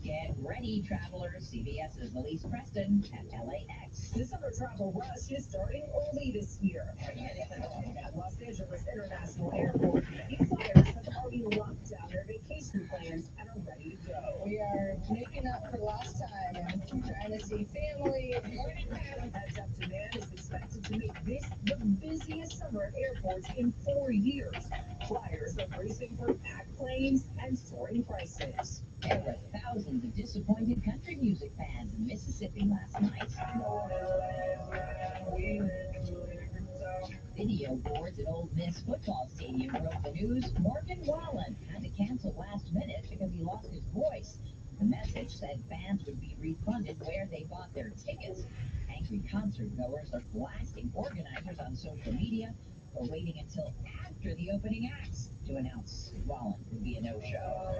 Get ready, travelers. CBS's Elise Preston at LAX. The summer travel rush is starting early this year. At Los Angeles International Airport, many flyers have already locked down their vacation plans and are ready to go. We are making up for lost time and trying to see family. Pent-up demand is expected to make this the busiest summer at airports in 4 years. Flyers are racing for packed planes and soaring prices. There were thousands of disappointed country music fans in Mississippi last night. Video boards at Ole Miss football stadium broke the news. Morgan Wallen had to cancel last minute because he lost his voice. The message said fans would be refunded where they bought their tickets. Angry concert goers are blasting organizers on social media for waiting until after the opening acts to announce Wallen would be a no-show.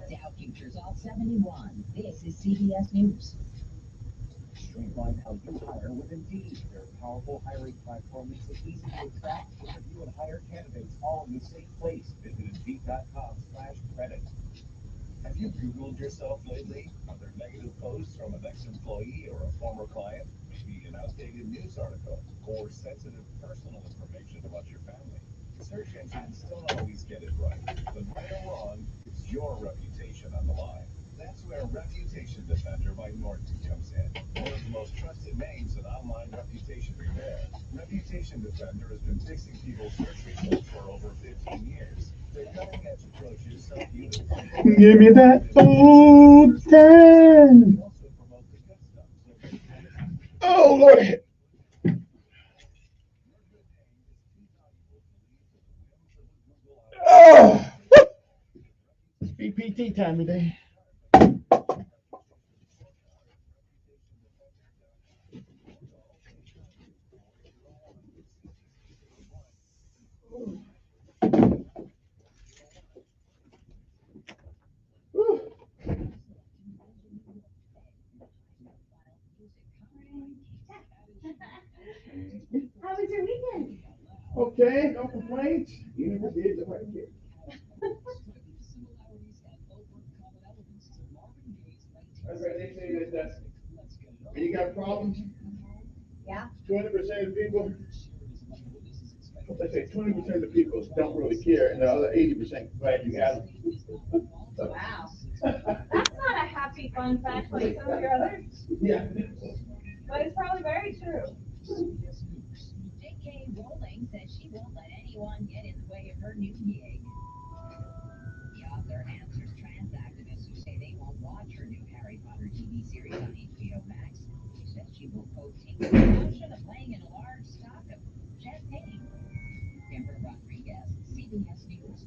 Dow futures all 71. This is CBS News. Streamline how you hire with Indeed. Their powerful hiring platform makes it easy to attract, interview, and hire candidates all in the same place. Visit Indeed.com/credit. Have you Googled yourself lately? Are there negative posts from an ex-employee or a former client? Maybe an outdated news article or sensitive personal information about your family? Search engines don't always get it right, but right or wrong, it's your reputation on the line. That's where Reputation Defender by Norton comes in. One of the most trusted names in online reputation repair. Reputation Defender has been fixing people's search results for over 15 years. Their cutting-edge approaches help you to Give me that old time. also promote the good stuff. Oh, Lord. Oh, it's BPT time today. How was your weekend? Okay, no complaints. University is right here. That's right. They say that when you got problems, Yeah. 20% of people, let's say 20% of the people don't really care, and the other 80% glad you have them. Wow. That's not a happy fun fact like some of your others, Yeah. but it's probably very true. J.K. Rowling says she won't let anyone get in the way of her new gig. The author answers trans activists who say they won't watch her new Harry Potter TV series on HBO Max. She says she will, quote, take the notion of laying in a large stock of champagne. Kimber Rodriguez, CBS News.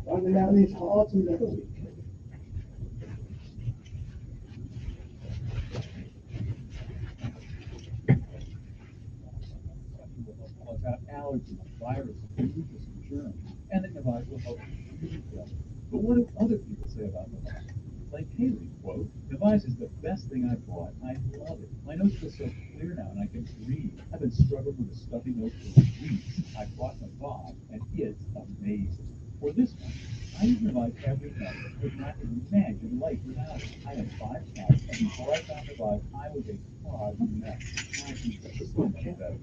Running down these halls and every week. About allergies, viruses, mucus, and germs, and the device will help you treat them. But what do other people say about the device? Like Haley, quote, device is the best thing I bought. I love it. My nose feels so clear now and I can breathe. I've been struggling with a stuffy nose for weeks. I bought the Bob and it's amazing. For this one, I use Device every night. Could not imagine life without it. I have 5 cats, and before I found Device, I was a fraud mess. Now I can so much better.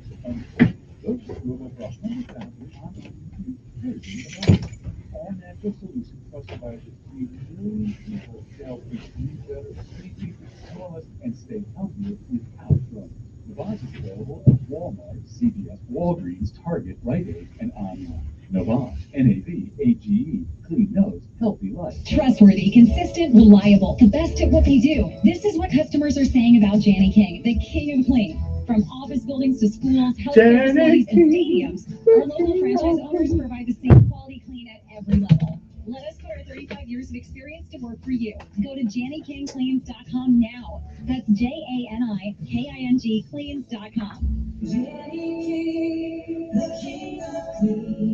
Those who have over 100,000 online reviews praising Device. All natural solutions trusted by over 3 million people to help you breathe better, sleep deeper, snore less, and stay healthier without drugs. Device is available at Walmart, CVS, Walgreens, Target, Rite Aid, and online. Navage, N-A-V-A-G-E, clean nose, healthy life. Trustworthy, consistent, reliable, the best at what they do. This is what customers are saying about Jani King, the king of clean. From office buildings to schools, healthcare facilities, and stadiums, our local franchise owners provide the same quality clean at every level. Let us put our 35 years of experience to work for you. Go to JaniKingCleans.com now. That's JANIKING Cleans.com.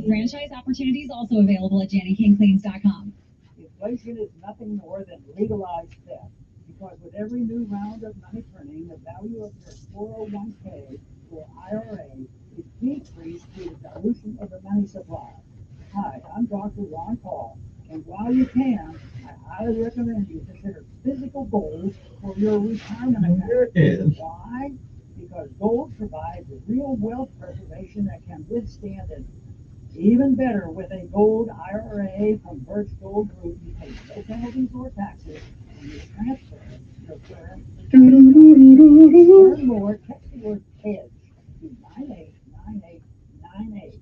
Franchise opportunities also available at JaniKingCleans.com. Inflation is nothing more than legalized theft, because with every new round of money printing, the value of your 401k or IRA is decreased through the dilution of the money supply. Hi, I'm Dr. Ron Paul, and while you can, I highly recommend you consider physical gold for your retirement account. Why? Because gold provides real wealth preservation that can withstand it. Even better, with a gold IRA from Birch Gold Group, you pay no penalties or taxes when you transfer your current. Learn more, text the word HEDGE to 989898.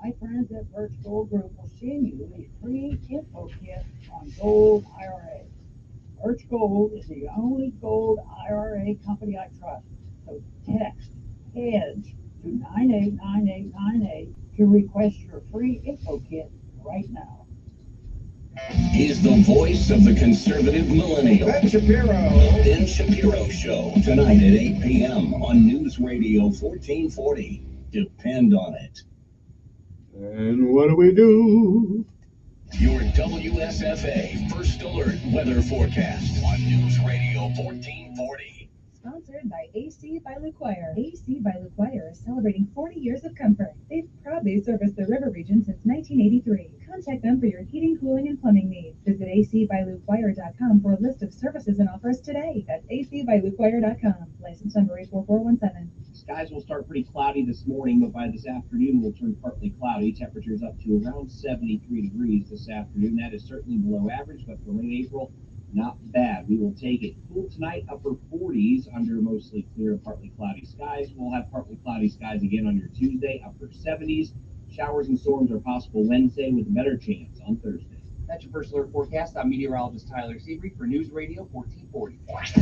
My friends at Birch Gold Group will send you a free info kit on Gold IRA. Birch Gold is the only gold IRA company I trust. So text HEDGE to 989898 to request your free info kit right now. He's the voice of the conservative millennial. Ben Shapiro. The Ben Shapiro Show, tonight at 8 p.m. on News Radio 1440. Depend on it. And what do we do? Your WSFA First Alert Weather Forecast on News Radio 1440. Sponsored by AC by LeQuire. AC by LeQuire is celebrating 40 years of comfort. They've proudly serviced the river region since 1983. Contact them for your heating, cooling, and plumbing needs. Visit acbylequire.com for a list of services and offers today. That's acbylequire.com. License number 84417. Skies will start pretty cloudy this morning, but by this afternoon will turn partly cloudy. Temperatures up to around 73 degrees this afternoon. That is certainly below average, but for late April, not bad. We will take it. Cool tonight, upper 40s under mostly clear and partly cloudy skies. We'll have partly cloudy skies again on your Tuesday, upper 70s. Showers and storms are possible Wednesday with a better chance on Thursday. That's your First Alert forecast. I'm meteorologist Tyler Seabury for News Radio 1440.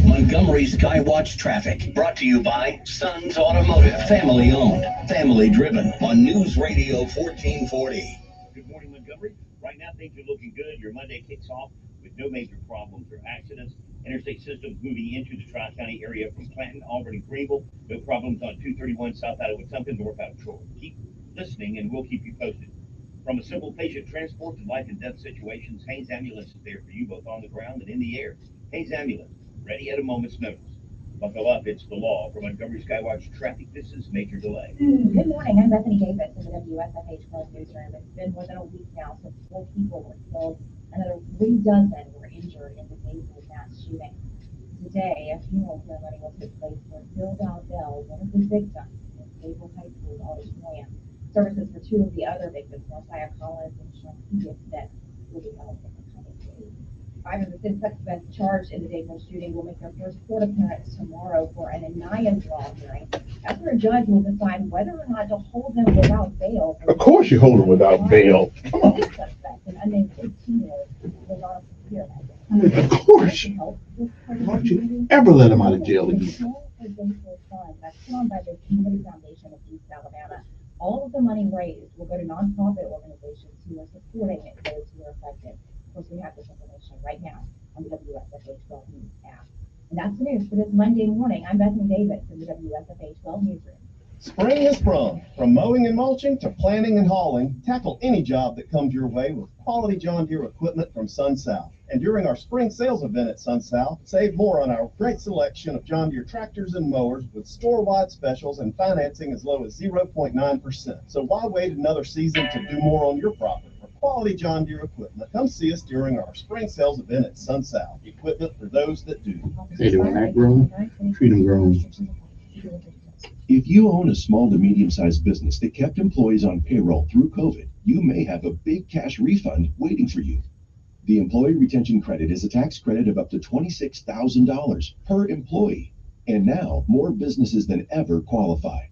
Montgomery Skywatch traffic brought to you by Sons Automotive. Family owned, family driven on News Radio 1440. Good morning, Montgomery. Right now, things are looking good. Your Monday kicks off with no major problems or accidents. Interstate systems moving into the Tri-County area from Clanton, Auburn, and Greenville. No problems on 231 south out of Wetumpka, north out of Troy. Keep listening, and we'll keep you posted. From a simple patient transport to life and death situations, Haynes Ambulance is there for you both on the ground and in the air. Haynes Ambulance, ready at a moment's notice. Buckle up, it's the law. For Montgomery Skywatch Traffic, this is Major Delay. Good morning, I'm Bethany Davis in the WSFH 12 newsroom. It's been more than a week now since 4 people were killed. Another 3 dozen were injured in the Gainesville mass shooting. Today, a funeral ceremony will take place for Bill Dowdell, one of the victims in Gainesville High School auditorium. Services for 2 of the other victims, Mosiah Collins and Shantia Smith, will be held in the coming days. 5 of the 6 suspects charged in the Gainesville shooting will make their first court appearance tomorrow for an Aniyah's law hearing. That's where a judge will decide whether or not to hold them without bail. Of course you hold them without bail. Come on. This suspect, an unnamed 18-year-old, will not appear that day. Of course. Why don't you ever let them out of jail again? That's put on by the Community Foundation of East Alabama. All of the money raised will go to nonprofit organizations who are supporting those who are affected. Of course, we have this information right now on the WSFA 12 News app. And that's the news for this Monday morning. I'm Bethany Davis in the WSFA 12 Newsroom. Spring is sprung. From mowing and mulching to planting and hauling, tackle any job that comes your way with quality John Deere equipment from SunSouth. And during our spring sales event at SunSouth, save more on our great selection of John Deere tractors and mowers with store-wide specials and financing as low as 0.9%. So why wait another season to do more on your property? For quality John Deere equipment, come see us during our spring sales event at Sun South. Equipment for those that do. Hey, do I grown? Treat them grown. If you own a small to medium-sized business that kept employees on payroll through COVID, you may have a big cash refund waiting for you. The Employee Retention Credit is a tax credit of up to $26,000 per employee. And now, more businesses than ever qualify.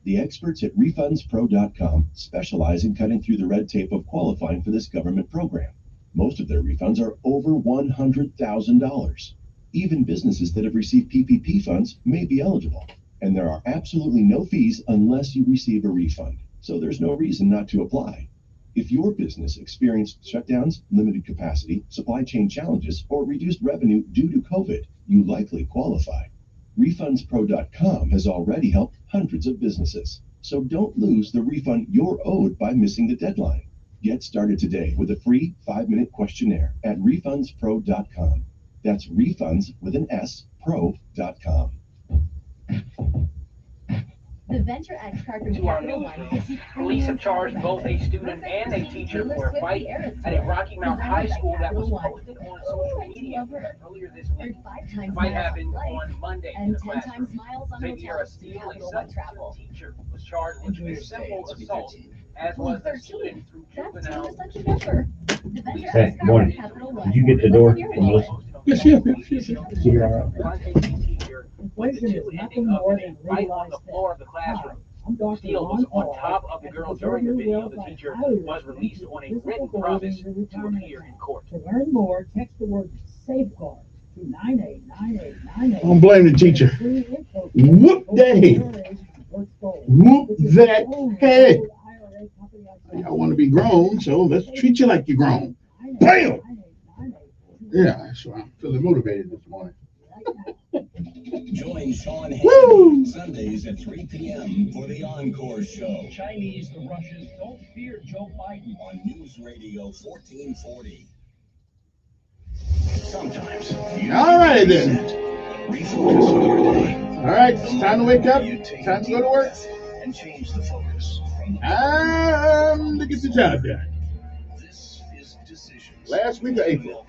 The experts at RefundsPro.com specialize in cutting through the red tape of qualifying for this government program. Most of their refunds are over $100,000. Even businesses that have received PPP funds may be eligible. And there are absolutely no fees unless you receive a refund. So there's no reason not to apply. If your business experienced shutdowns, limited capacity, supply chain challenges, or reduced revenue due to COVID, you likely qualify. RefundsPro.com has already helped hundreds of businesses. So don't lose the refund you're owed by missing the deadline. Get started today with a free 5-minute questionnaire at RefundsPro.com. That's refunds with an S, pro.com. The Venture X Carpenter To our Capital newsroom, One. police have charged both a student and a teacher for a fight at a Rocky Mount High School that was posted on social media earlier this week. The fight happened on Monday in the classroom. Xavier Steele, a substitute teacher, was charged with a simple assault, as was the student through juvenile. Hey, morning. Did you get the door from Melissa? Yes. You're all right. Contact the teacher with the Inflation two is ending nothing up more in a than fight on legalized the theft. floor of the classroom. I'm Dr. Steele was Ron on top of the Paul, girl and during the Missouri video. Will The by teacher highly was released on a recommend written physical promise therapy to retirement appear in plan. court. To learn more, text the word safeguard to 989898. Don't blame the teacher. Whoop day. Whoop that head. Y'all want to be grown, so let's treat you like you're grown. Bam! Yeah, so I'm feeling motivated this morning. Join Sean Woo! Hannity Sundays at 3 p.m. for the Encore Show. Chinese, the Russians don't fear Joe Biden. On News Radio 1440. Sometimes you All right then. refocus on your day. All right, it's time to wake up. Time to go to work. And change the focus from the To get the job done. This is Decisions. Last week of April.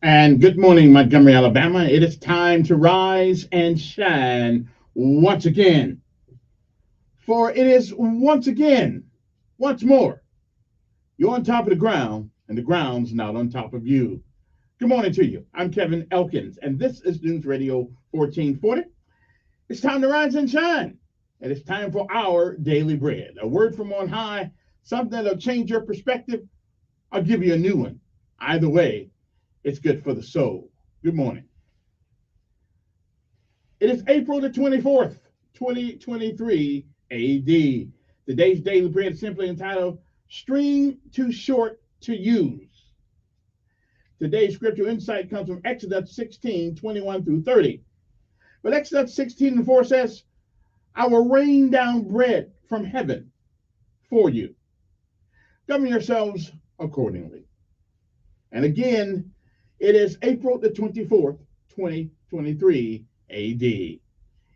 And good morning, Montgomery, Alabama. It is time to rise and shine once again. For it is once again, once more, you're on top of the ground and the ground's not on top of you. Good morning to you. I'm Kevin Elkins, and this is News Radio 1440. It's time to rise and shine, and it's time for our daily bread. A word from on high, something that'll change your perspective. I'll give you a new one. Either way, it's good for the soul. Good morning. It is April the 24th, 2023 AD. Today's daily bread is simply entitled, String Too Short to Use. Today's scripture insight comes from Exodus 16, 21 through 30. But Exodus 16 and 4 says, I will rain down bread from heaven for you. Govern yourselves accordingly. And again, it is April the 24th, 2023 AD.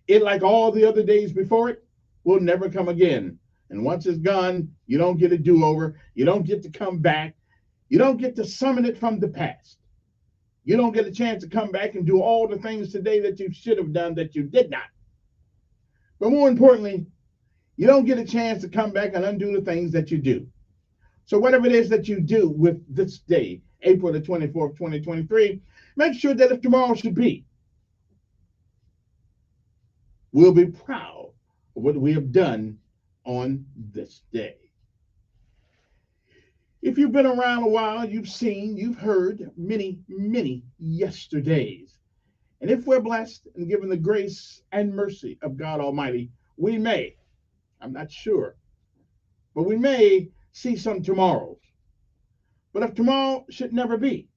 It, like all the other days before it, will never come again. And once it's gone, you don't get a do-over. You don't get to come back. You don't get to summon it from the past. You don't get a chance to come back and do all the things today that you should have done that you did not. But more importantly, you don't get a chance to come back and undo the things that you do. So whatever it is that you do with this day, April the 24th, 2023, make sure that if tomorrow should be, we'll be proud of what we have done on this day. If you've been around a while, you've seen, you've heard many, many yesterdays. And if we're blessed and given the grace and mercy of God Almighty, we may, I'm not sure, but we may see some tomorrows. But if tomorrow should never be,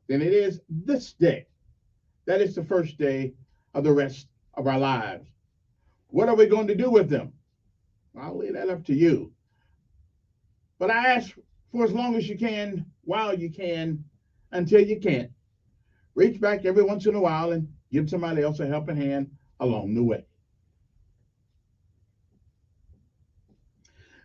then it is this day. That is the first day of the rest of our lives. What are we going to do with them? I'll leave that up to you. But I ask for as long as you can, while you can, until you can't. Reach back every once in a while and give somebody else a helping hand along the way.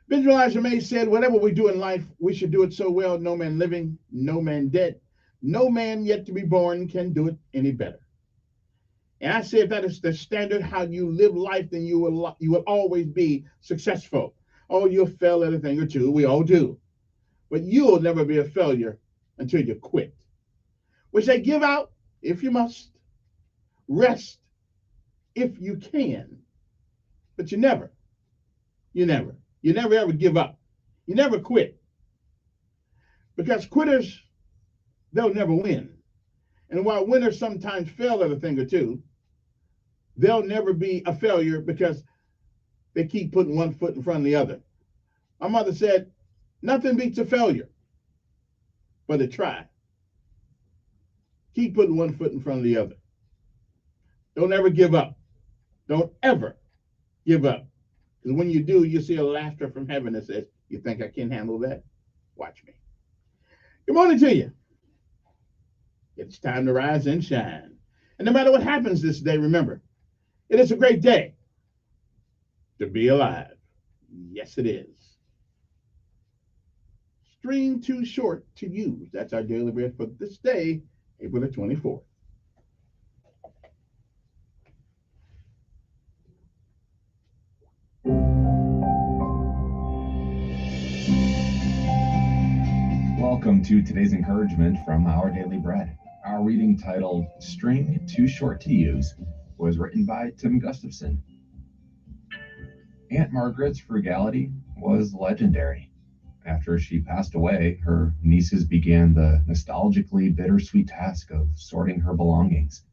Benjamin Elijah May said, whatever we do in life, we should do it so well, no man living, no man dead, no man yet to be born can do it any better. And I say if that is the standard how you live life, then you will always be successful. Oh, you'll fail at a thing or two. We all do. But you'll never be a failure until you quit. We say give out if you must. Rest if you can. But you never ever give up. You never quit. Because quitters, they'll never win. And while winners sometimes fail at a thing or two, they'll never be a failure because they keep putting one foot in front of the other. My mother said, nothing beats a failure but a try. Keep putting one foot in front of the other. Don't ever give up. Don't ever give up. Because when you do, you see a laughter from heaven that says, you think I can handle that? Watch me. Good morning to you. It's time to rise and shine. And no matter what happens this day, remember, it is a great day to be alive. Yes, it is. String too short to use. That's our daily bread for this day, April the 24th. Welcome to today's encouragement from Our Daily Bread. Our reading titled String Too Short to Use was written by Tim Gustafson. Aunt Margaret's frugality was legendary. After she passed away, her nieces began the nostalgically bittersweet task of sorting her belongings.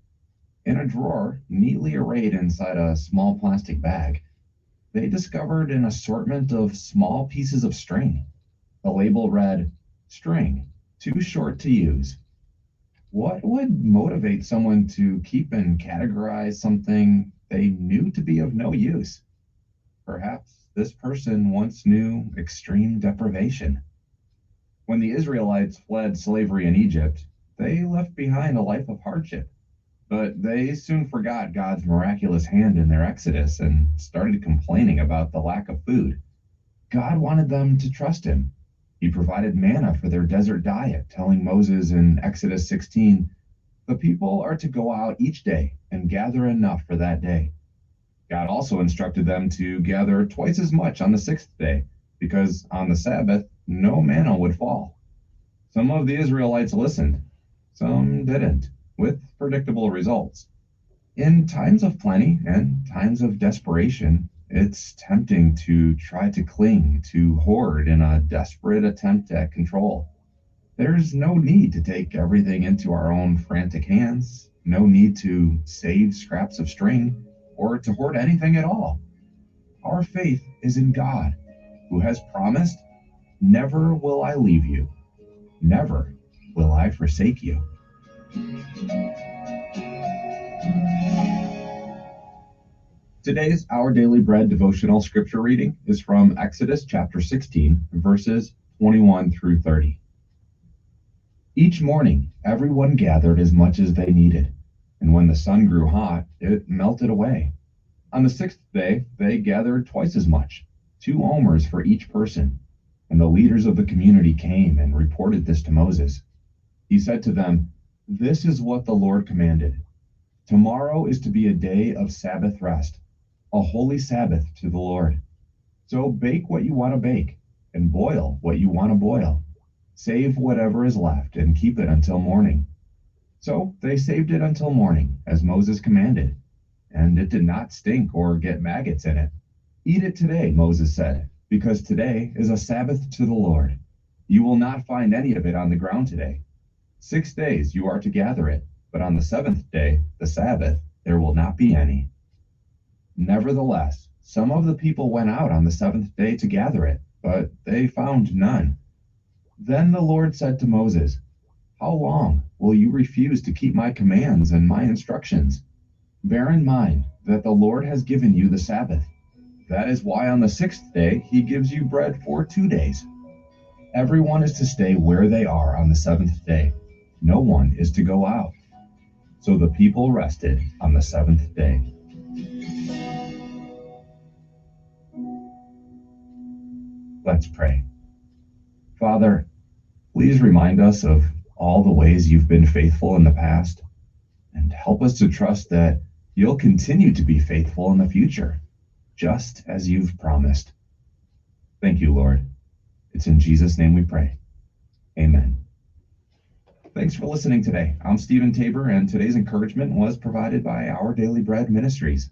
In a drawer, neatly arrayed inside a small plastic bag, they discovered an assortment of small pieces of string. The label read, "String, too short to use." What would motivate someone to keep and categorize something they knew to be of no use? Perhaps this person once knew extreme deprivation. When the Israelites fled slavery in Egypt, they left behind a life of hardship. But they soon forgot God's miraculous hand in their exodus and started complaining about the lack of food. God wanted them to trust him. He provided manna for their desert diet, telling Moses in Exodus 16, "The people are to go out each day and gather enough for that day." God also instructed them to gather twice as much on the sixth day, because on the Sabbath, no manna would fall. Some of the Israelites listened, some didn't, with predictable results. In times of plenty and times of desperation, it's tempting to try to cling, to hoard in a desperate attempt at control. There's no need to take everything into our own frantic hands, no need to save scraps of string, or to hoard anything at all. Our faith is in God, who has promised, "Never will I leave you, never will I forsake you." Today's Our Daily Bread devotional scripture reading is from Exodus chapter 16, verses 21 through 30. Each morning, everyone gathered as much as they needed, and when the sun grew hot, it melted away. On the sixth day, they gathered twice as much, 2 omers for each person, and the leaders of the community came and reported this to Moses. He said to them, "This is what the Lord commanded. Tomorrow is to be a day of Sabbath rest, a holy Sabbath to the Lord. So bake what you want to bake, and boil what you want to boil. Save whatever is left and keep it until morning." So they saved it until morning, as Moses commanded, and it did not stink or get maggots in it. "Eat it today," Moses said, "because today is a Sabbath to the Lord. You will not find any of it on the ground today. 6 days you are to gather it, but on the 7th day, the Sabbath, there will not be any." Nevertheless, some of the people went out on the 7th day to gather it, but they found none. Then the Lord said to Moses, "How long will you refuse to keep my commands and my instructions? Bear in mind that the Lord has given you the Sabbath. That is why on the sixth day he gives you bread for 2 days. Everyone is to stay where they are on the seventh day. No one is to go out." So the people rested on the seventh day. Let's pray. Father, please remind us of all the ways you've been faithful in the past, and help us to trust that you'll continue to be faithful in the future, just as you've promised. Thank you, Lord. It's in Jesus' name we pray. Amen. Thanks for listening today. I'm Stephen Tabor, and today's encouragement was provided by Our Daily Bread Ministries.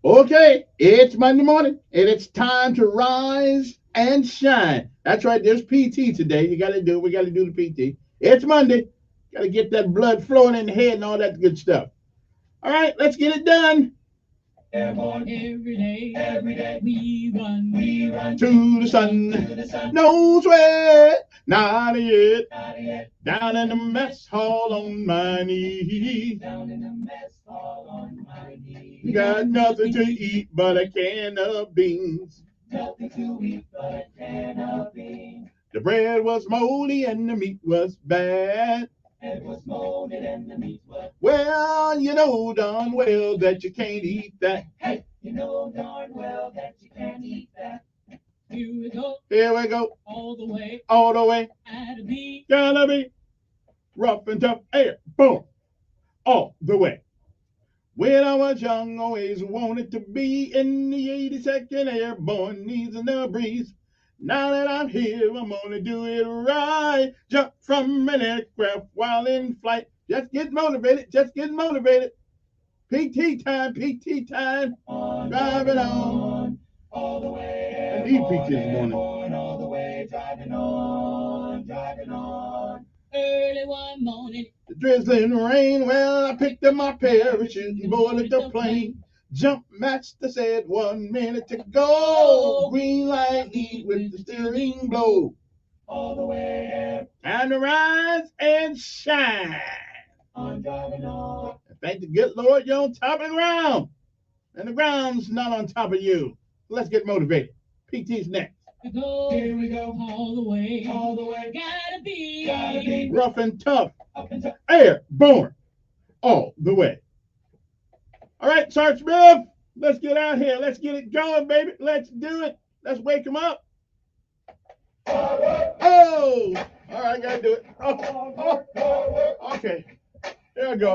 Okay, it's Monday morning, and it's time to rise and shine. That's right, there's PT today. We got to do the PT. It's Monday. Got to get that blood flowing in the head and all that good stuff. All right, let's get it done. Every day, we run to the sun. No sweat, not yet. Down in the mess hall on my knees. Got nothing to eat but a can of beans. The bread was moldy and the meat was bad. Well, you know darn well that you can't eat that. Hey, you know darn well that you can't eat that. Here we go. All the way. Gotta be rough and tough. Air, boom. All the way. When I was young, always wanted to be in the 82nd Airborne, needs a breeze. Now that I'm here, I'm gonna do it right. Jump from an aircraft while in flight. Just get motivated. PT time. Driving on all the way. I need PT this morning. All the way, driving on. Early one morning. The drizzling rain. Well, I picked up my parachute and boarded the plane. Jump master said 1 minute to go. Green light heat with the steering blow. All the way. Time to rise and shine. I'm driving on. Thank the good Lord you're on top of the ground. And the ground's not on top of you. Let's get motivated. PT's next. Here we go. All the way. Gotta be rough and tough. Airborne. All the way. All right, Sergeant Smith, let's get out here. Let's get it going, baby. Let's do it. Let's wake them up. Oh, all right, I got to do it. Oh, okay. There we go.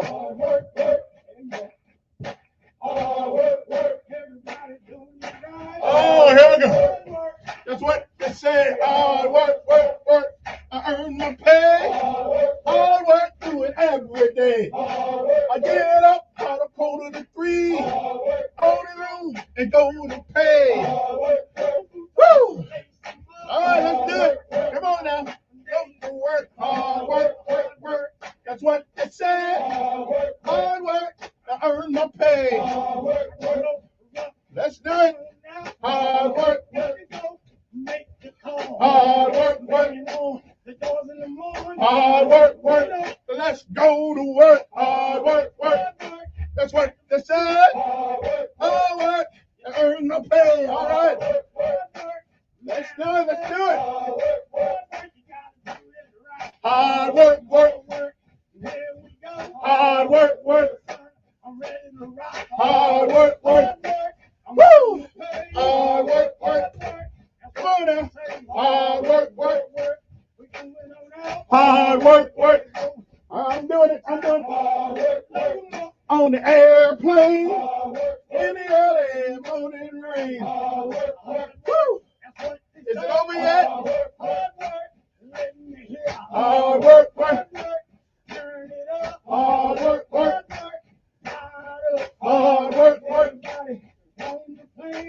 Oh, here we go. That's what they say. Hard work. I earn my pay. Hard work, do it every day. I get up out of 2:45, on the room and go to pay. Woo! All right, let's do it. Come on now. Go to work. Hard work. That's what they say. Hard work, I earn my pay. Let's do it. Hard work. Hard work. Let's go to work. Hard work. That's what they said. Hard work, I earn my pay. All right. Let's do it. Hard work. Hard work. Hard work. Woo! Hard work. Come on now. Hard work. Hard work. I'm doing it. On the airplane. In the early morning rain. Woo! Is it over yet? Hard work. Hard work. Hard work.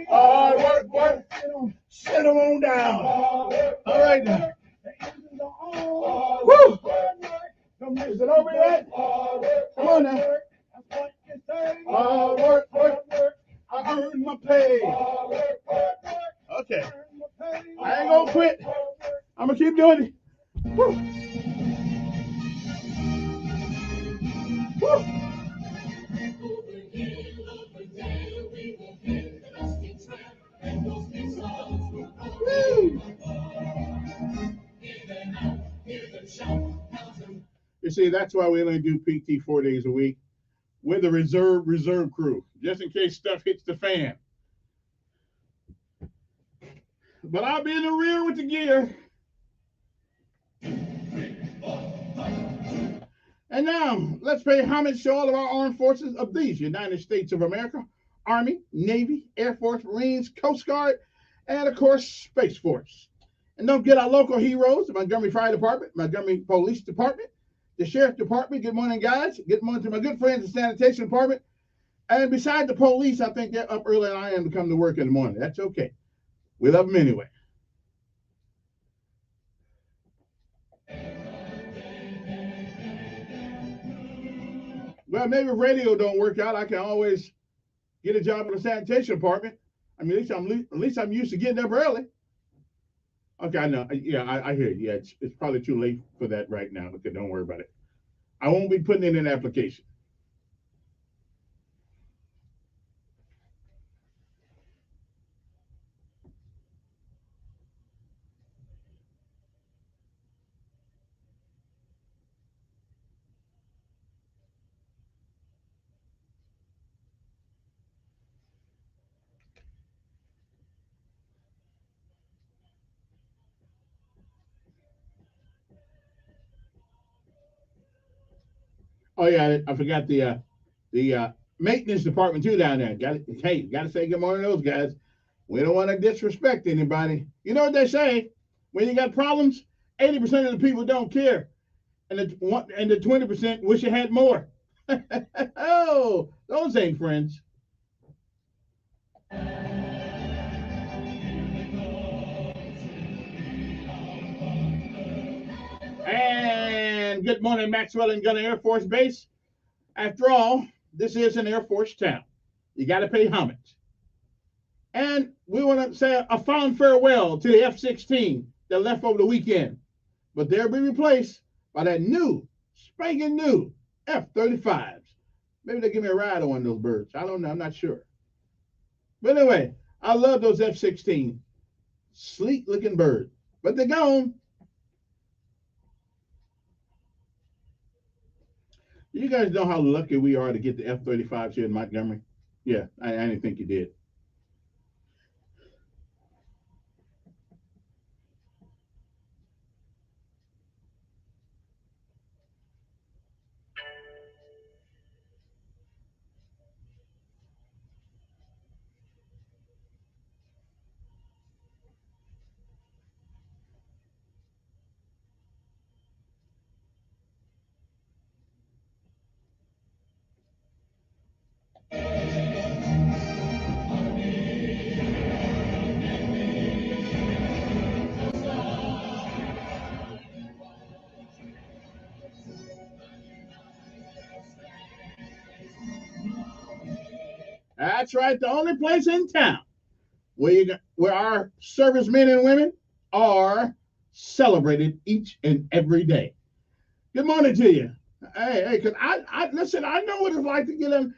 Hard work. Sit them on down. All right now. Woo! Is it over yet? Come on now. Hard work. I earn my pay. Okay. I ain't gonna quit. I'm gonna keep You see, that's why we only do PT 4 days a week. We're the reserve crew, just in case stuff hits the fan. But I'll be in the rear with the gear. And now, let's pay homage to all of our armed forces of these United States of America: Army, Navy, Air Force, Marines, Coast Guard, and of course, Space Force. And don't forget our local heroes, the Montgomery Fire Department, Montgomery Police Department, the Sheriff Department. Good morning, guys. Good morning to my good friends in the Sanitation Department. And besides the police, I think they're up earlier than I am to come to work in the morning. That's okay. We love them anyway. Well, maybe radio don't work out. I can always get a job in the sanitation department. I mean, at least I'm used to getting up early. Okay, I know. Yeah, I hear you. Yeah, it's probably too late for that right now. Okay, don't worry about it. I won't be putting in an application. Oh yeah, I forgot the maintenance department too down there. Got to say good morning to those guys. We don't want to disrespect anybody. You know what they say? When you got problems, 80% of the people don't care, and the 20% wish you had more. Oh, those ain't friends. And good morning, Maxwell and Gunner Air Force Base. After all, this is an Air Force town. You got to pay homage. And we want to say a fond farewell to the F-16 that left over the weekend. But they'll be replaced by that new, spanking new F-35s. Maybe they'll give me a ride on one of those birds. I don't know. I'm not sure. But anyway, I love those F-16. Sleek looking birds. But they're gone. You guys know how lucky we are to get the F-35s here in Montgomery? Yeah, I didn't think you did. That's right, the only place in town where our servicemen and women are celebrated each and every day. Good morning to you. Hey, because I listen, I know what it's like to get them,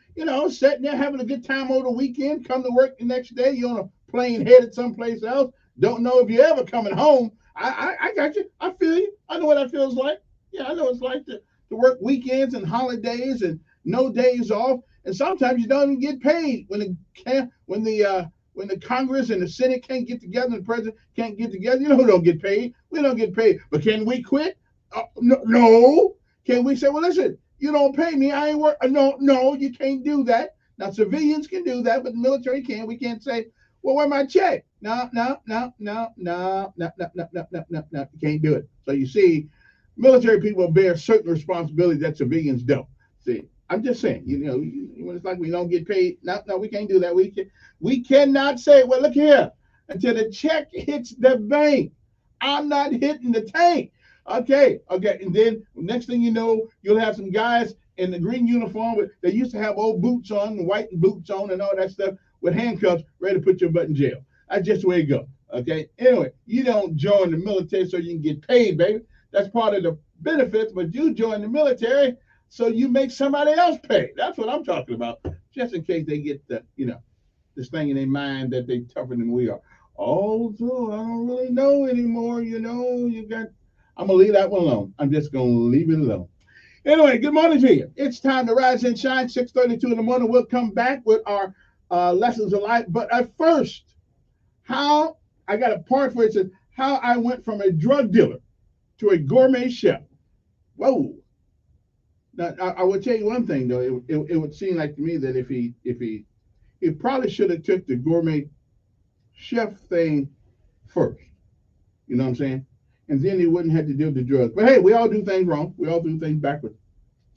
sitting there having a good time over the weekend, come to work the next day, you're on a plane headed someplace else, don't know if you're ever coming home. I got you. I feel you. I know what that feels like. Yeah, I know what it's like to work weekends and holidays and no days off. And sometimes you don't even get paid when the Congress and the Senate can't get together and the president can't get together. You know who don't get paid? We don't get paid. But can we quit? No. Can we say, well, listen, you don't pay me, I ain't work? No, you can't do that. Now, civilians can do that, but the military can't. We can't say, well, where's my check? No. You can't do it. So you see, military people bear certain responsibilities that civilians don't. See, I'm just saying, when it's like we don't get paid, no, we can't do that. We cannot say, well, look here, until the check hits the bank, I'm not hitting the tank. Okay. And then next thing you know, you'll have some guys in the green uniform they used to have old boots on, white boots on, and all that stuff with handcuffs, ready to put your butt in jail. That's just the way it goes. Okay. Anyway, you don't join the military so you can get paid, baby. That's part of the benefits, but you join the military so you make somebody else pay. That's what I'm talking about. Just in case they get this thing in their mind that they're tougher than we are. Oh, so I don't really know anymore. You got I'm gonna leave that one alone. I'm just gonna leave it alone. Anyway, good morning to you. It's time to rise and shine. 6:32 in the morning. We'll come back with our lessons of life. But at first, how I got a part for it. Says how I went from a drug dealer to a gourmet chef. Whoa. Now, I will tell you one thing though. It would seem like to me that if he probably should have took the gourmet chef thing first. You know what I'm saying? And then he wouldn't have to deal with the drugs. But hey, we all do things wrong. We all do things backwards.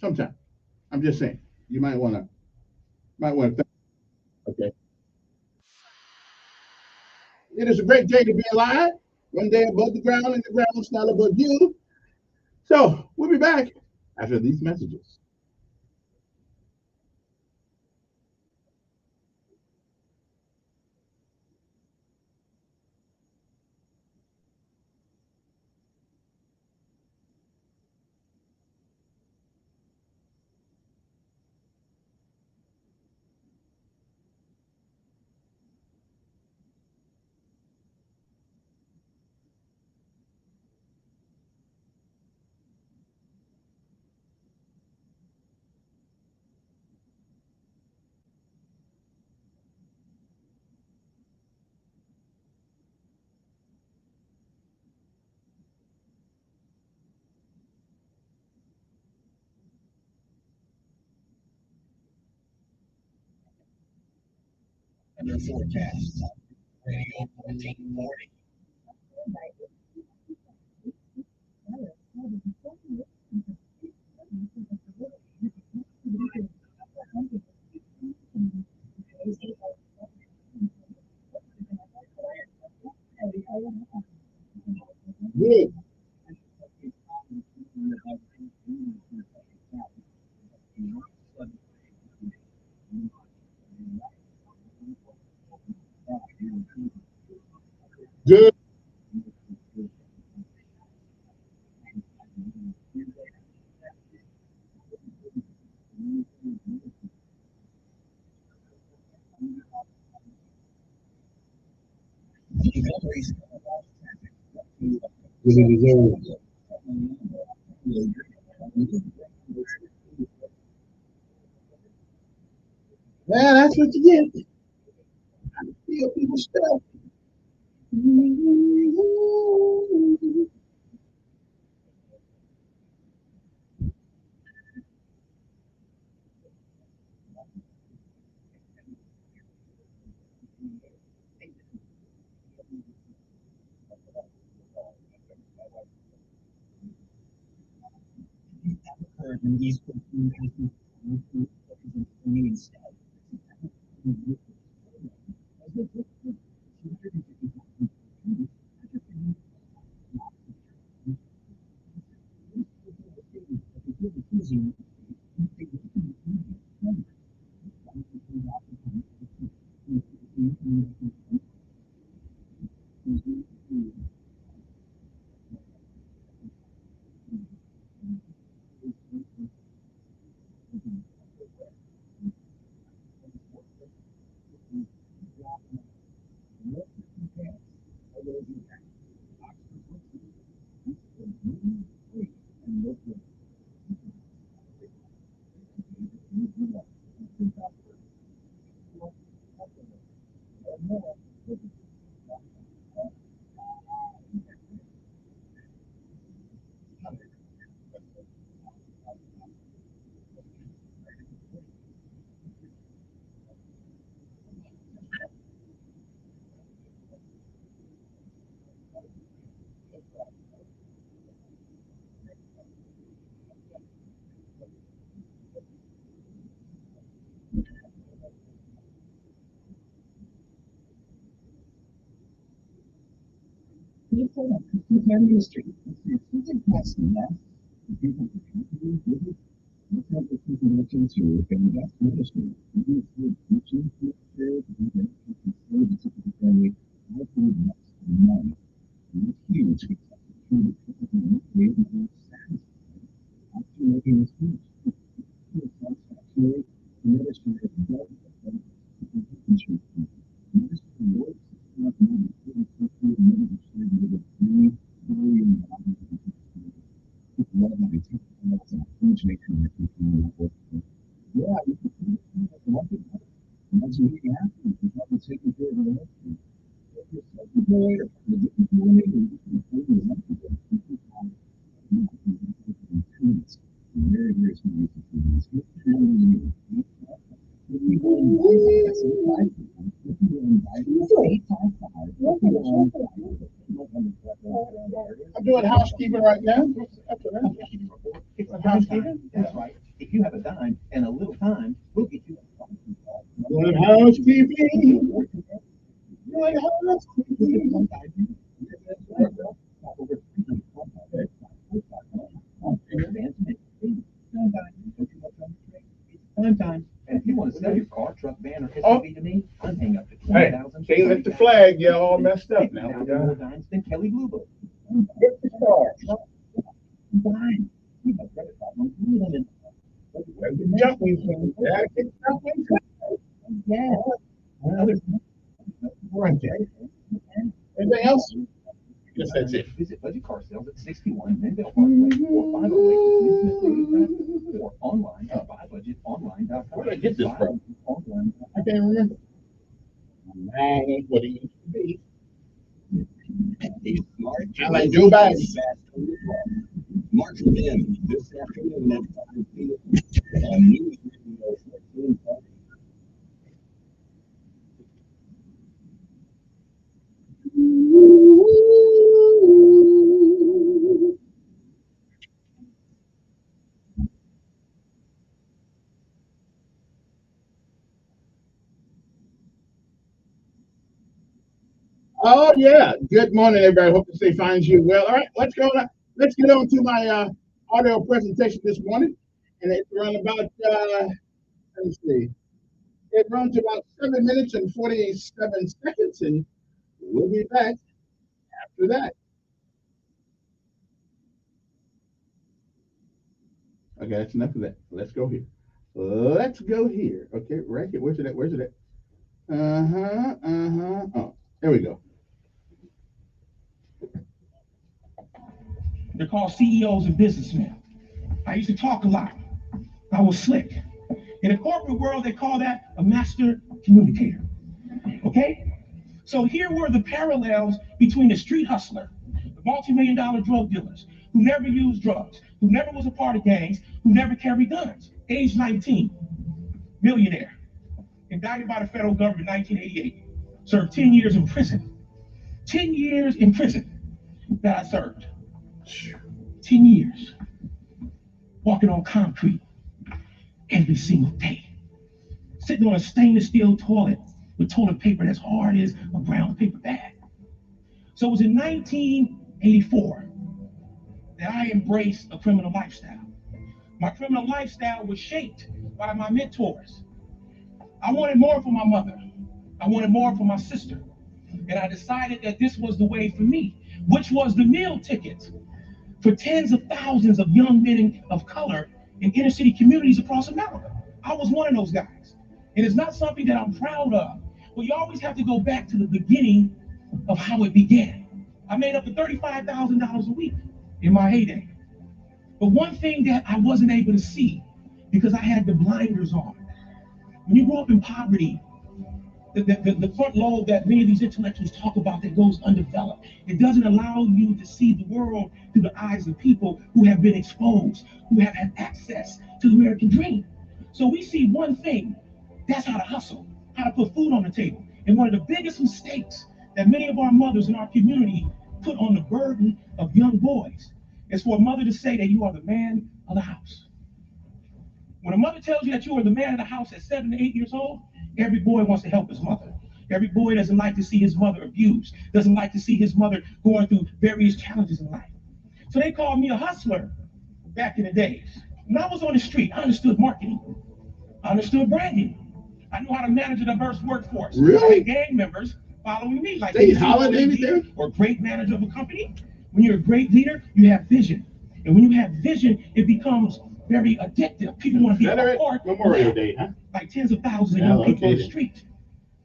Sometimes. I'm just saying. You might want to think. Okay. It is a great day to be alive. One day above the ground and the ground's not above you. So we'll be back after these messages. And the forecast. Radio 1440. Good. Good. Yeah, that's what you get. I feel people stuff. Ministry. they take some huge nation that can yeah, you can imagine what happens. You're probably taking care of the election. If you're self-employed or the different money and different very, very small institutions. I'm doing housekeeping right now. Housekeeping? That's right. If you have a dime and a little time, we'll get you doing housekeeping. Doing housekeeping. Time. And if you want to sell your car, truck, van, or SUV to me, I'm paying up to $20,000. They let the flag get all messed up now. More dimes than Kelly Blue Book. Anything else? Yes, that's it. Visit Budget Car Sales at 61 Mendel Parkway or 508 or online at buybudgetonline.com. Where did I get this from? I can't remember. Man, what it used to be. I like Joe Biden. Mark again this afternoon at 5 p.m. on News Radio 1430. Oh yeah. Good morning, everybody. Hope to stay finds you well. All right, let's go. Let's get on to my audio presentation this morning, and it's around about let me see. It runs about 7 minutes and 47 seconds, and we'll be back after that. Okay, that's enough of that. Let's go here. Let's go here. Okay, right here. Where's it at? Where's it at? Oh, there we go. They're called CEOs and businessmen. I used to talk a lot. I was slick. In the corporate world, they call that a master communicator. Okay? So here were the parallels between the street hustler, the multi-million-dollar drug dealers, who never used drugs, who never was a part of gangs, who never carried guns. Age 19, millionaire, indicted by the federal government in 1988, served 10 years in prison. 10 years in prison that I served. 10 years walking on concrete every single day, sitting on a stainless steel toilet with toilet paper that's hard as a brown paper bag. So it was in 1984 that I embraced a criminal lifestyle. My criminal lifestyle was shaped by my mentors. I wanted more for my mother. I wanted more for my sister. And I decided that this was the way for me, which was the meal ticket for tens of thousands of young men of color in inner city communities across America. I was one of those guys. And it's not something that I'm proud of, but you always have to go back to the beginning of how it began. I made up to $35,000 a week in my heyday. But one thing that I wasn't able to see, because I had the blinders on, when you grow up in poverty, the front lobe that many of these intellectuals talk about that goes undeveloped, it doesn't allow you to see the world through the eyes of people who have been exposed, who have had access to the American dream. So we see one thing, that's how to hustle, how to put food on the table. And one of the biggest mistakes that many of our mothers in our community put on the burden of young boys is for a mother to say that you are the man of the house. When a mother tells you that you are the man of the house at 7 to 8 years old, every boy wants to help his mother. Every boy doesn't like to see his mother abused, doesn't like to see his mother going through various challenges in life. So they called me a hustler back in the days. When I was on the street, I understood marketing. I understood branding. I knew how to manage a diverse workforce. Really? I had gang members following me, like they hollered there? Or great manager of a company. When you're a great leader, you have vision. And when you have vision, it becomes very addictive. People want to be a part Memorial Day, huh? Like tens of thousands of young people on the street.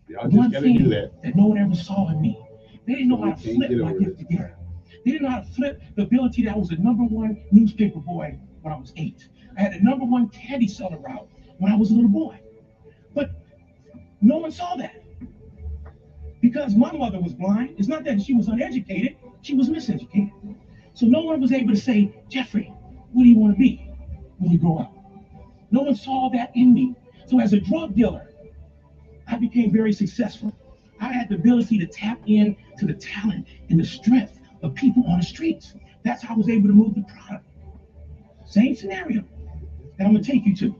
Y'all just gotta do that. That no one ever saw in me. They didn't know how to flip my gift together. They didn't know how to flip the ability that I was the #1 newspaper boy when I was 8. I had the #1 candy seller route when I was a little boy. But no one saw that. Because my mother was blind. It's not that she was uneducated, she was miseducated. So no one was able to say, Jeffrey, what do you want to be when you grow up? No one saw that in me. So as a drug dealer, I became very successful. I had the ability to tap into the talent and the strength of people on the streets. That's how I was able to move the product. Same scenario that I'm going to take you to.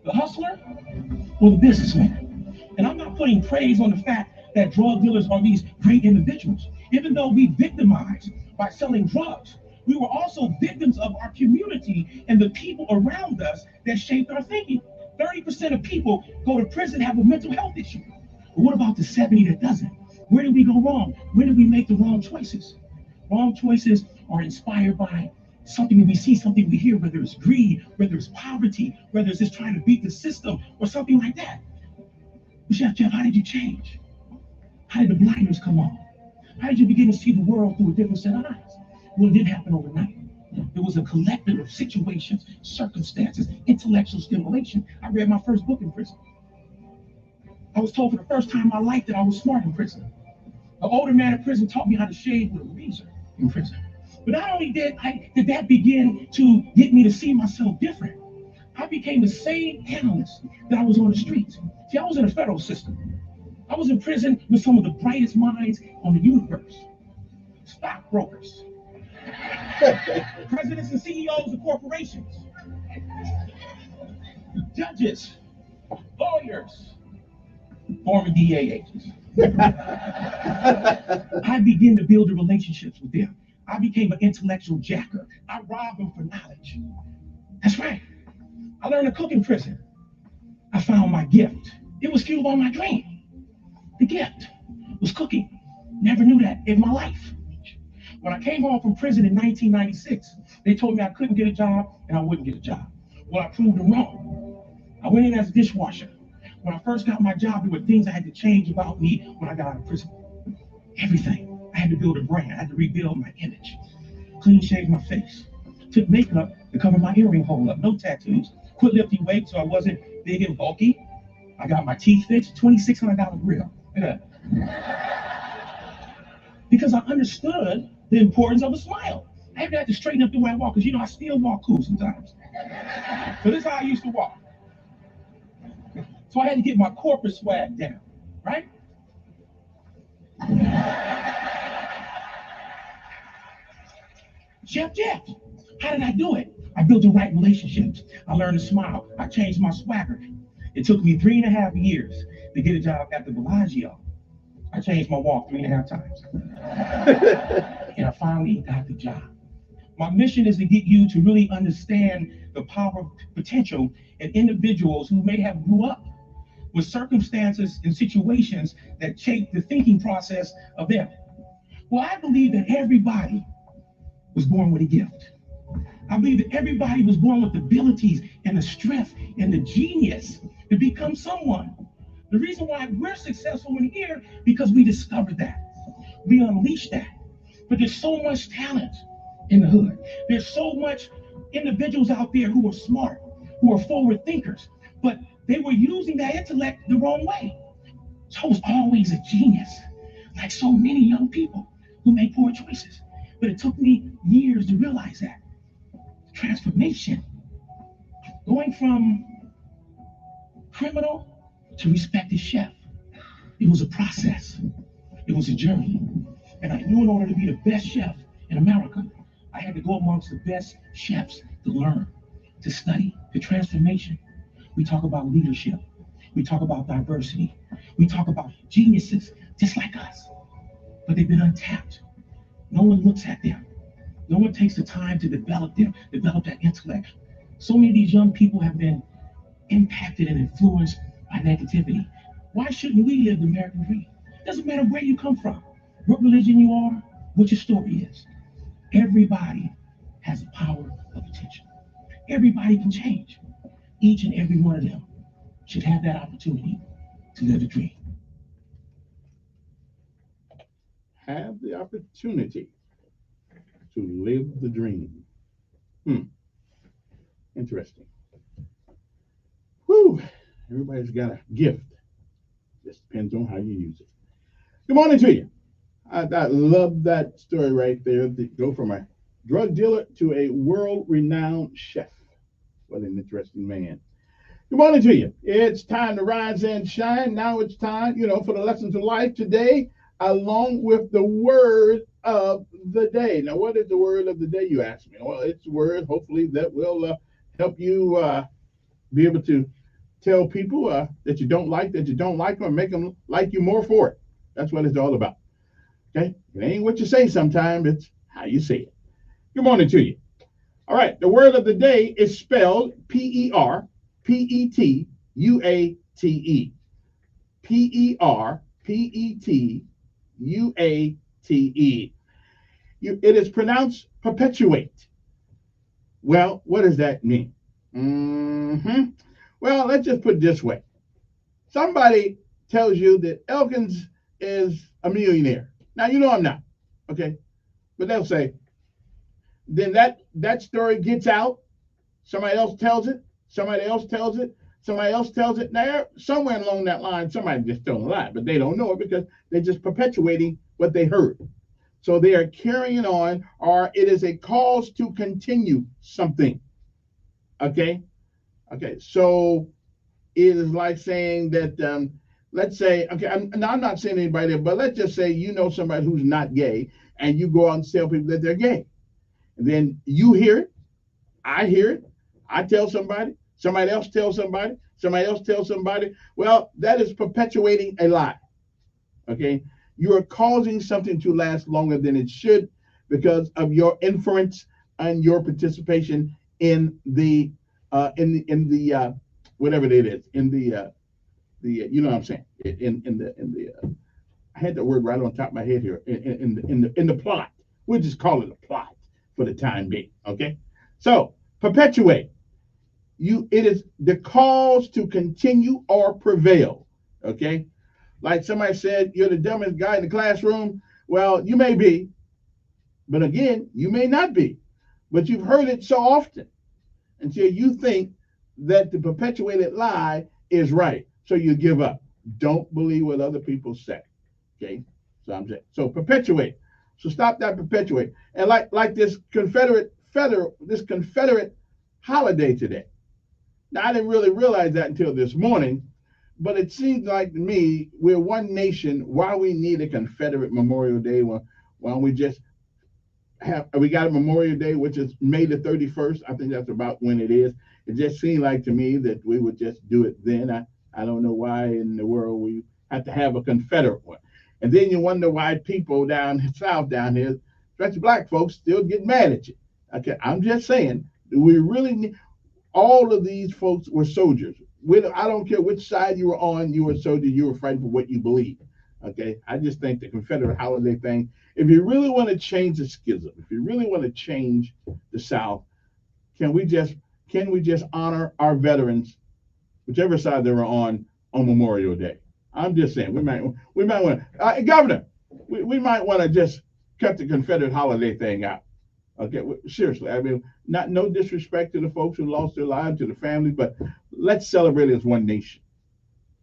The hustler or the businessman. And I'm not putting praise on the fact that drug dealers are these great individuals. Even though we victimized by selling drugs, we were also victims of our community and the people around us that shaped our thinking. 30% of people go to prison have a mental health issue. But what about the 70 that doesn't? Where did we go wrong? Where did we make the wrong choices? Wrong choices are inspired by something that we see, something we hear, whether it's greed, whether it's poverty, whether it's just trying to beat the system or something like that. But Chef Jeff, how did you change? How did the blinders come off? How did you begin to see the world through a different set of eyes? Well, it didn't happen overnight. It was a collective of situations, circumstances, intellectual stimulation. I read my first book in prison. I was told for the first time in my life that I was smart in prison. An older man in prison taught me how to shave with a razor in prison. But not only did that begin to get me to see myself different, I became the same analyst that I was on the streets. See, I was in a federal system. I was in prison with some of the brightest minds on the universe. Stockbrokers, presidents and CEOs of corporations, judges, lawyers, former DA agents. I began to build the relationships with them. I became an intellectual jacker. I robbed them for knowledge. That's right. I learned to cook in prison. I found my gift. It was fueled on my dream. The gift was cooking. Never knew that in my life. When I came home from prison in 1996, they told me I couldn't get a job and I wouldn't get a job. Well, I proved them wrong. I went in as a dishwasher. When I first got my job, there were things I had to change about me when I got out of prison. Everything. I had to build a brand. I had to rebuild my image. Clean shave my face. Took makeup to cover my earring hole up. No tattoos. Quit lifting weights so I wasn't big and bulky. I got my teeth fixed. $2,600 grill. Because I understood the importance of a smile. I even had to straighten up the way I walk, because I still walk cool sometimes. So this is how I used to walk. So I had to get my corporate swag down, right? Chef Jeff, how did I do it? I built the right relationships. I learned to smile. I changed my swagger. It took me 3.5 years to get a job at the Bellagio. I changed my walk 3.5 times. And I finally got the job. My mission is to get you to really understand the power of potential in individuals who may have grew up with circumstances and situations that shape the thinking process of them. Well, I believe that everybody was born with a gift. I believe that everybody was born with the abilities and the strength and the genius to become someone. The reason why we're successful in here, because we discovered that. We unleashed that. But there's so much talent in the hood. There's so much individuals out there who are smart, who are forward thinkers, but they were using that intellect the wrong way. So I was always a genius, like so many young people who make poor choices. But it took me years to realize that. Transformation. Going from criminal to respected chef. It was a process. It was a journey. And I knew in order to be the best chef in America, I had to go amongst the best chefs to learn, to study, the transformation. We talk about leadership. We talk about diversity. We talk about geniuses just like us, but they've been untapped. No one looks at them. No one takes the time to develop them, develop that intellect. So many of these young people have been impacted and influenced by negativity. Why shouldn't we live the American dream? Doesn't matter where you come from, what religion you are, what your story is. Everybody has the power of potential. Everybody can change. Each and every one of them should have that opportunity to live a dream. Have the opportunity to live the dream. Interesting. Whew. Everybody's got a gift. Just depends on how you use it. Good morning to you. I love that story right there. To go from a drug dealer to a world-renowned chef. What an interesting man. Good morning to you. It's time to rise and shine. Now it's time, for the lessons of life today, along with the word of the day. Now, what is the word of the day, you ask me? Well, it's a word, hopefully, that will help you be able to tell people that you don't like them, or make them like you more for it. That's what it's all about. Okay? It ain't what you say sometimes, it's how you say it. Good morning to you. All right, the word of the day is spelled P-E-R-P-E-T-U-A-T-E. P-E-R-P-E-T-U-A-T-E. It is pronounced perpetuate. Well, what does that mean? Well, let's just put it this way. Somebody tells you that Elkins is a millionaire. Now, you know I'm not, okay? But they'll say, then that story gets out. Somebody else tells it. Somebody else tells it. Somebody else tells it. Now, somewhere along that line, somebody just telling a lie, but they don't know it because they're just perpetuating what they heard. So they are carrying on, or it is a cause to continue something. Okay? Okay, so it is like saying that, let's say, okay, I'm not saying anybody there, but let's just say you know somebody who's not gay, and you go out and tell people that they're gay. And then you hear it, I hear it, I tell somebody else tells somebody, somebody else tells somebody. Well, that is perpetuating a lie. Okay? You are causing something to last longer than it should because of your inference and your participation in the whatever it is, in the you know what I'm saying, I had the word right on top of my head here, in the plot. We'll just call it a plot for the time being. Okay, so perpetuate. It is the cause to continue or prevail. Okay, like somebody said, you're the dumbest guy in the classroom. Well, you may be, but again, you may not be. But you've heard it so often until you think that the perpetuated lie is right. So you give up. Don't believe what other people say. Okay, so I'm saying, so perpetuate. So stop that perpetuate. And like this Confederate holiday today. Now, I didn't really realize that until this morning, but it seems like to me we're one nation. Why we need a Confederate Memorial Day? Why don't we just we got a Memorial Day, which is May the 31st. I think that's about when it is. It just seemed like to me that we would just do it then. I don't know why in the world we have to have a Confederate one. And then you wonder why people down south down here, especially black folks, still get mad at you. Okay, I'm just saying, we really need, all of these folks were soldiers. I don't care which side you were on, you were a soldier, you were fighting for what you believe. Okay, I just think the Confederate holiday thing, if you really want to change the schism, if you really want to change the South, can we just honor our veterans, whichever side they were on Memorial Day? I'm just saying, we might want to, Governor, we might want to just cut the Confederate holiday thing out. Okay, seriously, I mean, no disrespect to the folks who lost their lives, to the families, but let's celebrate as one nation.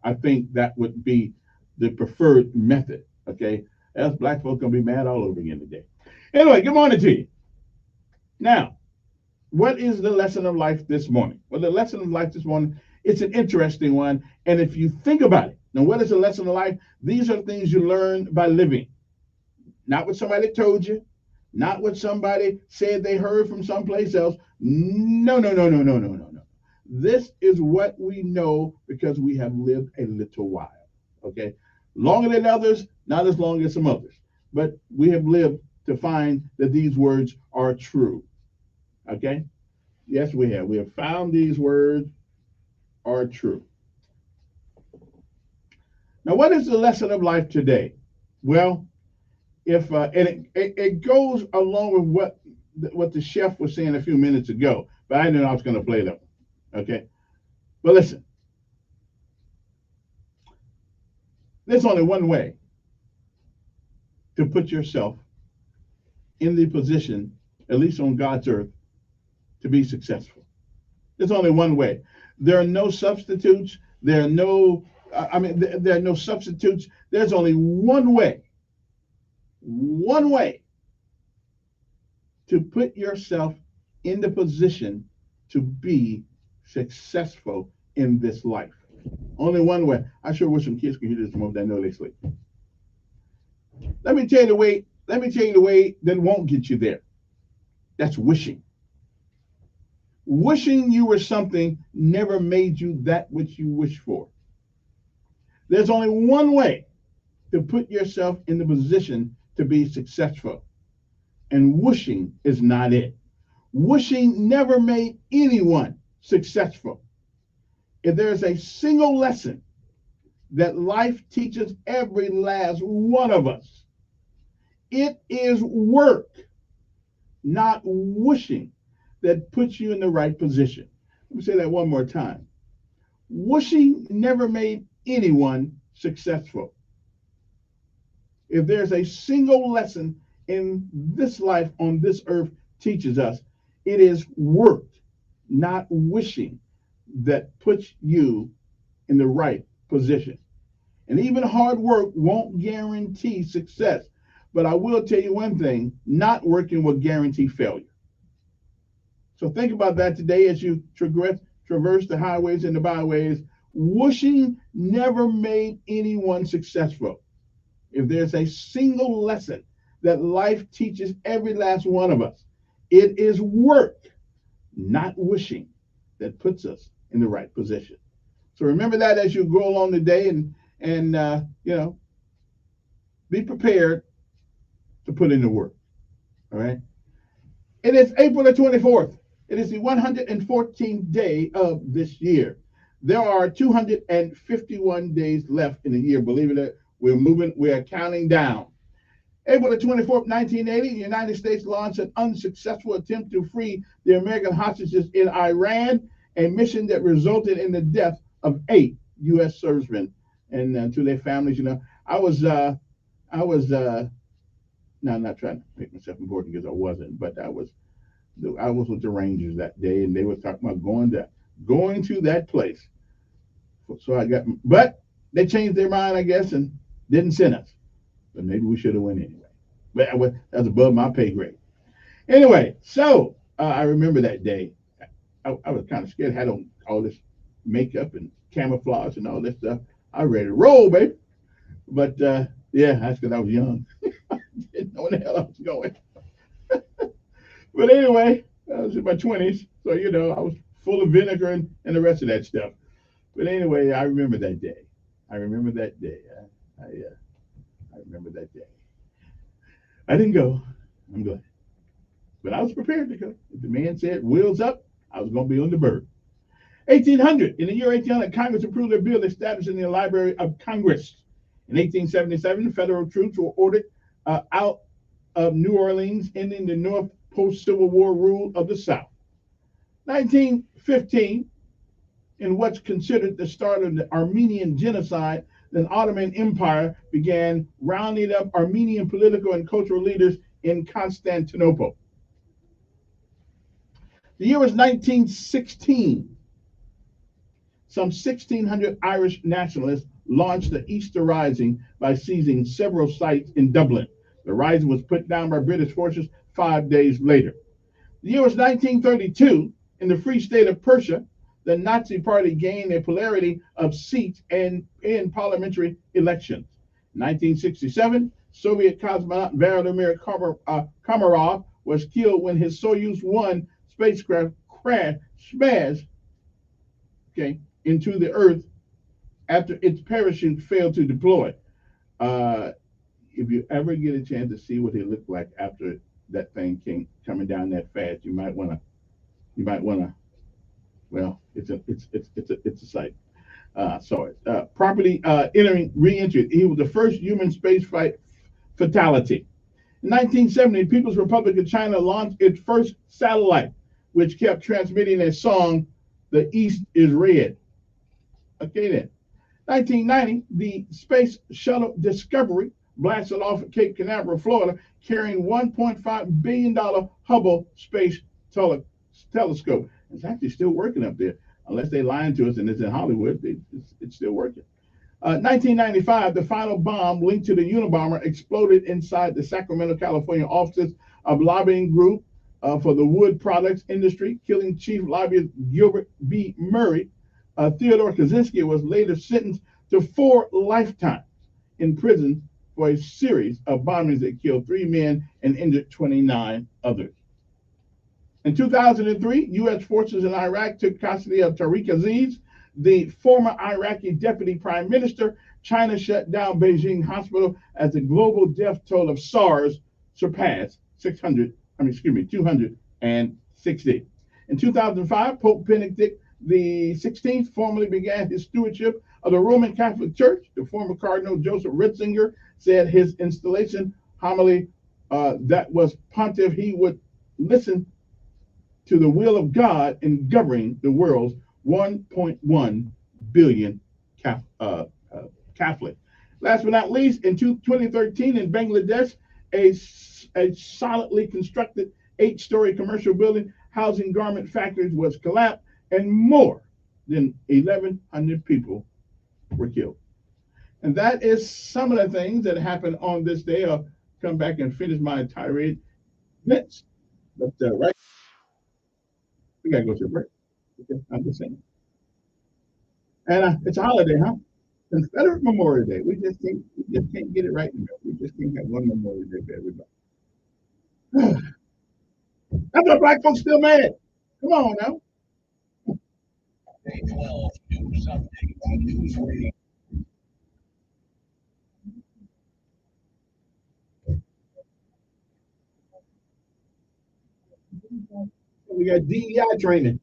I think that would be the preferred method. Okay, else black folks gonna be mad all over again today. Anyway, good morning to you. Now, what is the lesson of life this morning? Well, the lesson of life this morning, it's an interesting one. And if you think about it, now what is the lesson of life? These are things you learn by living. Not what somebody told you, not what somebody said they heard from someplace else. No. This is what we know because we have lived a little while. Okay? Longer than others, not as long as some others. But we have lived to find that these words are true. Okay? Yes, we have. We have found these words are true. Now, what is the lesson of life today? Well, and it goes along with what the chef was saying a few minutes ago, but I didn't know I was going to play that one. Okay? But listen, there's only one way to put yourself in the position at least on God's earth, to be successful. There's only one way. There are no substitutes. There are no substitutes. There's only one way to put yourself in the position to be successful in this life. Only one way. I sure wish some kids could hear this moment. I know they sleep. Let me tell you the way that won't get you there. That's wishing. Wishing you were something never made you that which you wish for. There's only one way to put yourself in the position to be successful. And wishing is not it. Wishing never made anyone successful. If there's a single lesson that life teaches every last one of us, it is work, not wishing, that puts you in the right position. Let me say that one more time. Wishing never made anyone successful. If there's a single lesson in this life on this earth teaches us, it is work, not wishing, that puts you in the right position. And even hard work won't guarantee success. But I will tell you one thing, not working will guarantee failure. So think about that today as you traverse the highways and the byways. Wishing never made anyone successful. If there's a single lesson that life teaches every last one of us, it is work, not wishing, that puts us in the right position. So remember that as you go along the day and be prepared to put in the work. All right. It is April the 24th. It is the 114th day of this year. There are 251 days left in the year. Believe it or not, we are counting down. April the 24th, 1980, the United States launched an unsuccessful attempt to free the American hostages in Iran, a mission that resulted in the death of 8 U.S. servicemen. And to their families, I was now I'm not trying to make myself important because I wasn't, but I was with the Rangers that day, and they were talking about going to that place. So but they changed their mind, I guess, and didn't send us. But maybe we should have went anyway. But that's above my pay grade. Anyway, so I remember that day. I was kind of scared. I had on all this makeup and camouflage and all this stuff. I was ready to roll, baby. But yeah, that's because I was young. Didn't know where the hell I was going. But anyway, I was in my 20s, so I was full of vinegar and the rest of that stuff. But anyway, I remember that day. I remember that day. I remember that day. I didn't go. I'm glad. But I was prepared to go. If the man said wheels up, I was going to be on the bird. 1800. In the year 1800, Congress approved a bill establishing the Library of Congress. In 1877, federal troops were ordered out of New Orleans, ending the North post-Civil War rule of the South. 1915, in what's considered the start of the Armenian genocide, the Ottoman Empire began rounding up Armenian political and cultural leaders in Constantinople. The year was 1916. Some 1,600 Irish nationalists launched the Easter Rising by seizing several sites in Dublin. The rising was put down by British forces 5 days later. The year was 1932. In the Free State of Prussia, the Nazi Party gained a plurality of seats in parliamentary elections. In 1967, Soviet cosmonaut Vladimir Komarov was killed when his Soyuz 1 spacecraft smashed into the Earth after its parachute failed to deploy. If you ever get a chance to see what it looked like after that thing came coming down that fast, you might want to. Well, it's a sight. Saw it. Properly re-entry. He was the first human spaceflight fatality. In 1970, the People's Republic of China launched its first satellite, which kept transmitting a song, "The East is Red." Okay then. 1990, the Space Shuttle Discovery blasted off at Cape Canaveral, Florida, carrying $1.5 billion Hubble Space Telescope. It's actually still working up there, unless they're lying to us and it's in Hollywood. It's still working. 1995, the final bomb linked to the Unabomber exploded inside the Sacramento, California offices of lobbying group for the wood products industry, killing chief lobbyist Gilbert B. Murray. Theodore Kaczynski was later sentenced to 4 lifetimes in prison for a series of bombings that killed 3 men and injured 29 others. In 2003, U.S. forces in Iraq took custody of Tariq Aziz, the former Iraqi deputy prime minister. China shut down Beijing hospital as the global death toll of SARS surpassed 260. In 2005, Pope Benedict XVI formally began his stewardship of the Roman Catholic Church. The former Cardinal Joseph Ratzinger said his installation homily that was pontiff, he would listen to the will of God in governing the world's 1.1 billion Catholic. Last but not least, in 2013 in Bangladesh, a solidly constructed 8-story commercial building housing garment factories was collapsed, and more than 1,100 people were killed. And that is some of the things that happened on this day. I'll come back and finish my tirade next. But right, we gotta go to a break. Okay, I'm just saying. And it's a holiday, huh? Confederate Memorial Day. We just can't get it right. We just can't have one Memorial Day for everybody. That's why black folks still mad. Come on now. Day 12 News Update on News Radio. We got DEI training.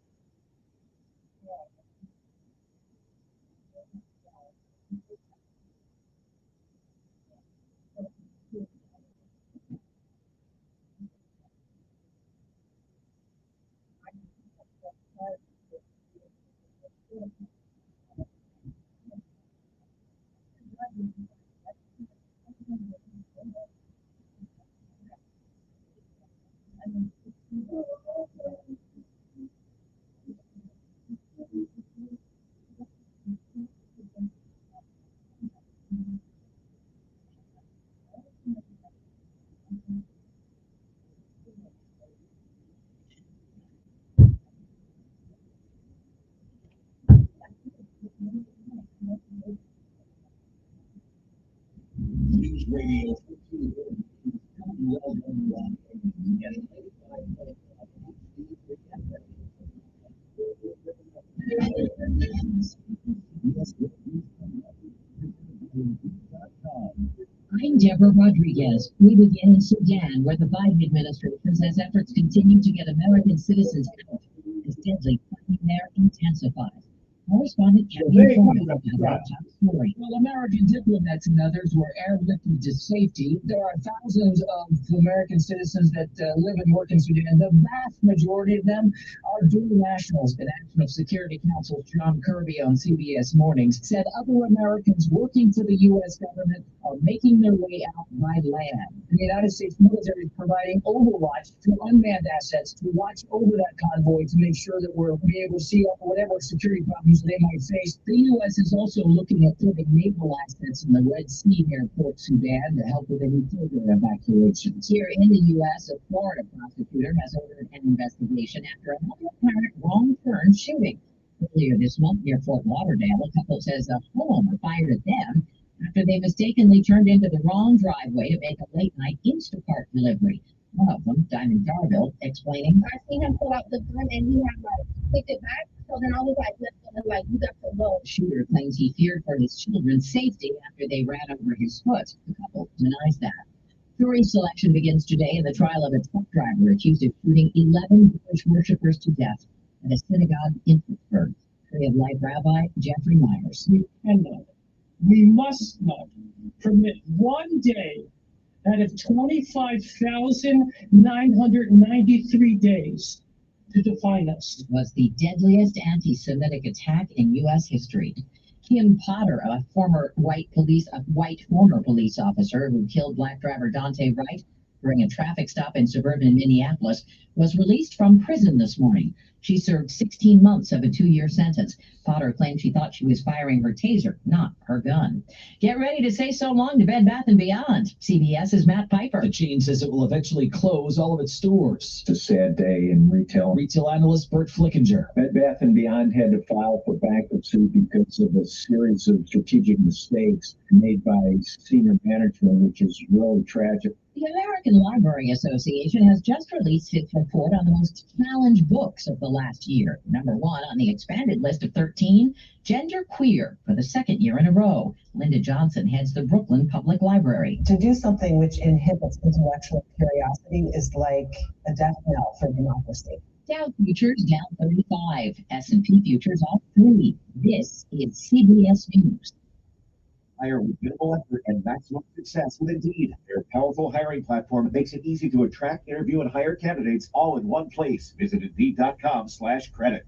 News Radio. I'm Deborah Rodriguez. We begin in Sudan, where the Biden administration says efforts continue to get American citizens out as deadly fighting there intensifies. Correspondent Kevin Foreman has our top story. Well, American diplomats and others were airlifted to safety. There are thousands of American citizens that live and work in Sudan. The vast majority of them are dual nationals. The National Security Council's John Kirby on CBS Mornings said other Americans working for the U.S. government are making their way out by land. The United States military is providing overwatch to unmanned assets to watch over that convoy to make sure that we're able to see whatever security problems they might face. The U.S. is also looking at putting naval assets in the Red Sea near Port Sudan to help with any further evacuations. Here in the U.S., a Florida prosecutor has ordered an investigation after another apparent wrong turn shooting. Earlier this month near Fort Lauderdale, a couple says a homeowner fired at them after they mistakenly turned into the wrong driveway to make a late-night Instacart delivery. One of them, Diamond Darville, explaining, I seen him pull out the gun and he had clicked it back. So then I was you got to go. The shooter claims he feared for his children's safety after they ran over his foot. The couple denies that. Jury selection begins today in the trial of a truck driver accused of shooting 11 Jewish worshippers to death at a synagogue in Pittsburgh. Tree of Life Rabbi Jeffrey Myers. We must not permit one day out of 25,993 days to define us. It was the deadliest anti-Semitic attack in U.S. history. Kim Potter, a white former police officer who killed black driver Dante Wright during a traffic stop in suburban Minneapolis, was released from prison this morning. She served 16 months of a 2-year sentence. Potter claimed she thought she was firing her taser, not her gun. Get ready to say so long to Bed Bath & Beyond. CBS's Matt Piper. The chain says it will eventually close all of its stores. It's a sad day in retail. Retail analyst Bert Flickinger. Bed Bath & Beyond had to file for bankruptcy because of a series of strategic mistakes made by senior management, which is really tragic. The American Library Association has just released its report on the most challenged books of the last year. Number 1 on the expanded list of 13, Gender Queer, for the 2nd year in a row. Linda Johnson heads the Brooklyn Public Library. To do something which inhibits intellectual curiosity is like a death knell for democracy. Dow futures down 35, S&P futures off 3. This is CBS News. Hire with minimal effort and maximum success with Indeed. Their powerful hiring platform makes it easy to attract, interview, and hire candidates all in one place. Visit Indeed.com/credit.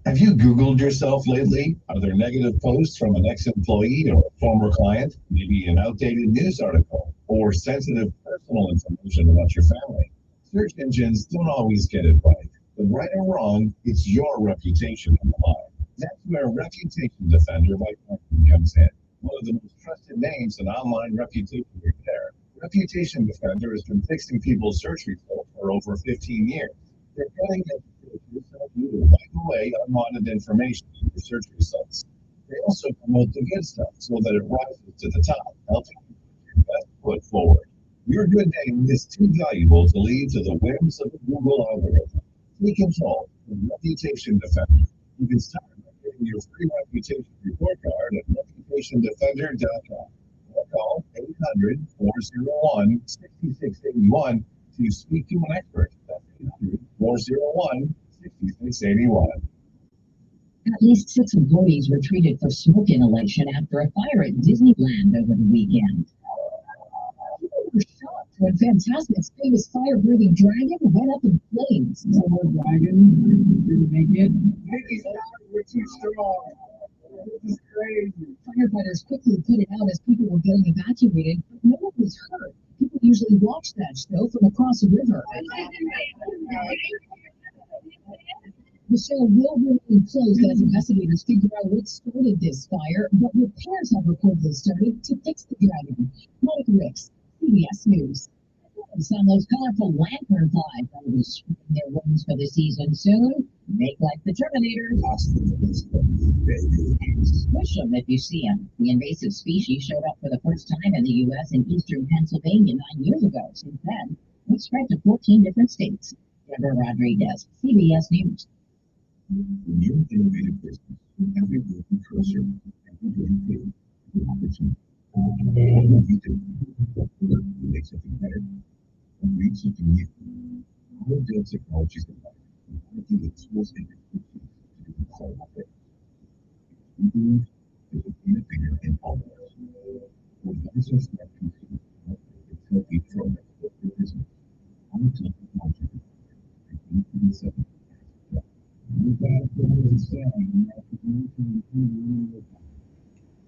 Have you Googled yourself lately? Are there negative posts from an ex-employee or a former client? Maybe an outdated news article or sensitive personal information about your family? Search engines don't always get it right, but right or wrong, it's your reputation on the line. That's where Reputation Defender by Norton comes in. One of the most trusted names in online reputation repair. Reputation Defender has been fixing people's search results for over 15 years. They're cutting edge features to help you to wipe away unwanted information in your search results. They also promote the good stuff so that it rises to the top, helping you put your best foot forward. Your good name is too valuable to leave to the whims of the Google algorithm. Take control with Reputation Defender. You can start by getting your free reputation report card at reputationdefender.com or call 800-401-6681 to speak to an expert. That's 800-401-6681. At least 6 employees were treated for smoke inhalation after a fire at Disneyland over the weekend. People were shocked when Fantasmic's famous fire-breathing dragon went up in flames. Poor dragon didn't make it. We're too strong. This is crazy. Firefighters quickly put it out as people were getting evacuated, but no one was hurt. People usually watch that show from across the river. The show will remain closed as investigators figure out what started this fire, but repairs have reportedly started to fix the dragon. Monica Ricks, CBS News. Some of those colorful lantern flies will be spreading their wings for the season soon. Make like the Terminator. Squish them if you see them. The invasive species showed up for the first time in the U.S. in eastern Pennsylvania 9 years ago. Since then, it's spread to 14 different states. Deborah Rodriguez, CBS News. When you're an innovative business, every move you trust your every day you take an opportunity. What you do, make something better, and read something new. All Dell Technologies provide give you the tools and expertise to do all of it. We believe there's a innovator in all of us. What business that consumers help you grow your business. I'm a Dell Technologies and 837.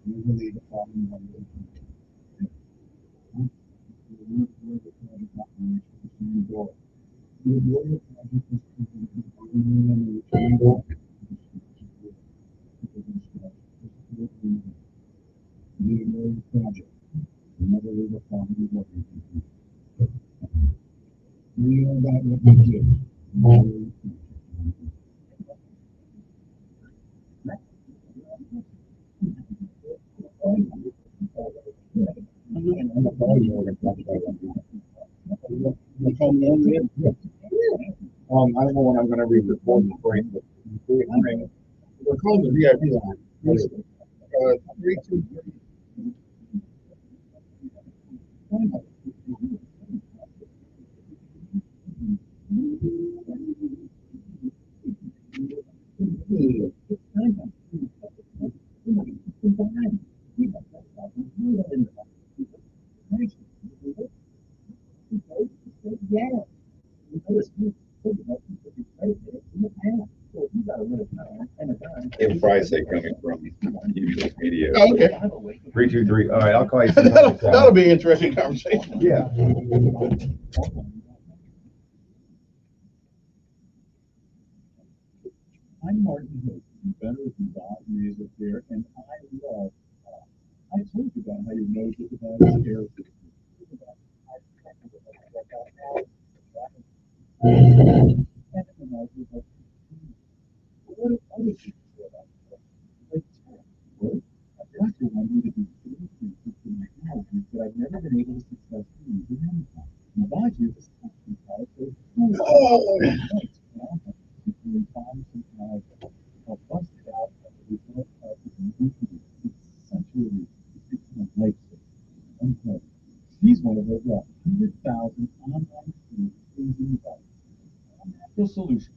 We believe the problem we are about what we do. I don't know when I'm going to re-record the break, but we're calling the VIP line. 323. In Friday coming from News Radio. Oh, okay. 323. All right, I'll call you. That'll be an interesting conversation. Yeah. I'm Martin Hood, inventor of Dot Nasal Care, and I love. I told you about how your nose is about air. What if other people say about it? Like, well, a doctor wanted me to do three things in my allergies that I've never been able to successfully use in any time. My body is a toxin product, so I'll bust it out as a result of the nutrients. It's such a relief. It's my lifesaver. She's one of those 100,000 online students using the natural solution.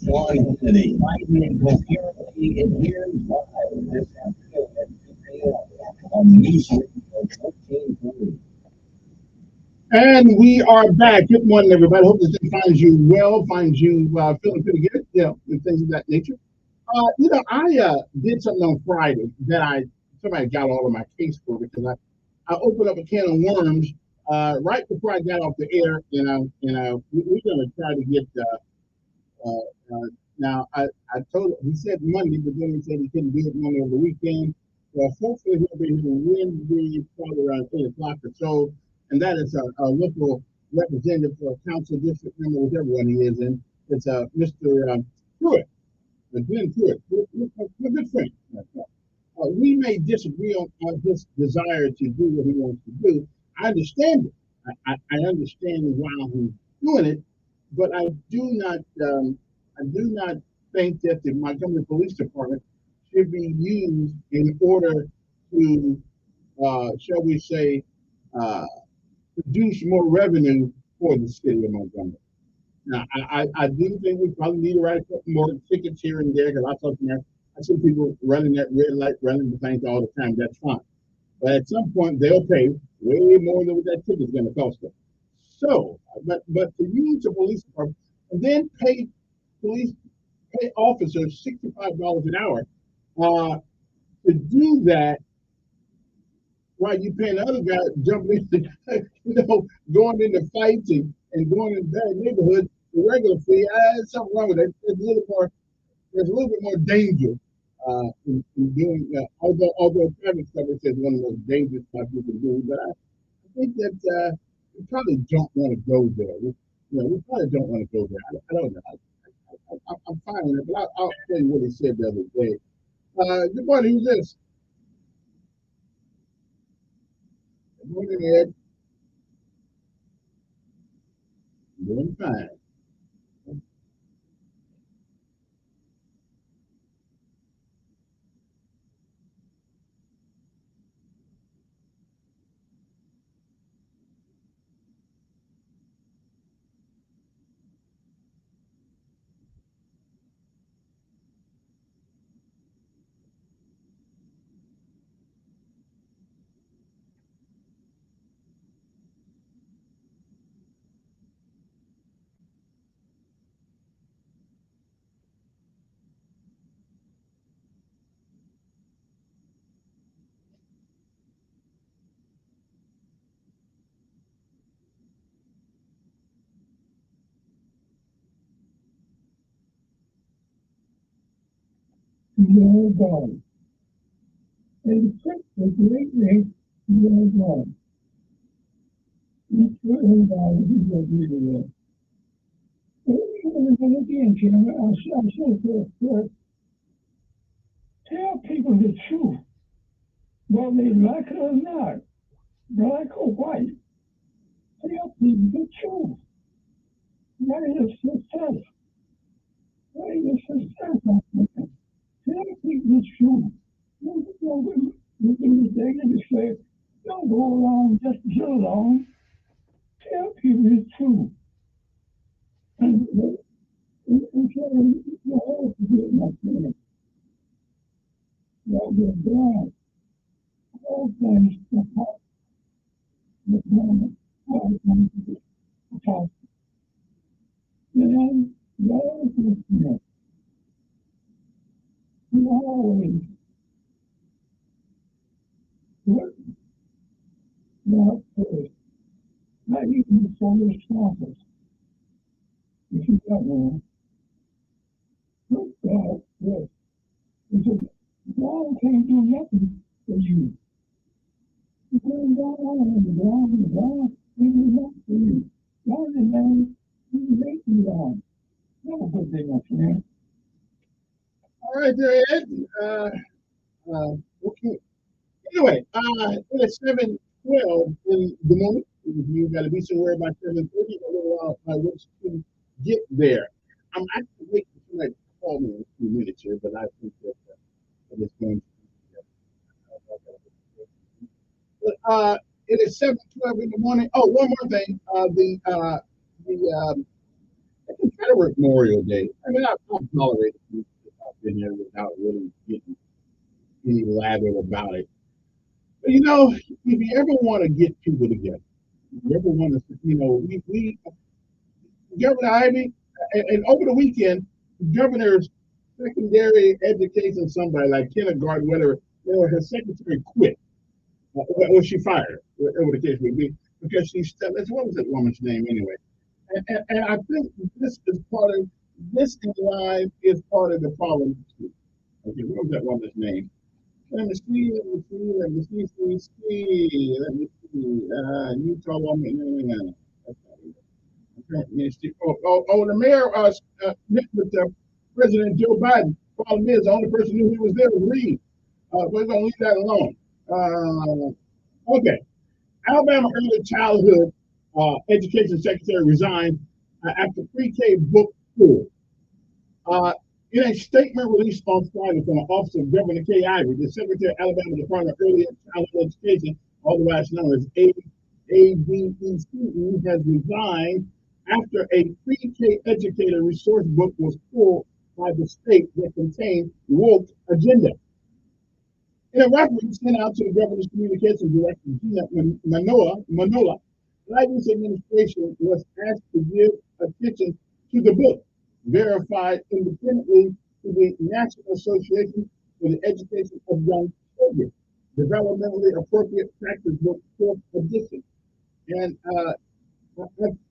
Flying City. Lightning coherently adheres live this afternoon at 2 p.m. on News Radio 1440. And we are back. Good morning, everybody. Hope this day finds you well, finds you feeling pretty good, and things of that nature. I did something on Friday that somebody got all of my case for because I opened up a can of worms right before I got off the air, and we're going to try to get. Now I told him, he said Monday, but then he said he couldn't do it Monday over the weekend. Well, hopefully he'll be here Wednesday, probably around 8 o'clock or so. And that is a local representative for a council district member, whichever one he is in. It's Mr. Pruitt, Glenn Pruitt. We're good friends. We may disagree on his desire to do what he wants to do. I understand it. I understand why he's doing it, but I do not think that the Montgomery Police Department should be used in order to, shall we say, produce more revenue for the city of Montgomery. Now, I do think we probably need to write a couple more tickets here and there because I see people running that red light, running the things all the time. That's fine. But at some point, they'll pay way more than what that ticket is going to cost them. So, but to use the police department and then pay officers $65 an hour to do that while you paying the other guy jumping into, going into fights and going in bad neighborhoods, the regular fee, there's something wrong with that. There's a little bit more danger in doing that. Although traffic stuff is one of the most dangerous stuff you can do, but I think that we probably don't want to go there. We probably don't want to go there. I don't know. I'm fine with it, but I'll tell you what he said the other day. Good morning, who's this? Good morning, Ed. Doing fine. You're gone. And the great name, you're gone. Each one is everywhere. And again, Jim, I said, tell people the truth, whether they like it or not, black or white. Tell people the truth. That is success. That is success. Tell people the truth. You can say, don't go along just to get along. Tell people the truth. And and saying, you know, to get my parents. Well, they're bad. All things that help the parents, all things that help. And then the other thing, you know, we always work not first, not even the Solar Office. If you got one, look at this. Because God can't do nothing for you. You turn God on and God can't do nothing for you. God is man, He make you on. Have a good day, my friend. All right, there, Ed. Okay. Anyway, it is 7:12 in the morning. You got to be somewhere by 7:30. A little while by which to get there. I'm actually waiting for somebody to call me in a few minutes here, but I think that it is going to be. But it is 7:12 in the morning. Oh, one more thing. The Confederate Memorial Day. I mean, I've tolerated it. I've been there without really getting any lather about it. But you know, if you ever want to get people together, if you ever want to, you know, we Governor Ivey, and over the weekend, Governor's secondary education, somebody like kindergarten, whatever, you know, her secretary quit, or she fired, whatever the case may be, because she stepped. What was that woman's name anyway? And I think this is part of this in line is part of the problem too. Okay, what was that woman's name? Let me see. Utah woman. The mayor met with President Joe Biden. Problem is, the only person who was there was Reed. We're going to leave that alone. Okay. Alabama Early Childhood Education Secretary resigned after pre-K book school. In a statement released on Friday from the Office of Governor Kay Ivey, the Secretary of Alabama Department of Early Childhood Education, otherwise known as ADECE, has resigned after a pre-K educator resource book was pulled by the state that contained woke agenda. In a reference sent out to the governor's communications director, Gina Manola, Ivey's administration was asked to give attention to the book, verified independently to the National Association for the Education of Young Children, developmentally appropriate practice book, 4th edition. And I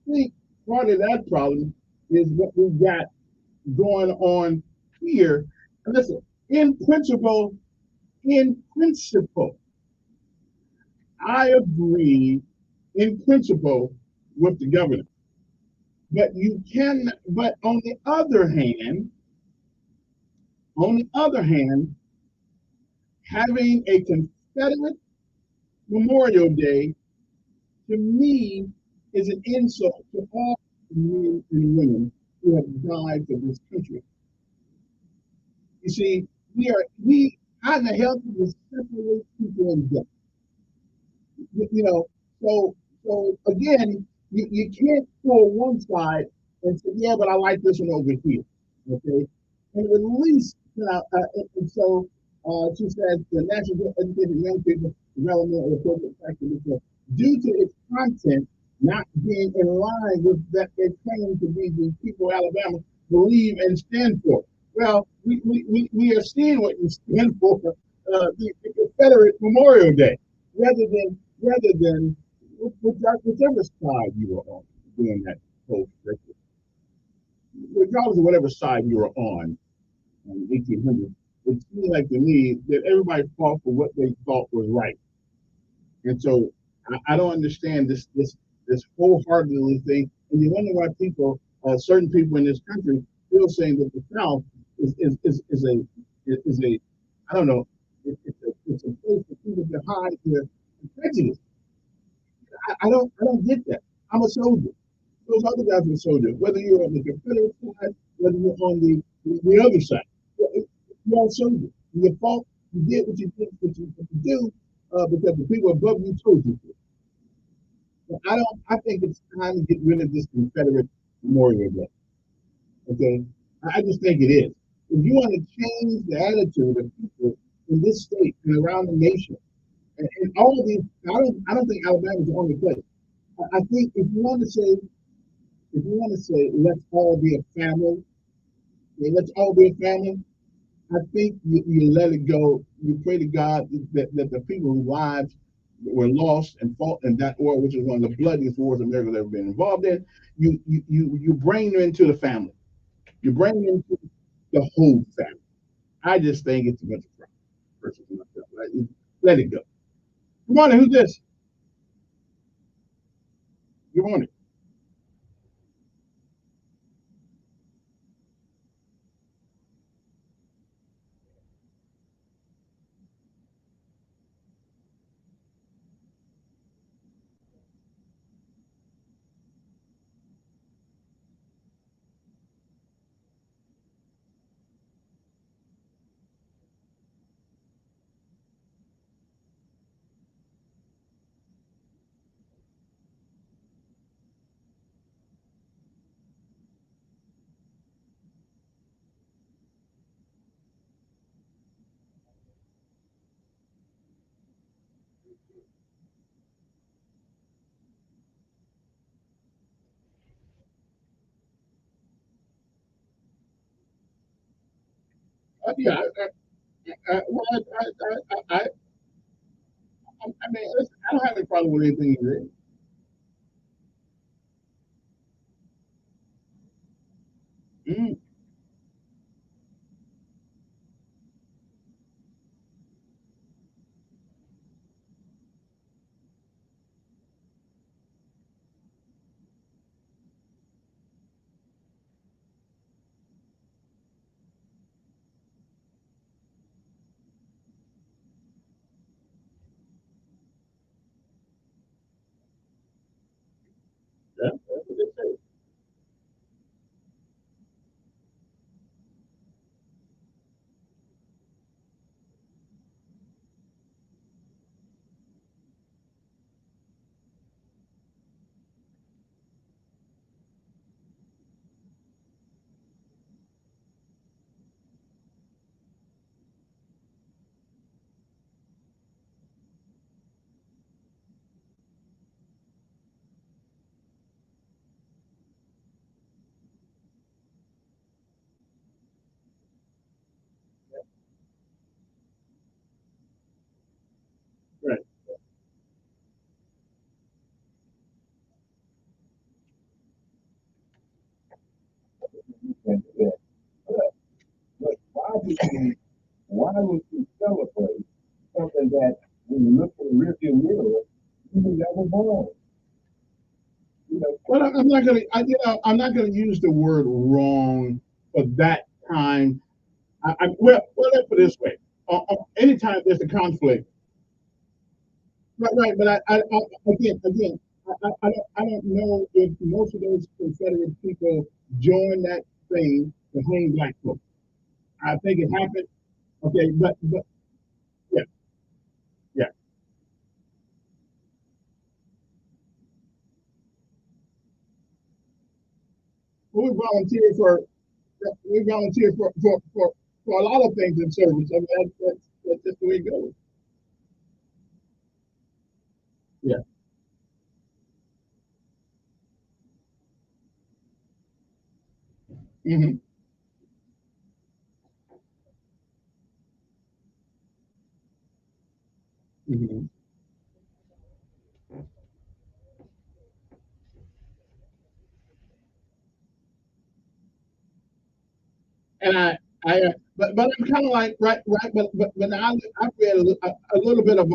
think part of that problem is what we've got going on here. And listen, in principle, I agree in principle with the governor. But on the other hand, having a Confederate Memorial Day, to me, is an insult to all men and women who have died for this country. You see, how in the hell do we separate people in death? You know, so again, you can't pull one side and say, yeah, but I like this one over here. Okay, and at least, and so she said the National Educated Young People Development of Appropriate Practice, due to its content not being in line with that they claim to be the people Alabama believe and stand for. Well, we are seeing what you stand for, the Confederate Memorial Day, rather than whichever side you were on doing that whole record. Regardless of whatever side you were on in the 1800s, it seemed like to me that everybody fought for what they thought was right. And so I don't understand this wholeheartedly thing. And you wonder why people, certain people in this country, feel saying that the South is a I don't know, it's a place for people to hide their prejudice. I don't get that. I'm a soldier. Those other guys are soldiers. Whether you're on the Confederate side, whether you're on the other side, you're all soldiers. Your fault, you did what you did, what you do, because the people above you told you to. But I think it's time to get rid of this Confederate Memorial Day. Okay, I just think it is. If you want to change the attitude of people in this state and around the nation, and all of these, I don't think Alabama's the only place. I think if you want to say, let's all be a family, let's all be a family. I think you let it go. You pray to God that the people whose lives were lost and fought in that war, which is one of the bloodiest wars America's ever been involved in, you bring them into the family. You bring them into the whole family. I just think it's a bunch of persons myself. Right? Let it go. Good morning. Who's this? Good morning. Yeah. Well, I mean, listen, I don't have any problem with anything you read. Mm, yeah, that's what they say. Right. And, but why would we celebrate something that when you look in the rearview mirror, you were never born? You know, Well, I'm not gonna use the word wrong for that time. Well, let's put it this way. Anytime there's a conflict, right. But I don't know if most of those Confederate people joined that thing to hang black folks. I think it happened. Okay, but yeah, yeah. Well, we volunteer for a lot of things in service. I mean, that's just the way it goes. Yeah. Hmm. Hmm. And but I'm kind of like right. But now I read a little bit of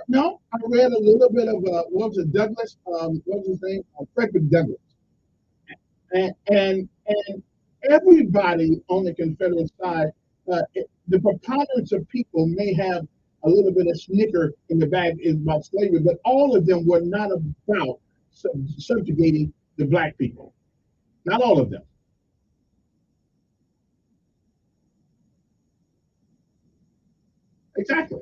no. I read a little bit of what was it, Douglas? What was his name? Frederick Douglass. And everybody on the Confederate side, the preponderance of people may have a little bit of snicker in the bag is about slavery, but all of them were not about subjugating the black people. Not all of them. Exactly.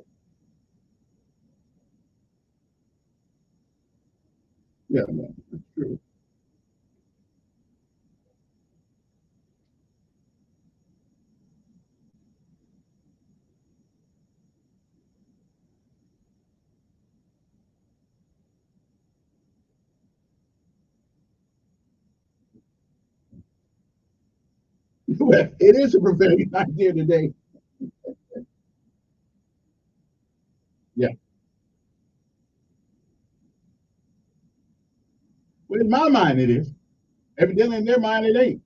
Yeah, no, that's true. Well, it is a prophetic idea today. Yeah. Well, in my mind, it is. Evidently, in their mind, it ain't.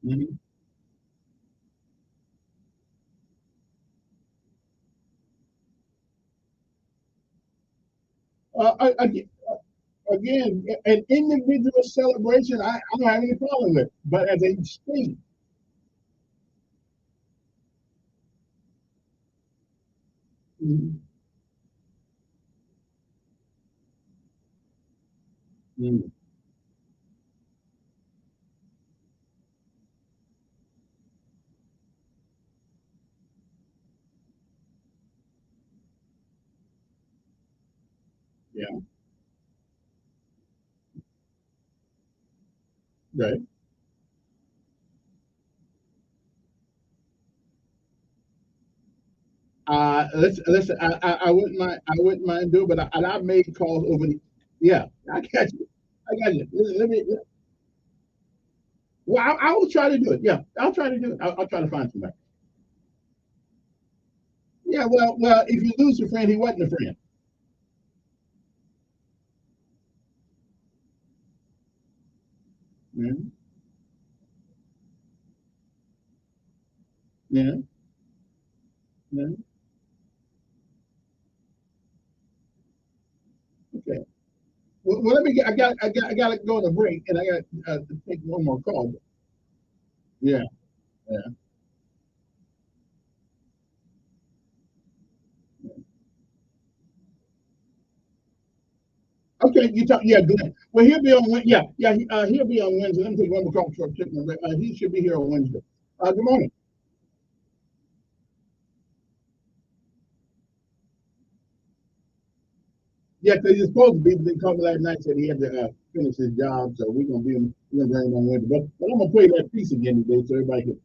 Mhm. Again, an individual celebration, I don't have any problem with. But as a state, mhm, mhm, yeah, right. Listen. I wouldn't mind doing, but I've made calls over the. Yeah, I got you. I got you. Listen, let me. Well, I will try to do it. Yeah, I'll try to do it. I'll try to find somebody. Yeah, well, if you lose a friend, he wasn't a friend. Yeah, yeah, yeah. Okay. Well, let me get. I got to go on a break, and I got to take one more call. Yeah, yeah. Okay, you talk. Yeah, Glenn. Well, he'll be on. Yeah, yeah. He'll be on Wednesday. Let me take one more call. Short check my break. He should be here on Wednesday. Good morning. Yeah, because he's supposed to be, but they called me last night said he had to finish his job, so we're gonna bring him on Wednesday. But I'm gonna play that piece again today so everybody can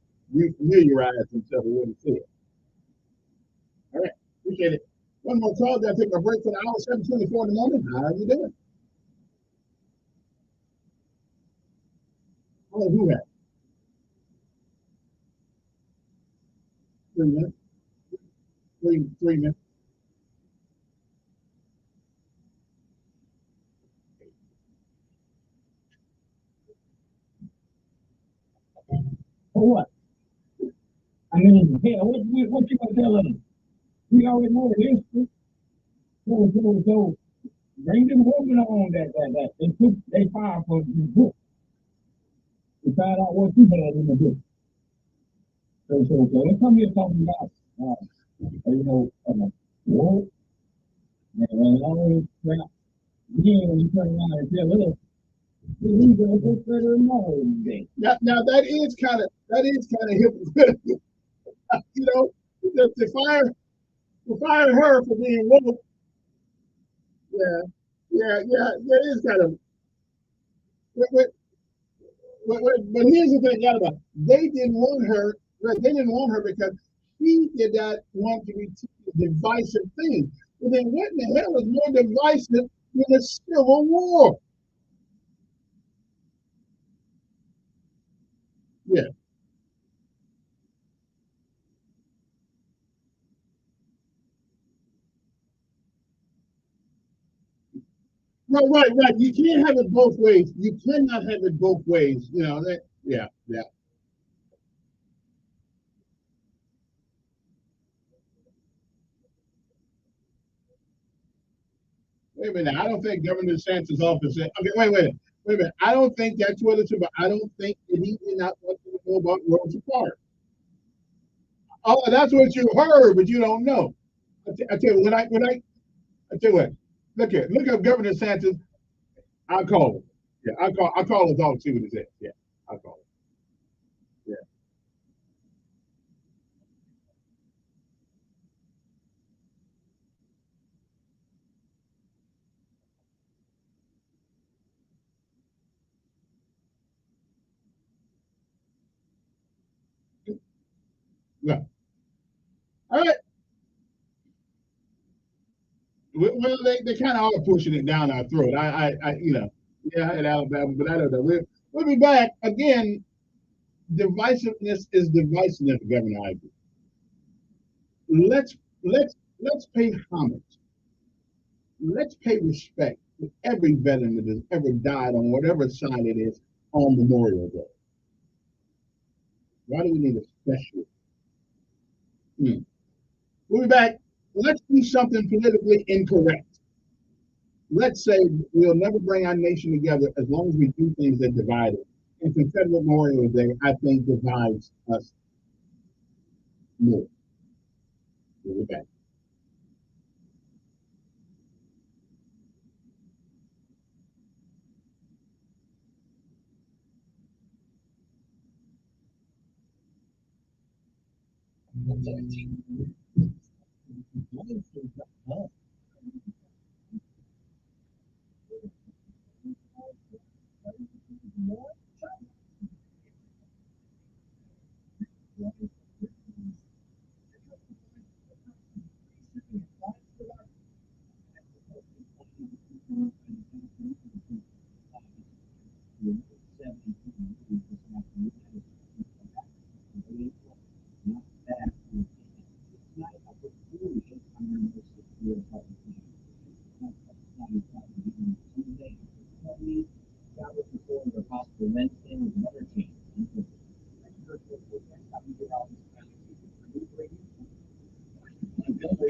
familiarize themselves with what he said. All right, appreciate it. One more call. Gotta take a break for the hour. 7:24 in the morning. How you doing? Oh, who had 3 minutes? 3 minutes. For what? I mean, hell, what you gonna tell them? We already know the history. So bring them women on that they filed for the book to find out what you had in the book. So let's come here talking about, war and all this crap. Then you turn around and tell us, we gonna go further more today. Now that is kind of hypocritical. You know, to fire her for being woke. Yeah, yeah. That is kind of. But, but here's the thing, about it. They didn't want her. They didn't want her because she did not want to be divisive thing. But then what in the hell is more divisive than a civil war? Yeah. Right. You can't have it both ways. You cannot have it both ways. You know that. Yeah, yeah. Wait a minute. I don't think Governor DeSantis' office said. Okay, wait a minute. I don't think that's what it's about. I don't think that he did not want to know about Rosa Parks. Oh, that's what you heard, but you don't know. I tell you I tell you what. Look up Governor DeSantis. I'll call him. Yeah, I'll call his office, see what he says. Yeah, I'll call him. Yeah. Yeah. All right. Well, they kind of are pushing it down our throat. Yeah, in Alabama, but I don't know. We'll be back again. Divisiveness is divisiveness, Governor Ivey. Let's let's pay homage. Let's pay respect to every veteran that has ever died on whatever side it is on Memorial Day. Why do we need a special? We'll be back. Let's do something politically incorrect. Let's say we'll never bring our nation together as long as we do things that divide it. And Confederate Memorial Day, I think, divides us more. We'll be back.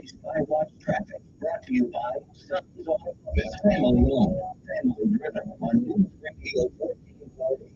Skywatch Traffic, brought to you by Sons Auto Motors, family owned, family driven on News Radio 1440.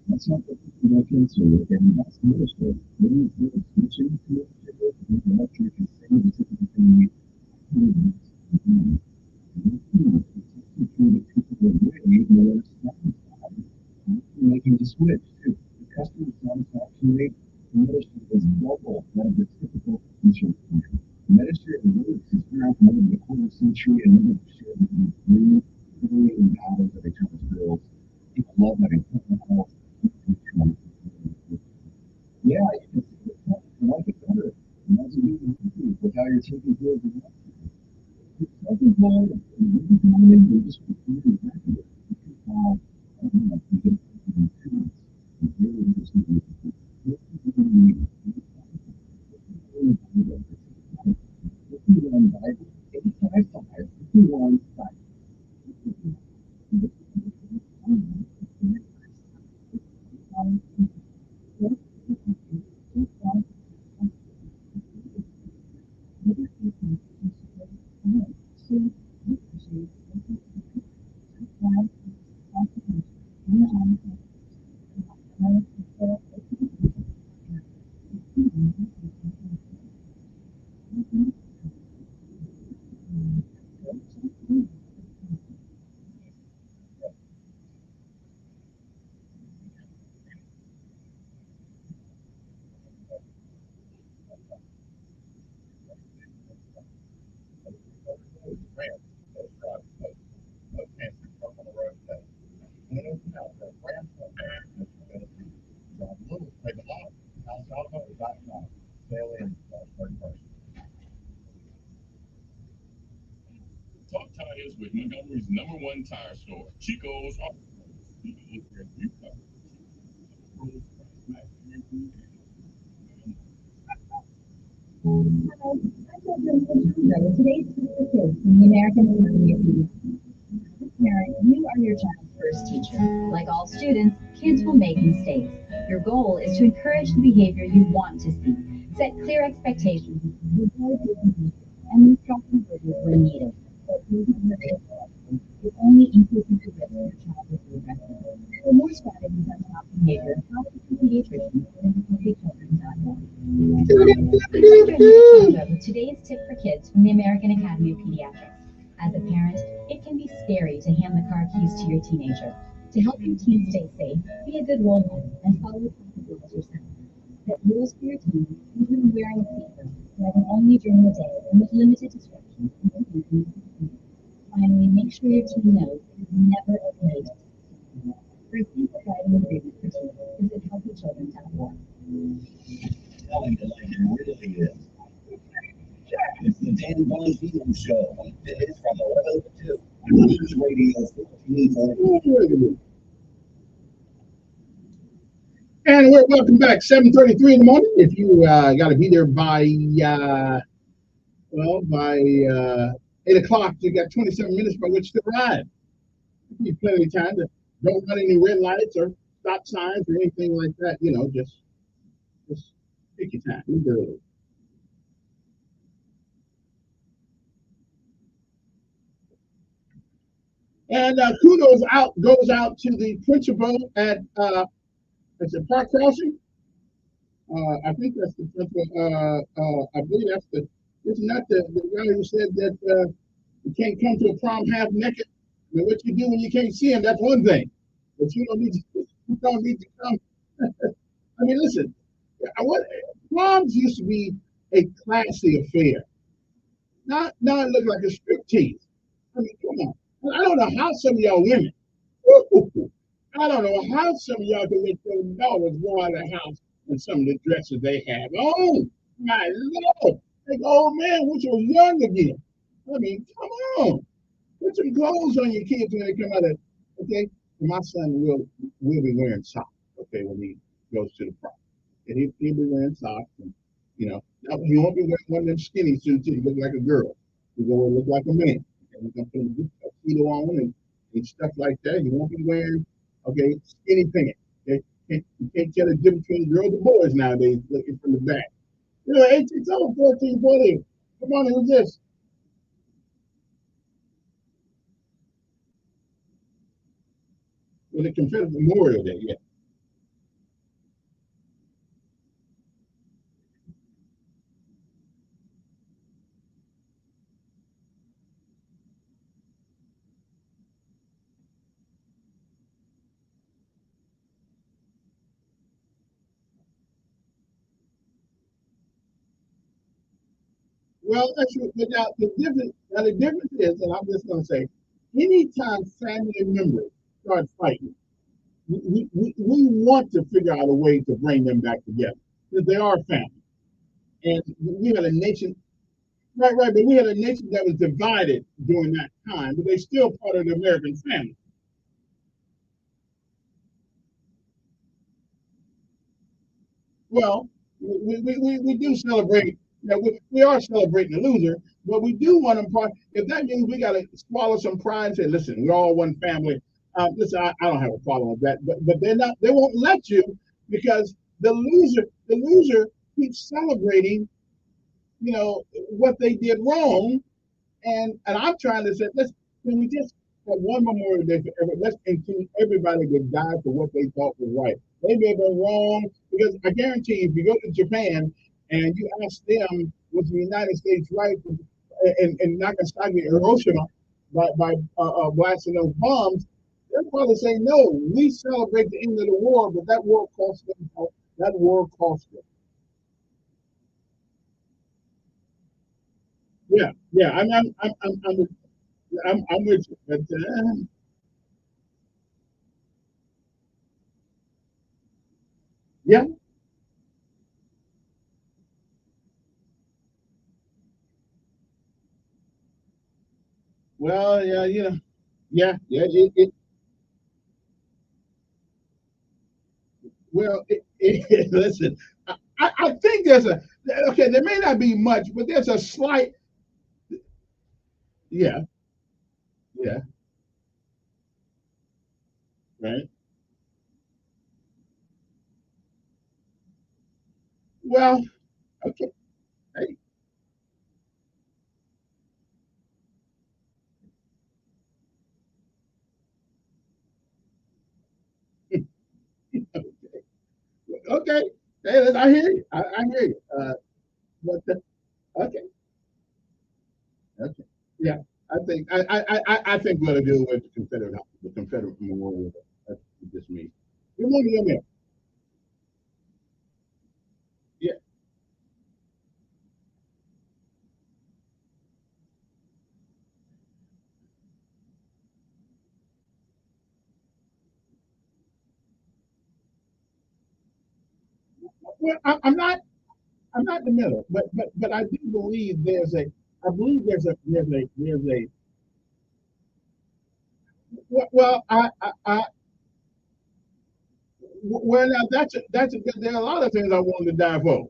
That's not what people look into, and that's the other story. When you switching to electric and saying the typical thing making the switch. The customer satisfaction rate for Medisure is double that of the typical insurance company. Medisure is around for more than a quarter century and Medisure is $3 billion that they charge bills. People love having health. Yeah, you can see it. You like it better. Imagine you can compete with how you're taking care of the health. It's self-employed and independent, you just completely happy with it. You can call, I don't know, you get insurance. You really just need to Talk tires with Montgomery's #1 tire store, Chico's. Hi, I'm President Alejandro. Today's Teach the Kids from the American Academy of Media. As a parent, you are your child's first teacher. Like all students, kids will make mistakes. Your goal is to encourage the behavior you want to see. Set clear expectations and instructions where needed. But it only increases the risk your child will be aggressive. For more strategies on child behavior, talk to the pediatrician and children.org. With today's tip for kids from the American Academy of Pediatrics. As a parent, it can be scary to hand the car keys to your teenager. To help your teen stay safe, be a good role model and follow the rules yourself. Set rules for your teen, including wearing a seatbelt, driving only during the day and with limited disruptions. Finally, make sure your teen knows it is never okay to for a safer driving agreement for teens, visit healthychildren.org. Telling you like it really is. It's the Dan Bongino Show, weekdays from 11 to 2 on News Radio 1440. And we're welcome back, 7:33 in the morning. If you got to be there by 8 o'clock, you got 27 minutes by which to arrive. You have plenty of time to don't run any red lights or stop signs or anything like that. You know, just take your time. Leave early. And kudos goes out to the principal at Park Crossing. I think that's the principal. I believe that's the. Isn't that the guy who said that you can't come to a prom half naked? I mean, what you do when you can't see him, that's one thing. But you don't need to come. I mean, listen. Proms used to be a classy affair. Now it looks like a striptease. I mean, come on. I don't know how some of y'all women, I don't know how some of y'all can let their daughters go out of the house in some of the dresses they have. Oh, my Lord. Like, oh, man, wish you was young again. I mean, come on. Put some clothes on your kids when they come out of, okay? My son will be wearing socks, okay, when he goes to the prom. And he'll be wearing socks. And, you know, he won't be wearing one of them skinny suits and look like a girl. He's going to look like a man. And he's going to put a tuxedo on and stuff like that. He won't be wearing, okay, skinny pants. Okay? You can't tell the difference between girls and boys nowadays looking from the back. You know, 18, 14, 14. Come on, who's this? Was it Confederate Memorial Day? Yeah. Well, actually, now the difference is, and I'm just going to say, anytime family members start fighting, we want to figure out a way to bring them back together because they are family. And we had a nation, right, but we had a nation that was divided during that time, but they're still part of the American family. Well, we do celebrate. We are celebrating the loser, but we do want them part. If that means we got to swallow some pride and say, "Listen, we're all one family." Listen, I don't have a problem with that, but they're not. They won't let you because the loser keeps celebrating, you know, what they did wrong, and I'm trying to say, can we just have one Memorial Day for everybody? Let's include everybody that died for what they thought was right. They may have been wrong because I guarantee if you go to Japan and you ask them, was the United States right in Nagasaki and Hiroshima by blasting those bombs, they'll probably say no. We celebrate the end of the war, but that war cost them. That war cost them. Yeah. I'm with you, but yeah. Well, yeah, you know, yeah. Well, listen, I think there's okay. There may not be much, but there's a slight, yeah, right. Well, okay. Hey. Okay. Hey, I hear you. I hear you. But okay. Okay. Yeah. I think we're gonna do with the Confederate Memorial. That's just me. Good morning, young man. Yeah. Well, I'm not in the middle, but I do believe I believe there's a well well now that's a good, there are a lot of things I wanted to die for.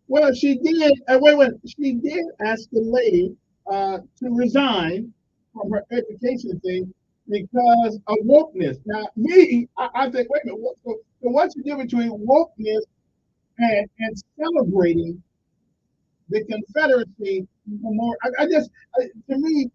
Well, she did. Wait. She did ask the lady to resign from her education thing because of wokeness. Now, I think, wait a minute. So what's the difference between wokeness and celebrating the Confederacy more? To me,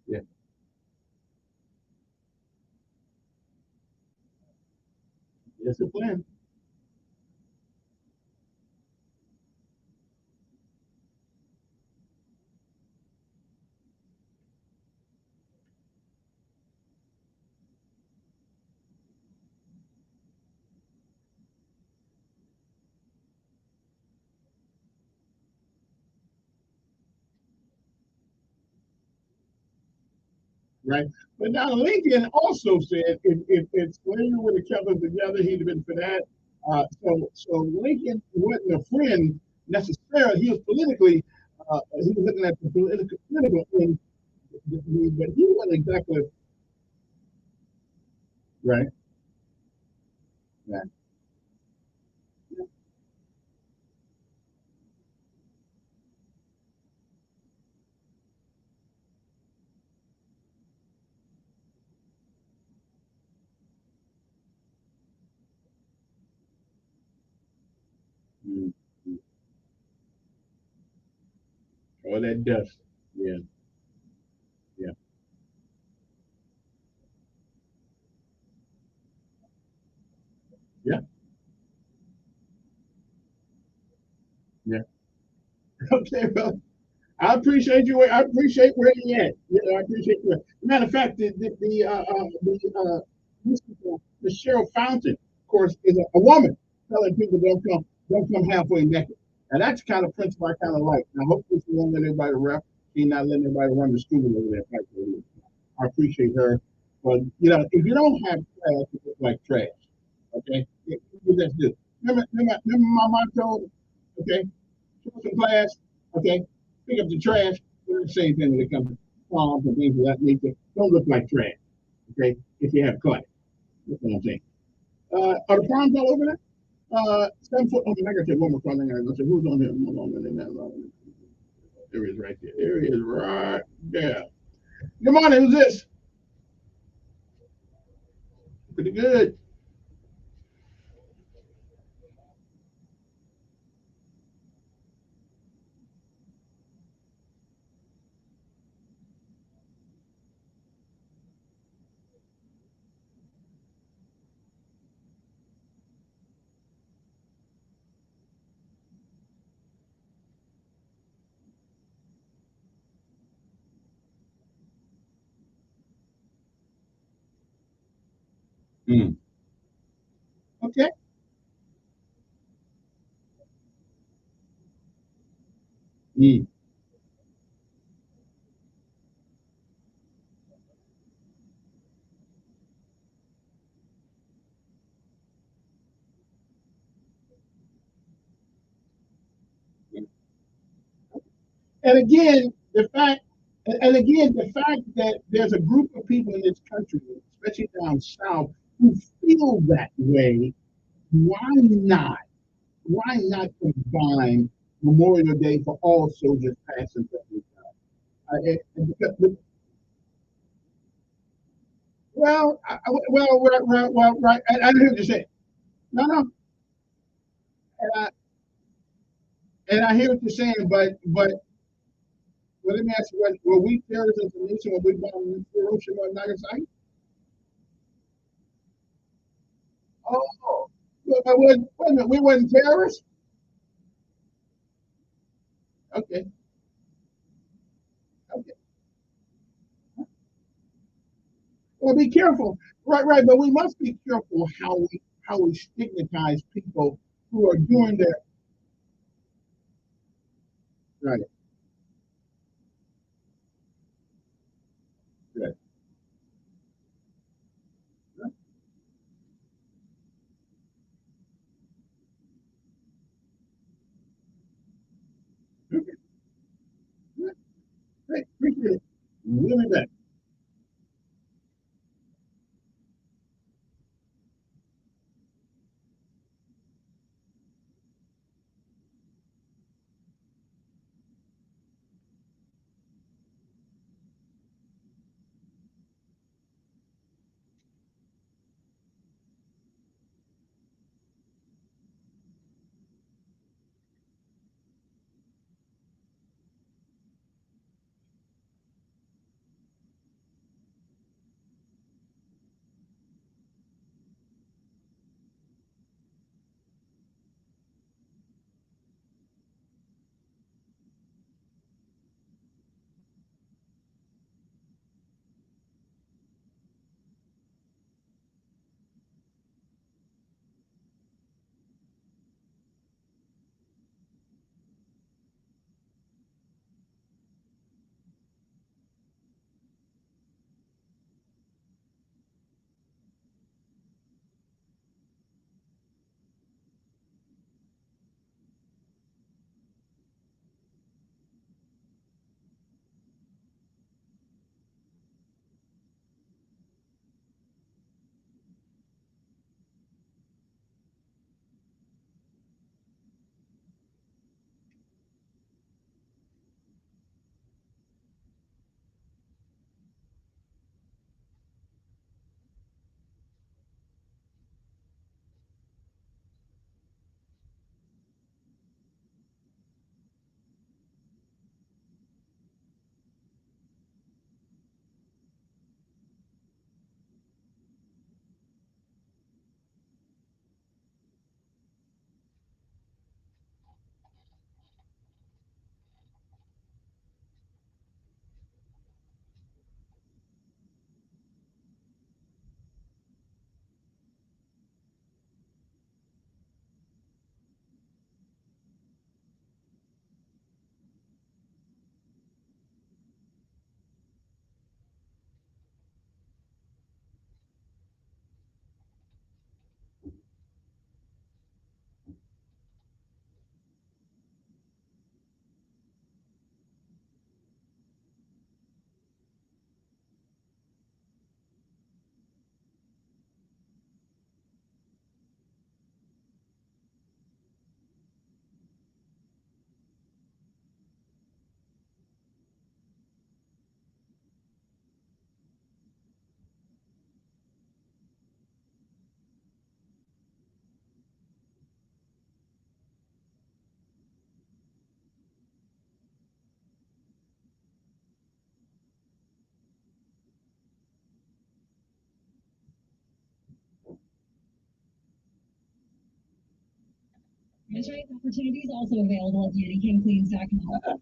yeah, it's a plan. Right? But now Lincoln also said if slavery would have kept us together, he'd have been for that. So Lincoln wasn't a friend necessarily. He was politically, he was looking at the political end, but he wasn't exactly right. Right. Mm. All that dust. Yeah. Yeah. Yeah. Yeah. Okay. Well, I appreciate you. I appreciate where you at. You know, I appreciate you. Matter of fact, the Cheryl Fountain, of course, is a woman telling people don't come halfway naked. And that's the kind of principle I kind of like. Now, hopefully, she won't let everybody rep. She's not letting everybody run the school over there. I appreciate her. But, you know, if you don't have trash, you look like trash. Okay? You just do. Remember my motto? Okay? Show some class. Okay? Pick up the trash. Do the same thing when it comes to farms and things of that nature. Don't look like trash. Okay? If you have class. That's what I'm saying. Are the farms all over there? 7 foot. Okay, I got to take one more call. I got to say, who's on here? No longer than that. There he is right there. There he is right there. Good morning. Who's this? Pretty good. Mm. Okay. Yeah. And again, the fact that there's a group of people in this country, especially down south, who feel that way, why not? Why not combine Memorial Day for all soldiers past and present? Right. I hear what you're saying. No. And I, and I hear what you're saying, but well, let me ask you, were we terrorists as a nation when we bombed Hiroshima and Nagasaki? Oh, but wait a minute, we weren't terrorists? Okay, okay. Well, be careful. Right, but we must be careful how we stigmatize people who are doing their right. Right. Right. Okay. Right. Right. Appreciate it. Really bad. Insurance opportunities also available at BeautyKingCleans.com.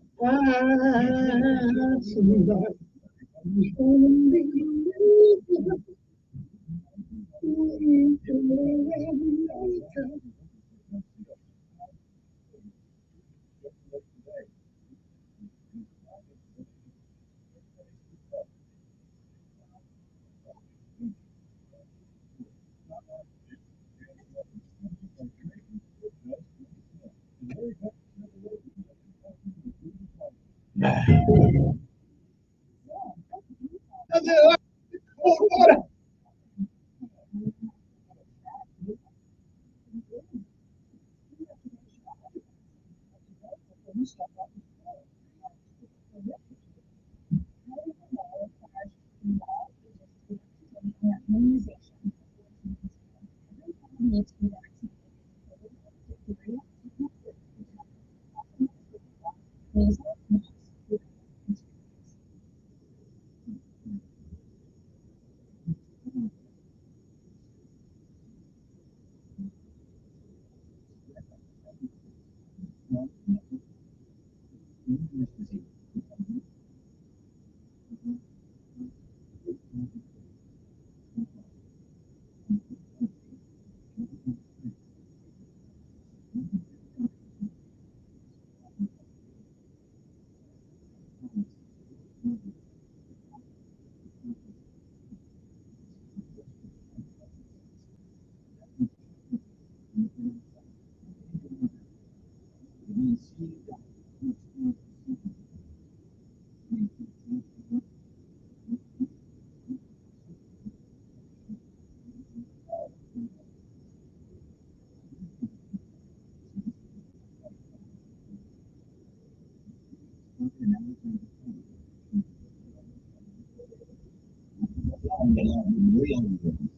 on the lot with real women.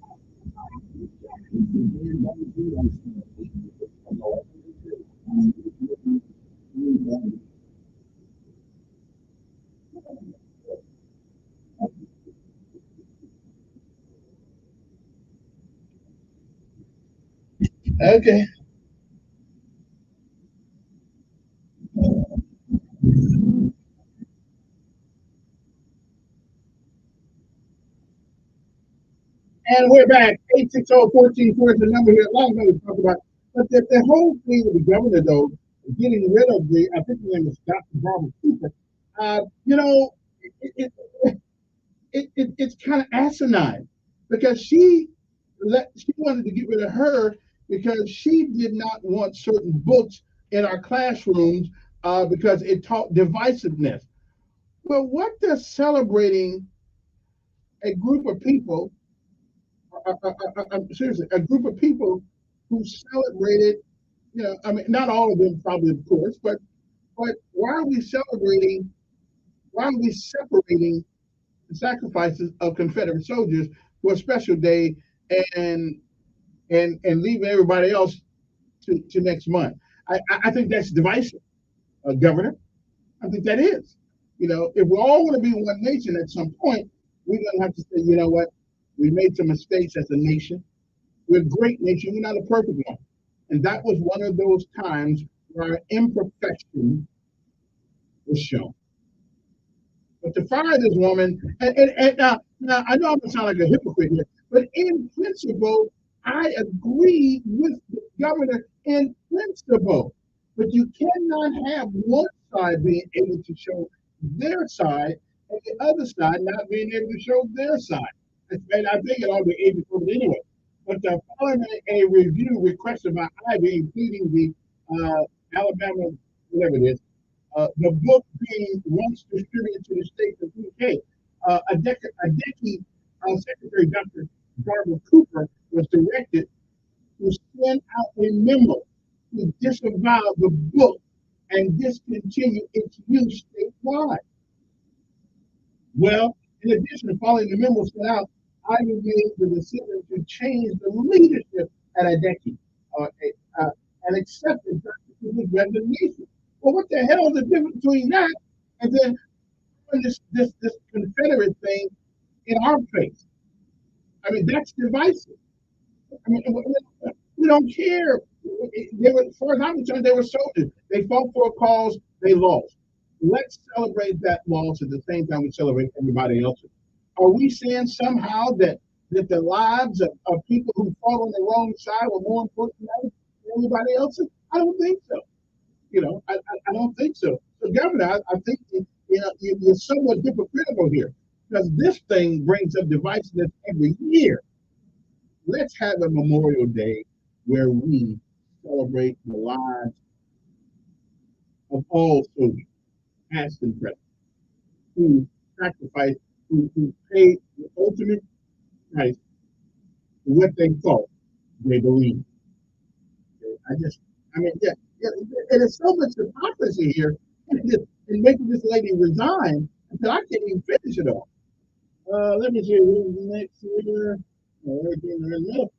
It's the Dan Bone Freedom Show. From 11 to 2. Okay. And we're back. 860-1440 is the number here. A lot of things to talk about. But the whole thing with the governor, though, getting rid of I think the name is Dr. Barbara Cooper, it's kind of asinine because she wanted to get rid of her because she did not want certain books in our classrooms because it taught divisiveness. Well, what does celebrating a group of people, seriously, a group of people who celebrated, I mean, not all of them probably, of course, but why are we celebrating, why are we separating the sacrifices of Confederate soldiers for a special day and leaving everybody else to next month? I think that's divisive, Governor. I think that is. If we're all going to be one nation at some point, we're going to have to say, you know what? We made some mistakes as a nation. We're a great nation. We're not a perfect one. And that was one of those times where our imperfection was shown. But to fire this woman, and now I know I'm going to sound like a hypocrite here, but in principle, I agree with the governor in principle. But you cannot have one side being able to show their side and the other side not being able to show their side. And I think it ought to be able to anyway. But following a review requested by Ivy, including the Alabama, whatever it is, the book being once distributed to the states of UK, ADECI Secretary Dr. Barbara Cooper was directed to send out a memo to disavow the book and discontinue its use statewide. Well, in addition to following the memo sent out, I made the decision to change the leadership at ADECI and accepted Dr. Cooper's resignation. Well, what the hell is the difference between that and then this Confederate thing in our face? I mean, that's divisive. I mean, we don't care. They were, as far as I'm concerned, they were soldiers. They fought for a cause, they lost. Let's celebrate that loss at the same time we celebrate everybody else's. Are we saying somehow that the lives of people who fought on the wrong side were more important than everybody else's? I don't think so. I don't think so. So, Governor, I think you're somewhat hypocritical here because this thing brings up divisiveness every year. Let's have a Memorial Day where we celebrate the lives of all soldiers, past and present, who sacrificed, who paid the ultimate price for what they thought they believed. And there's so much hypocrisy here in making this lady resign until I can't even finish it all. Let me see who's next here. Good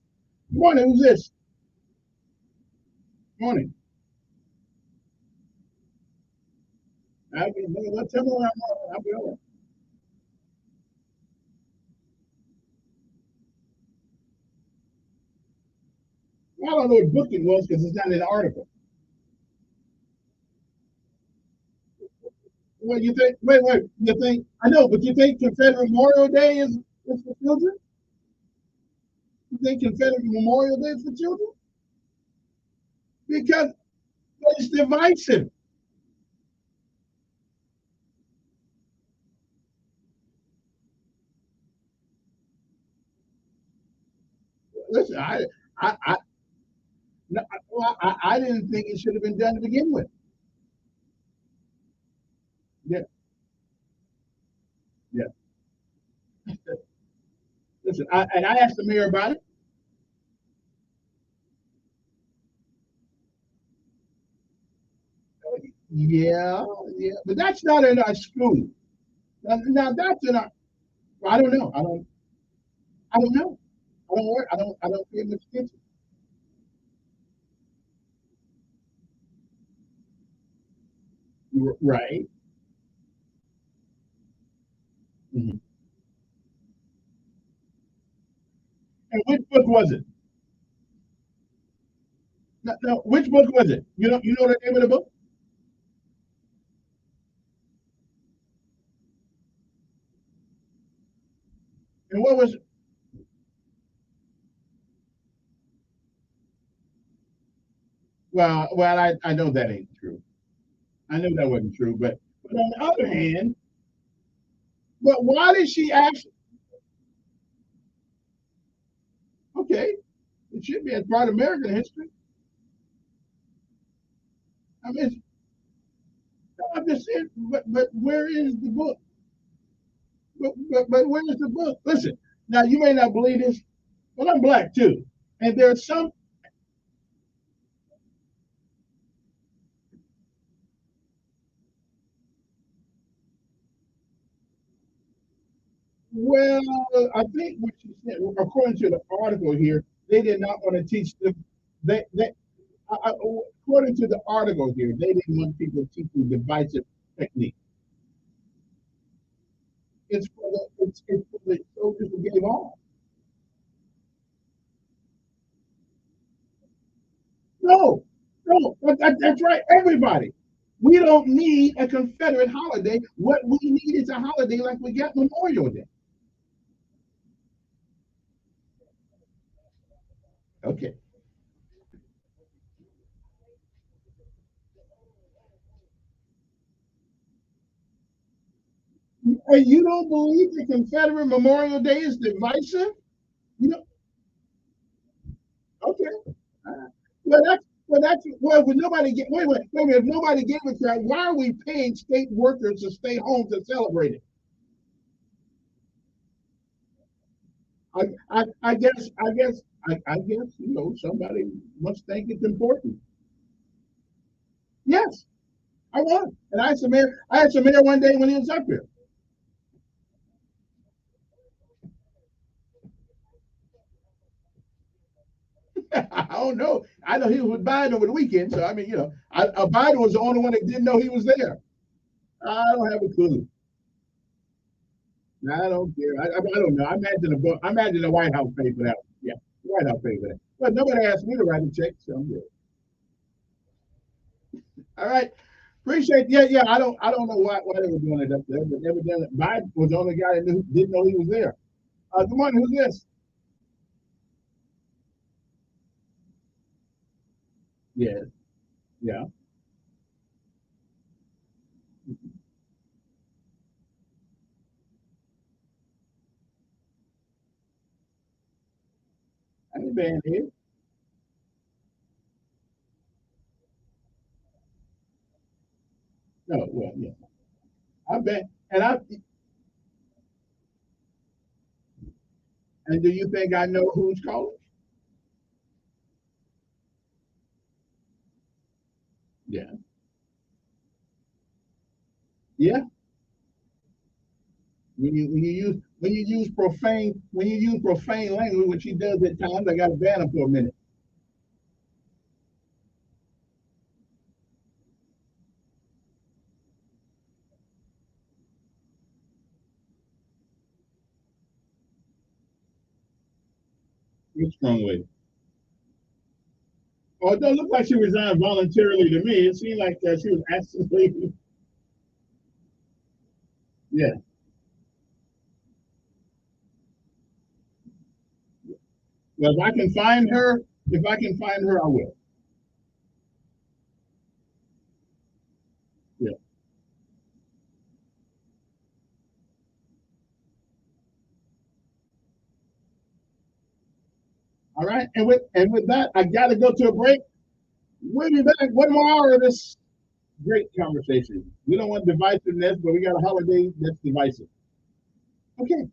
morning, who's this? Morning. Tell me where I'll be over. I don't know what book it was because it's not in the article. Well, you think, wait, you think, I know, but you think Confederate Memorial Day is for children? You think Confederate Memorial Day is for children? Because it's divisive. Listen, I didn't think it should have been done to begin with. Yeah. Listen, I asked the mayor about it. Yeah, but that's not in our school. Now that's in our. I don't know. I don't know. I don't pay much attention. Right. Mhm. And which book was it? No, which book was it? You know the name of the book? And what was I know that ain't true. I knew that wasn't true, but on the other hand, but why did she ask? Okay, it should be as part of American history. I mean, I'm just saying, but where is the book? But where is the book? Listen, now you may not believe this, but I'm black too, and there's some. Well, I think what she said, according to the article here, they did not want to teach them. They according to the article here, they didn't want people teaching divisive technique. It's for the soldiers to get on. No, no, that's right. Everybody. We don't need a Confederate holiday. What we need is a holiday like we got Memorial Day. Okay. And you don't believe the Confederate Memorial Day is divisive? You know, okay. Well, if nobody get wait a minute, if nobody gave a crap, why are we paying state workers to stay home to celebrate it? I guess somebody must think it's important. Yes, I was, and I had some mayor one day when he was up here. I don't know. I know he was with Biden over the weekend, so I mean, Biden was the only one that didn't know he was there. I don't have a clue. I don't care. I don't know. I imagine the White House paid for that. Yeah, the White House paid for that. But nobody asked me to write a check, so I'm good. All right. Appreciate. Yeah. I don't know why they were doing it up there, but evidently Biden was the only guy that didn't know he was there. Good morning. Who's this? Yeah. Yeah. I ain't been here. No. Well, yeah. I bet. And do you think I know who's calling? Yeah. Yeah. When you use profane language, which he does at times, I got to ban him for a minute. What's wrong with it? Oh, it don't look like she resigned voluntarily to me. It seemed like she was actually, yeah. Well, if I can find her, I will. Yeah. All right. And with that, I got to go to a break. We'll be back one more hour of this great conversation. We don't want divisiveness, but we got a holiday that's divisive. Okay.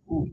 News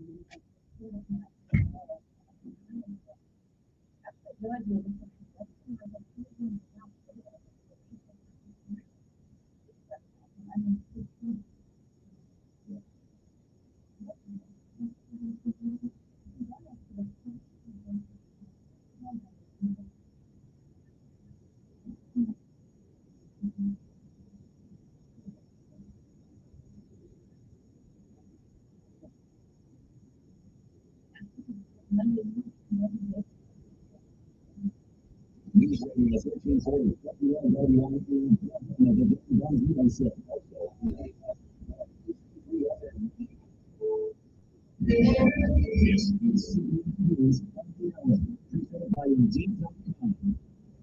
Radio 1340.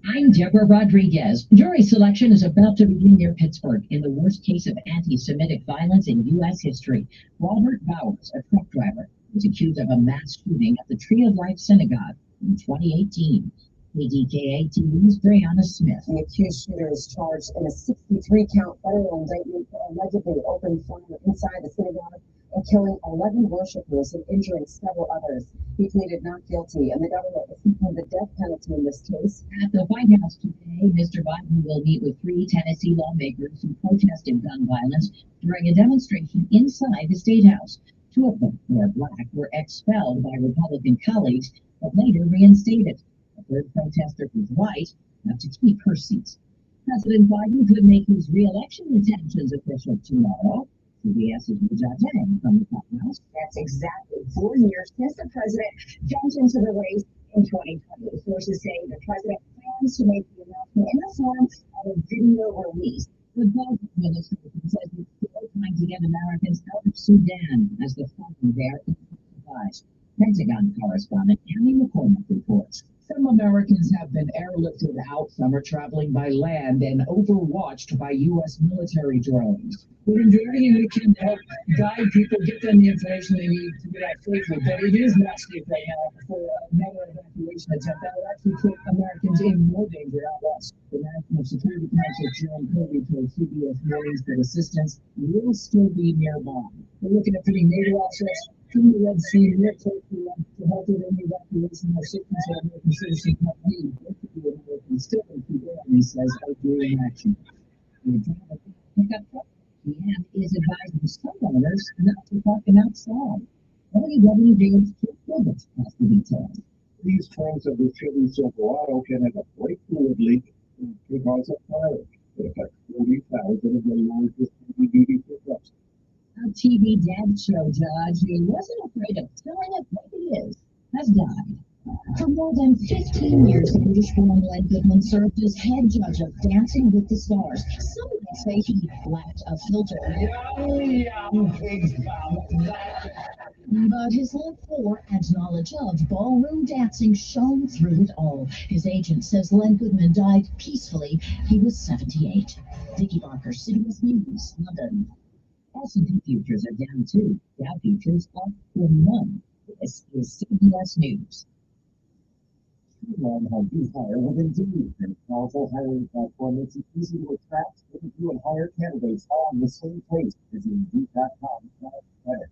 I'm Deborah Rodriguez. Jury selection is about to begin near Pittsburgh in the worst case of anti-Semitic violence in U.S. history. Robert Bowers, a truck driver, was accused of a mass shooting at the Tree of Life Synagogue in 2018. KDKA TV's Brianna Smith. The accused shooter is charged in a 63-count federal indictment for allegedly opening fire inside the synagogue and killing 11 worshipers and injuring several others. He pleaded not guilty, and the government is seeking the death penalty in this case. At the White House today, Mr. Biden will meet with 3 Tennessee lawmakers who protested gun violence during a demonstration inside the State House. 2 of them, who are black, were expelled by Republican colleagues, but later reinstated. The 3rd protester was white, enough to keep her seat. President Biden could make his re-election intentions official tomorrow. CBS's Rajat Dang from the White House. That's exactly 4 years since the president jumped into the race in 2020. Sources say the president plans to make the announcement in the form of a video release. The Biden administration says it's still trying to get Americans out of Sudan as the fighting there intensifies. Pentagon correspondent Annie McCormick reports. Some Americans have been airlifted out. Some are traveling by land and overwatched by U.S. military drones. We're doing everything we can to help guide people, get them the information they need to get out safely. But it is not safe right now for another evacuation attempt. That would actually put Americans in more danger out west. The National Security Council John Kirby told CBS News that assistance will still be nearby. We're looking at putting NATO assets through the Red Sea near Turkey to help with any evacuation or sickness that American citizens might need. Basically, Americans still in Sudan, he says, are doing action. The driver pickup truck and is advising some owners not to park them outside. WWJ's Kip Gilbert has the details. These trains of the Chevy Silverado can have a breakthrough leak and could cause a fire. It affects 40,000 of the largest heavy-duty pickups. A TV dad show judge who wasn't afraid of telling it what he is has died. For more than 15 years, the British-born Len Goodman served as head judge of Dancing with the Stars. Some would say he lacked a filter. But his love for and knowledge of ballroom dancing shone through it all. His agent says Len Goodman died peacefully. He was 78. Dickie Barker, CBS News, London. S&P futures are down 2. Dow futures up 1. This is CBS News. Streamline how you hire with Indeed. Their powerful hiring platform makes it easy to attract, interview, and hire candidates all in the same place as Indeed.com/better.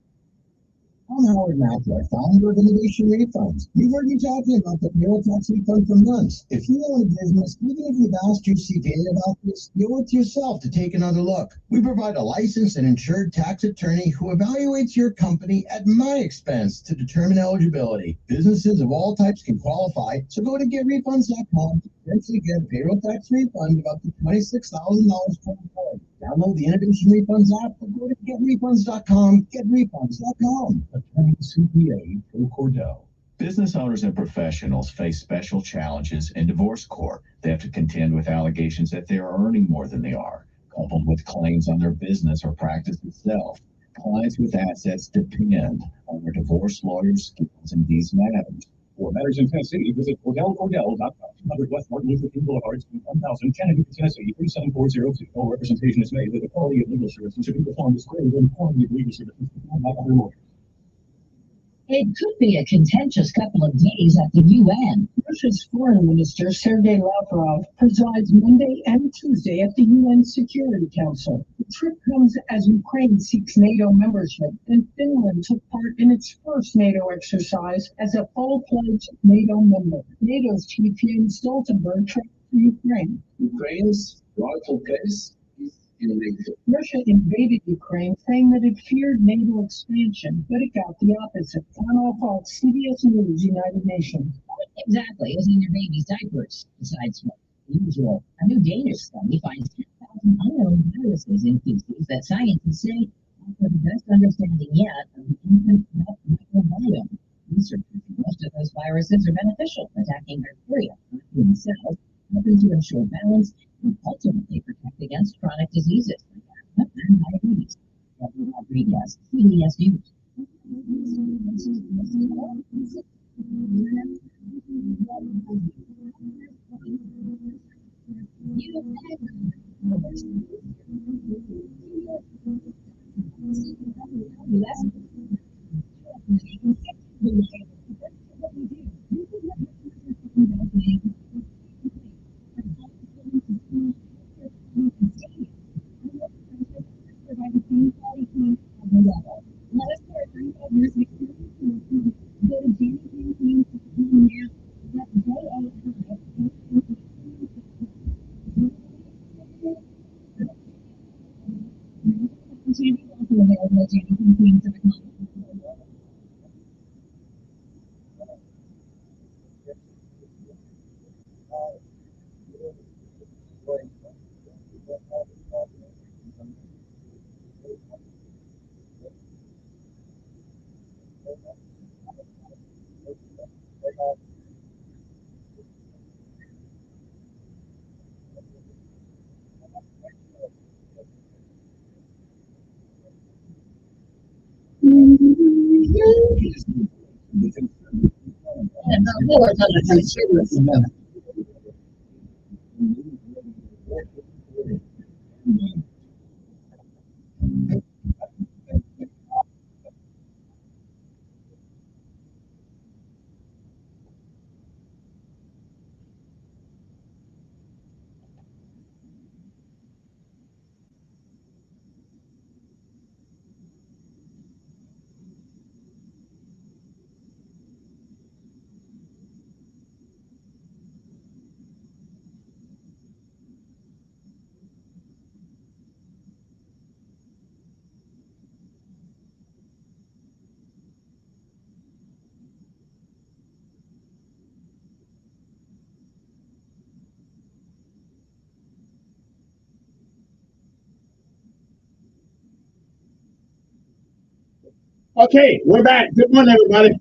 I'm Howard Malthor, founder of Innovation Refunds. You've heard me talking about the payroll tax refund for months. If you own a business, even if you've asked your CPA about this, you owe it to yourself to take another look. We provide a licensed and insured tax attorney who evaluates your company at my expense to determine eligibility. Businesses of all types can qualify, so go to getrefunds.com to potentially get a payroll tax refund of up to $26,000 per employee. Download the Innovation Refunds app or go to getrefunds.com, getrefunds.com. Attorney CPA Joe Cordell. Business owners and professionals face special challenges in divorce court. They have to contend with allegations that they are earning more than they are, coupled with claims on their business or practice itself. Clients with assets depend on their divorce lawyer's skills in these matters. For matters in Tennessee, visit CordellCordell.com. 200 West Martin Luther King Boulevard, Suite 1000, Chattanooga, Tennessee, 37402. No representation is made that the quality of legal services should be performed as greater than the quality of legal services performed by other lawyers. It could be a contentious couple of days at the UN. Russia's Foreign Minister Sergei Lavrov presides Monday and Tuesday at the UN Security Council. The trip comes as Ukraine seeks NATO membership, and Finland took part in its first NATO exercise as a full-fledged NATO member. NATO's chief Jens Stoltenberg traveled to Ukraine. Ukraine's rightful case is in NATO. Russia invaded Ukraine, saying that it feared NATO expansion, but it got the opposite. Conor Fox, CBS News, United Nations. Exactly, is in your baby's diapers, besides what usual. A new Danish study finds 10,000 unknown viruses in feces that scientists say offer the best understanding yet of the infant gut microbiome. Researchers say most of those viruses are beneficial, attacking bacteria, not human cells, helping to ensure balance and ultimately protect against chronic diseases like asthma and diabetes. Deborah Rodriguez, CBS News. Okay, we're back. Good morning, everybody.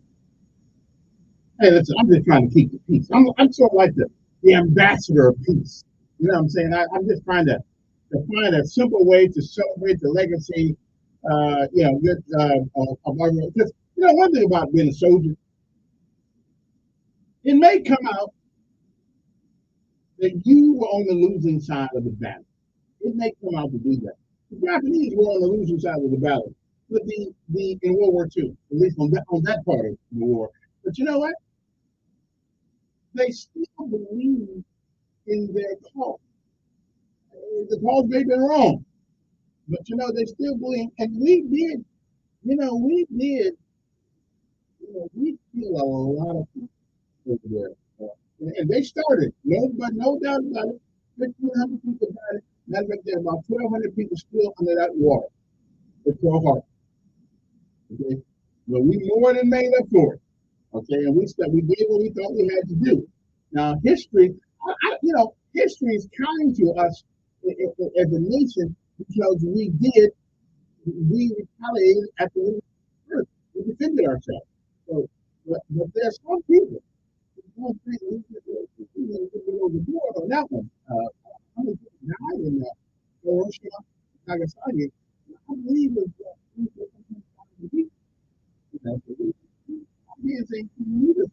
Hey, listen, I'm just trying to keep the peace. I'm sort of like the ambassador of peace. You know what I'm saying? I'm just trying to find a simple way to celebrate the legacy, of our, because, one thing about being a soldier, it may come out that you were on the losing side of the battle. It may come out to do that. The Japanese were on the losing side of the battle, but the in World War II, at least on that part of the war. But you know what? They still believe in their cause. The cause may have been wrong, but they still believe. And we kill a lot of people over there. And they started, no doubt about it. 1,500 people died. Matter of fact, there are about 1,200 people still under that water with Pearl Harbor. Okay, but we more than made up for it. Okay, and we did what we thought we had to do. Now, history, history is kind to us as a nation because we retaliated at the end of the earth. We defended ourselves. So, but there's some people who don't think we go the board on that one. How many people died in Hiroshima, Nagasaki? I believe it was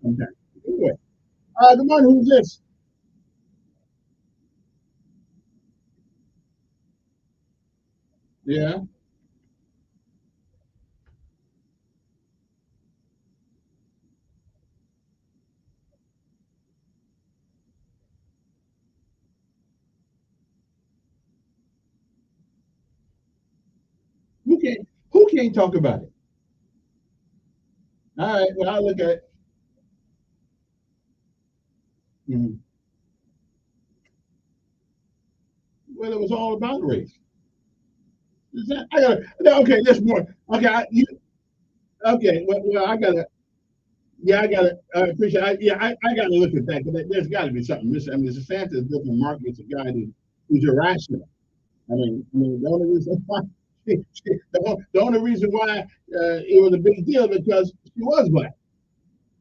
sometimes. Anyway, good morning. Who's this? Yeah. Who can't talk about it? All right, well, I'll look at it. Mhm. Well, it was all about race. Is that, I gotta, okay, there's more. Okay, okay, well, I gotta, yeah, I gotta, I appreciate, I gotta look at that, because there's gotta be something missing. I mean, DeSantis doesn't market a guy who's irrational. The only reason why, the only reason why it was a big deal because she was black.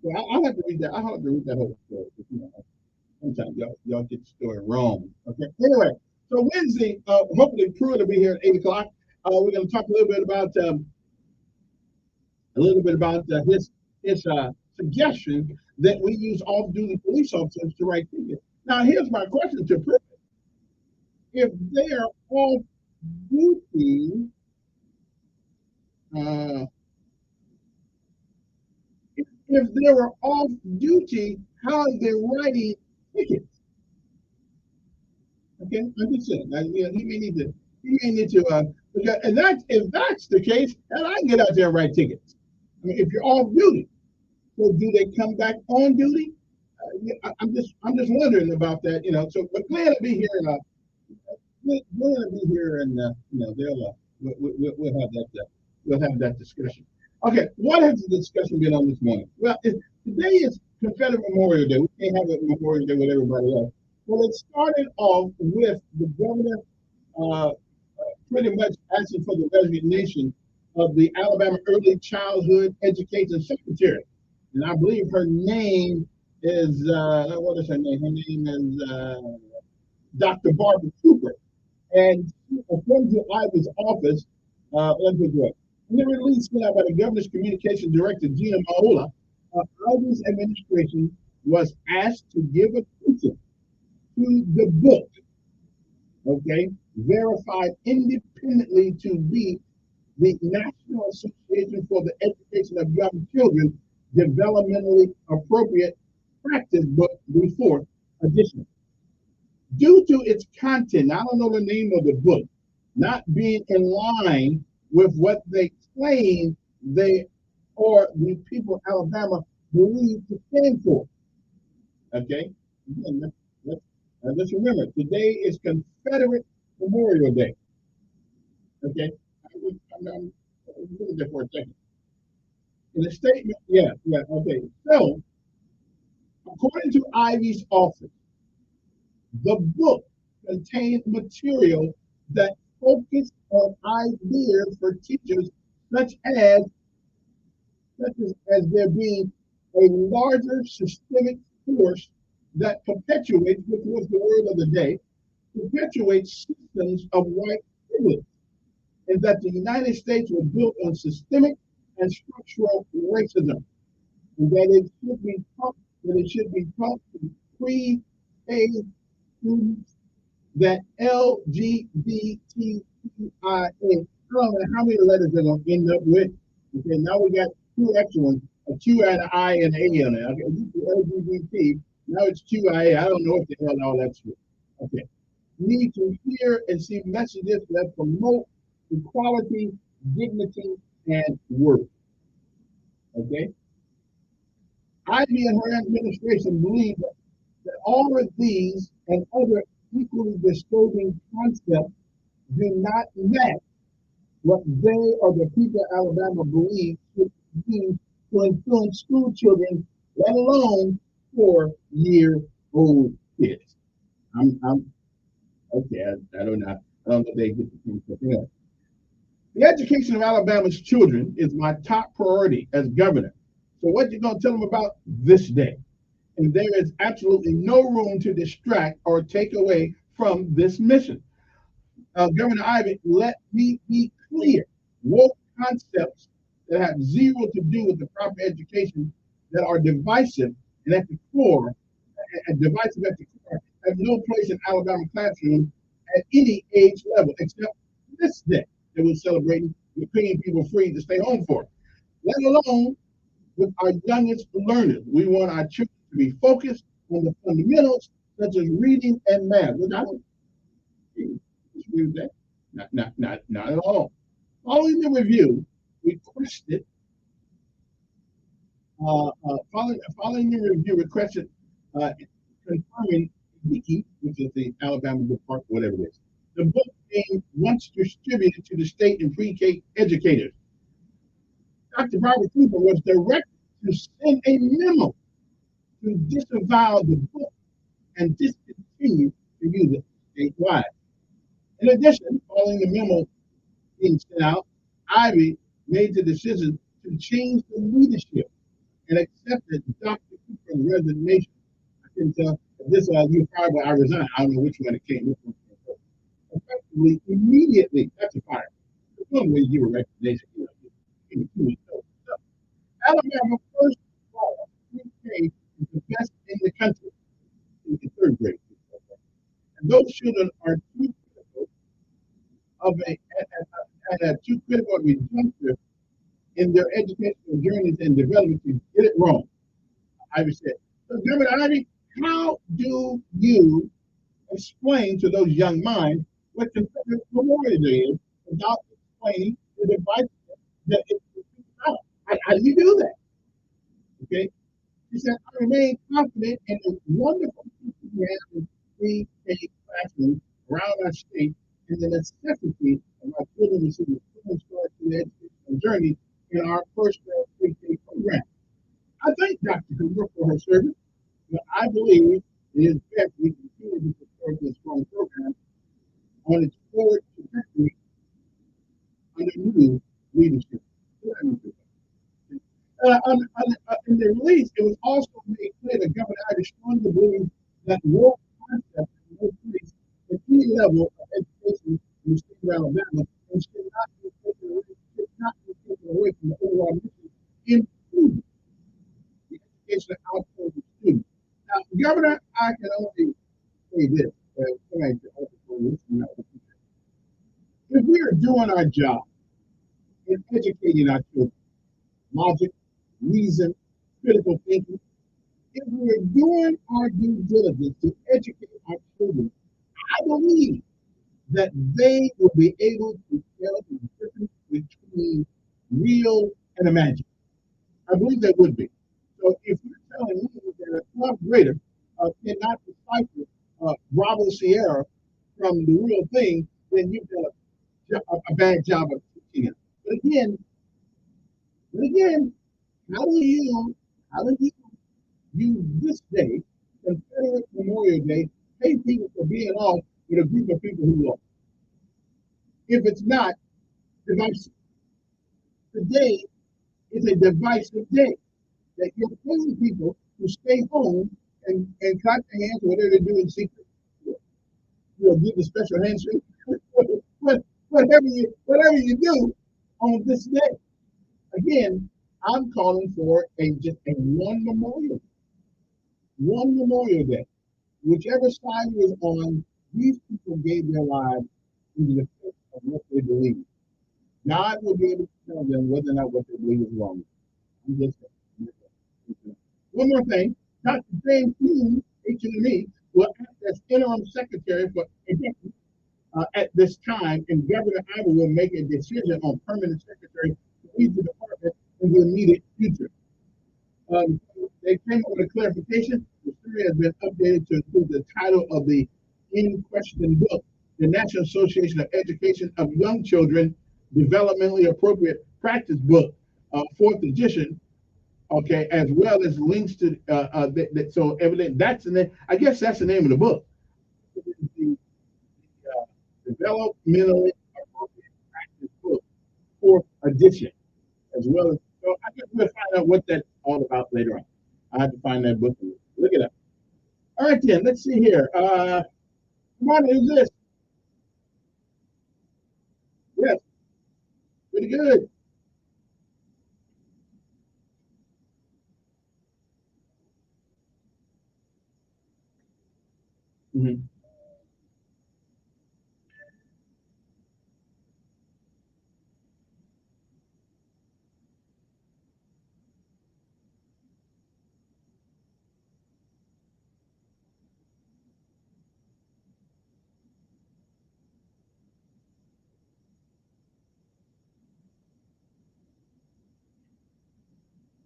So I'll have to read that. I'll have to read that whole story. Sometimes y'all get the story wrong. Okay. Anyway, so Wednesday, hopefully Pruitt will be here at 8 o'clock. We're going to talk a little bit about his suggestion that we use off-duty police officers to write tickets. Now, here's my question to Pruitt. If they are off duty, if they were off duty, how are they writing tickets? Okay, I'm just saying. He may need to. And if that's the case, then I can get out there and write tickets. I mean, if you're off duty, so do they come back on duty? I'm just wondering about that. So but Glenn will be here and we'll have that discussion. Okay, what has the discussion been on this morning? Well, today is Confederate Memorial Day. We can't have a Memorial Day with everybody else. Well, it started off with the governor pretty much asking for the resignation of the Alabama Early Childhood Education Secretary. And I believe her name is, what is her name? Her name is Dr. Barbara Cooper. And according to Ivy's office, let's go. In the release put out by the governor's communications director, Gina Maola, Ivy's administration was asked to give attention to the book, okay, verified independently to be the National Association for the Education of Young Children Developmentally Appropriate Practice Book before edition. Due to its content, I don't know the name of the book, not being in line with what they claim they or the people of Alabama believe to stand for. Okay? Again, let's remember, today is Confederate Memorial Day. Okay? I'm looking there for a second. In the statement, okay. So, according to Ivy's office, the book contains material that focus on ideas for teachers such as there being a larger systemic force that perpetuates, which was the word of the day, perpetuates systems of white privilege, and that the United States was built on systemic and structural racism, and that it should be taught to pre-K students that LGBTQIA. I don't know how many letters they're going to end up with. Okay, now we got two extra ones, a Q and an I and an A on it. Okay, LGBT, now it's QIA. I don't know what the hell all that's for. Okay, we need to hear and see messages that promote equality, dignity, and worth. Okay, Ivy and her administration believe that all of these and other equally disturbing concepts do not match what they or the people of Alabama believe should be to influence school children, let alone 4-year-old kids. I'm okay. I don't know. I don't know if they get the thing. The education of Alabama's children is my top priority as governor. So what you gonna tell them about this day? And there is absolutely no room to distract or take away from this mission. Governor Ivey, let me be clear. Woke concepts that have zero to do with the proper education, that are divisive and at the core, have no place in Alabama classroom at any age level, except this day that we're celebrating, we're paying people free to stay home for, let alone with our youngest learners. We want our children to be focused on the fundamentals such as reading and math. Which I don't agree with that. Not at all. Following the review, requested following the review, requested confirming Wiki, which is the Alabama Book Park, whatever it is, the book being once distributed to the state and pre-K educators. Dr. Barbara Cooper was directed to send a memo to disavow the book and discontinue to use it statewide. In addition, following the memo being sent out, Ivy made the decision to change the leadership and accepted Dr. Cooper's resignation. I can tell if this you fired, but I resigned. I don't know which one it came. Which one came first. Effectively, immediately, that's a fire. The one way you give a resignation, you know, give me 2 weeks. Alabama first ball pre-K is the best in the country in the third grade. And those children are too critical of too critical of a juncture in their educational journeys and development to get it wrong. Ivy said. So, Governor Ivy, how do you explain to those young minds what Confederate Memorial Day is without explaining the device that it's about? How do you do that? Okay. She said, I remain confident in the wonderful people we have in pre-K classrooms around our state and the necessity of our children receiving full start to their educational journey in our first grade pre-K program. I thank Dr. Cooper for her service, but I believe it is best we continue to support this strong program on its forward trajectory under new leadership. In the release, it was also made clear that Governor Ivy strongly believes that world concept will place at any level of education in the state of Alabama and should not be taken away from the overall mission, improving the educational outcomes of students. Now, Governor, I can only say this. If we are doing our job in educating our children, logic, reason, critical thinking, if we're doing our due diligence to educate our children, I believe that they will be able to tell the difference between real and imagined. I believe they would be. So if you're telling me that a 12th grader cannot decipher Bravo Sierra from the real thing, then you've done a bad job of teaching it. But again, how do you use this day, Confederate Memorial Day, pay people for being off with a group of people who lost? If it's not divisive, today is a divisive day. That you're paying people to stay home and clap their hands, whatever they do in secret. You'll give a special handshake. whatever you do on this day. Again, I'm calling for just a one Memorial Day. Whichever side was on, these people gave their lives in the defense of what they believe. God will be able to tell them whether or not what they believe is wrong. I'm just saying. One more thing, Dr. James Hume, HME, will act as interim secretary for education at this time, and Governor Ivy will make a decision on permanent secretary to lead the department in the immediate future. They came up with a clarification. The story has been updated to include the title of the in question book, the National Association of Education of Young Children, Developmentally Appropriate Practice Book, 4th edition. Okay, as well as links to so evident that's the name. I guess that's the name of the book. The Developmentally Appropriate Practice Book, 4th edition, as well as. So I guess we'll find out what that's all about later on. I have to find that book. Look it up. All right, then let's see here. Come on, who's this? Yes, pretty good. Mm-hmm.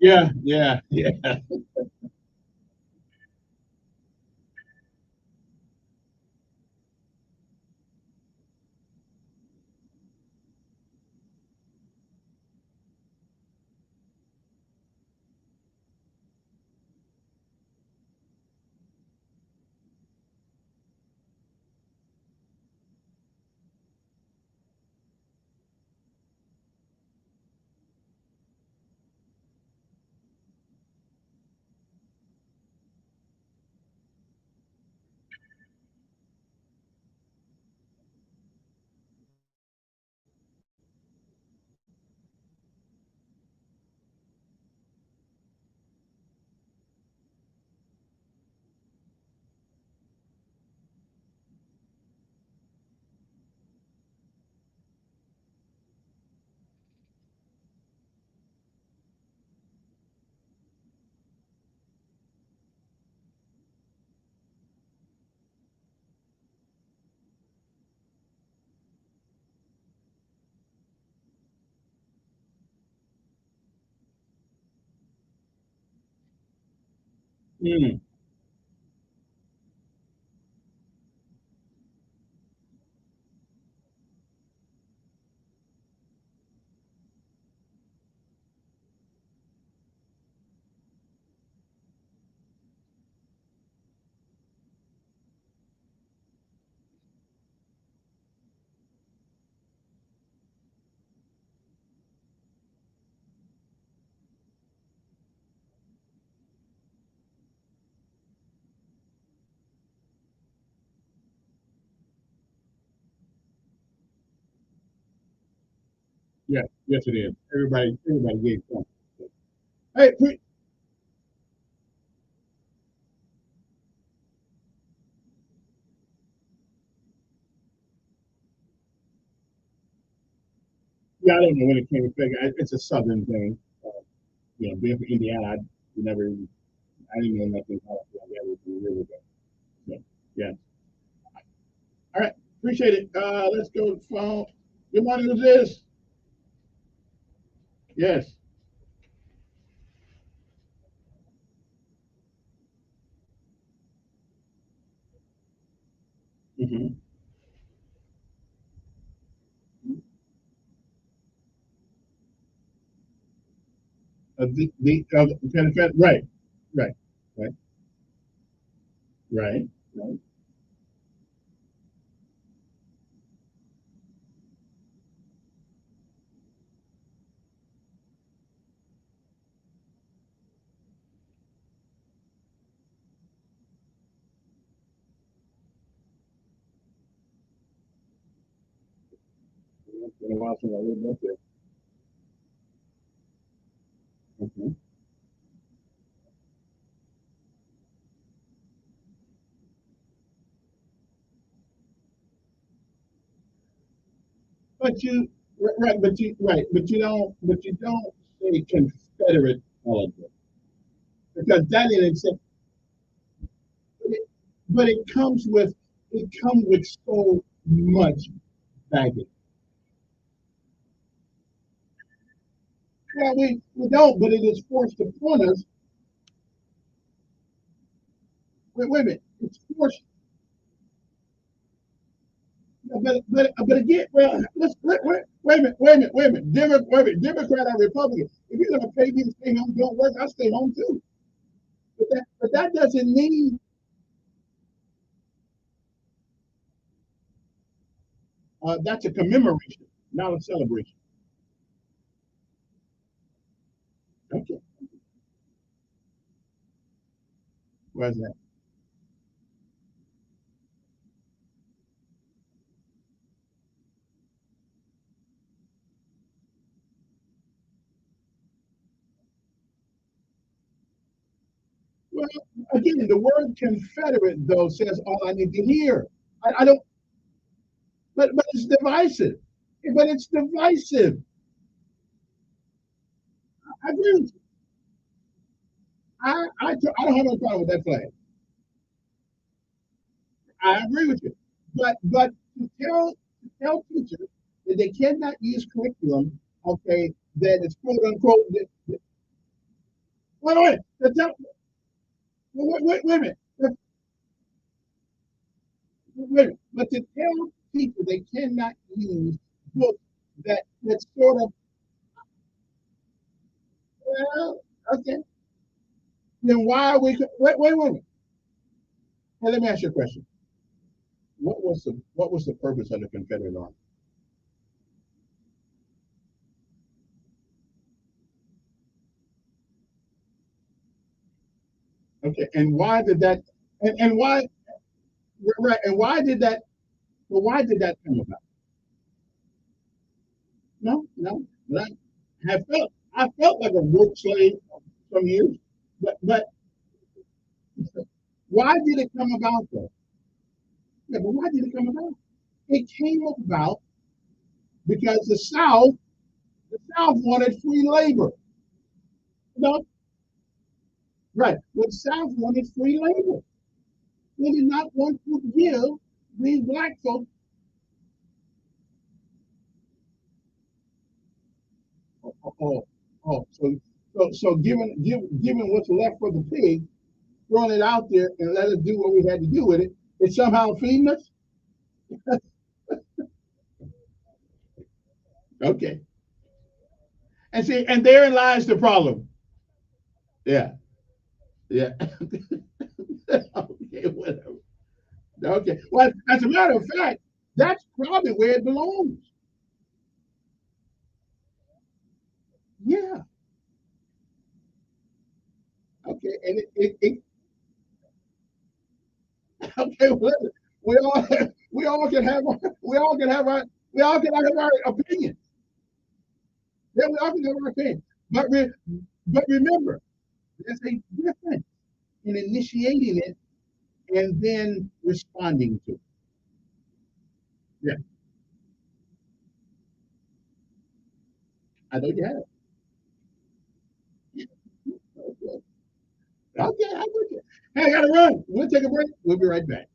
Yeah, yeah, yeah. Mm. Yeah, yes, it is. Everybody gave something. Hey, yeah, I don't know when it came to figure. It's a Southern thing. Being from Indiana, I didn't know nothing about it. That would be really good. So, yeah. All right, appreciate it. Let's go to the phone. Good morning, who's this? Yes. Mm-hmm. Right, right, right, right, right. It's been a while since I lived up there. Okay. But you, right, but you don't say Confederate holocaust because that in itself, but it comes with so much baggage. Well, we don't, but it is forced upon us. Wait a minute, it's forced. But again, well, wait a minute. Democrat or Republican. If you're gonna pay me to stay home, don't work, I'll stay home too. But that doesn't mean that's a commemoration, not a celebration. Okay, where's that? Well, again, the word Confederate though says all I need to hear. I don't, but it's divisive. But it's divisive. I agree with you. I don't have no problem with that flag. I agree with you. But to tell teachers that they cannot use curriculum, okay, that is quote unquote wait. Wait a minute. Wait a minute. But to tell people they cannot use books that sort of, well, okay. Then why are we? Wait a minute. Hey, let me ask you a question. What was the purpose of the Confederate Army? Okay, and why did that? And why? Right, and why did that? Well, why did that come about? No. But I felt like a work slave some years, but why did it come about though? Yeah, but why did it come about? It came about because the South wanted free labor. No, right. The South wanted free labor. They did not want to give these black folks. So given what's left for the pig, throwing it out there and let us do what we had to do with it, it's somehow feeding us. Okay. And see, and therein lies the problem. Yeah. Okay, whatever. Okay. Well, as a matter of fact, that's probably where it belongs. Yeah. Okay. And it okay. Well, we all can have our opinion. Yeah, we all can have our opinion. But remember, there's a difference in initiating it and then responding to it. Yeah, I know you have it. Okay, I'm with you. Hey, I gotta run. We'll take a break. We'll be right back.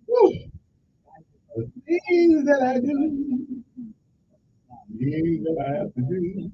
Woo. The things that I do, things that I have to do.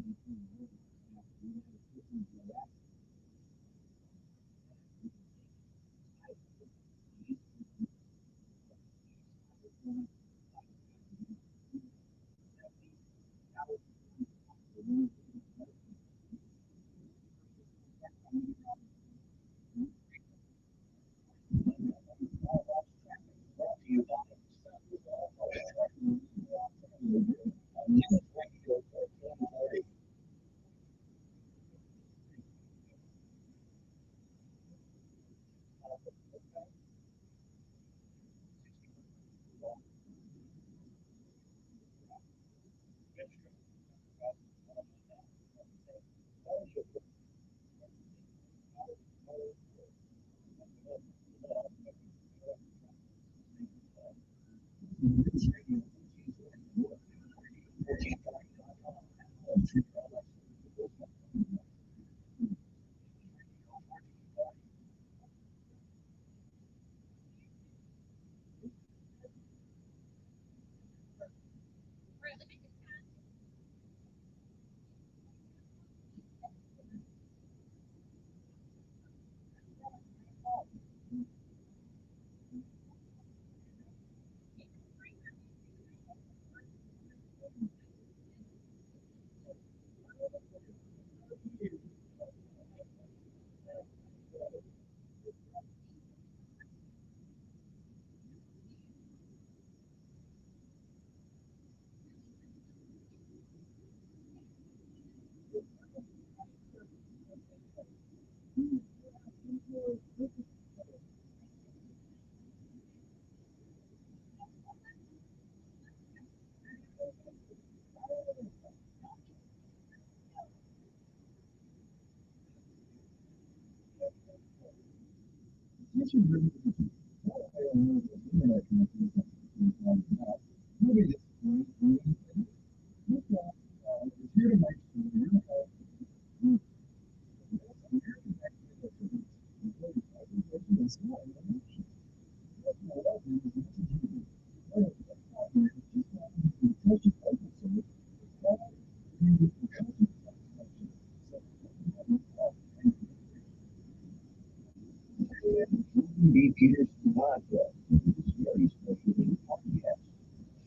Peter's podcast, which is very special podcast.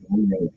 So we wrote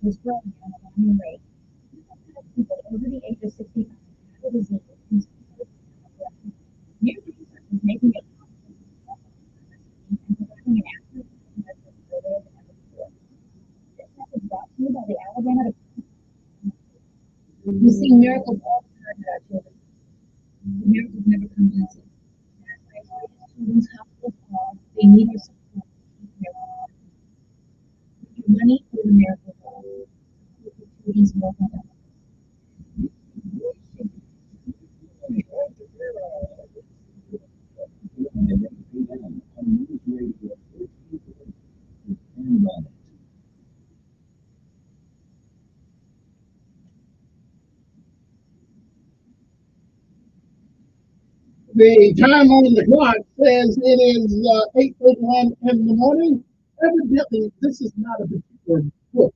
is growing at an alarming rate. People over the age of 65 have the disease and new research is making it possible and providing an accurate measure earlier than ever before. This message brought to you by the Alabama Department. We see miracles all the time with our children. The miracles never come easy. That's why children's hospitals call, they need your support to keep miracles. Your money for the miracle call. Children's miracle call. The time on the clock says it is 8:31 in the morning. Evidently, this is not a particular book,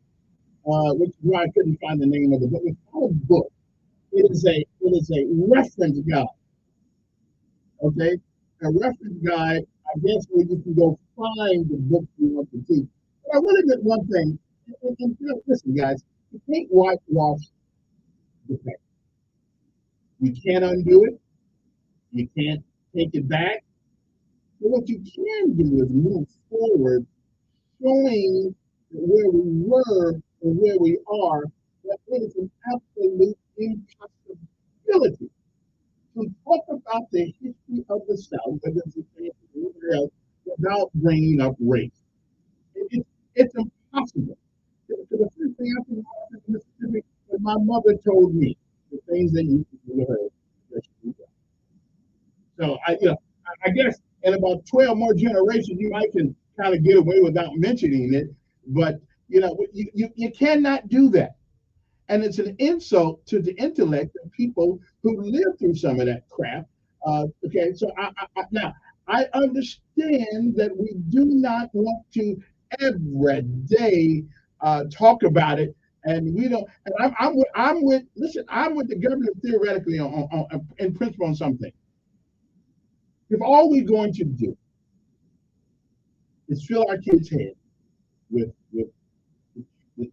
which is why I couldn't find the name of the book. It's not a book. It is a reference guide. Okay, a reference guide. I guess where you can go find the book you want to teach. But I want to get one thing. And listen, guys, you can't whitewash the past. You can't undo it. You can't take it back. But what you can do is move forward, showing where we were and where we are, that it is an absolute impossibility to talk about the history of the South, whether it's anywhere else, without bringing up race. It's impossible. So the first thing I think about in Mississippi, when my mother told me the things that you should heard. So I guess in about 12 more generations, you might can kind of get away without mentioning it, but you cannot do that. And it's an insult to the intellect of people who live through some of that crap. Okay, so now I understand that we do not want to every day talk about it, and we don't. And I'm with the government theoretically on in principle on something. If all we're going to do is fill our kids' heads with the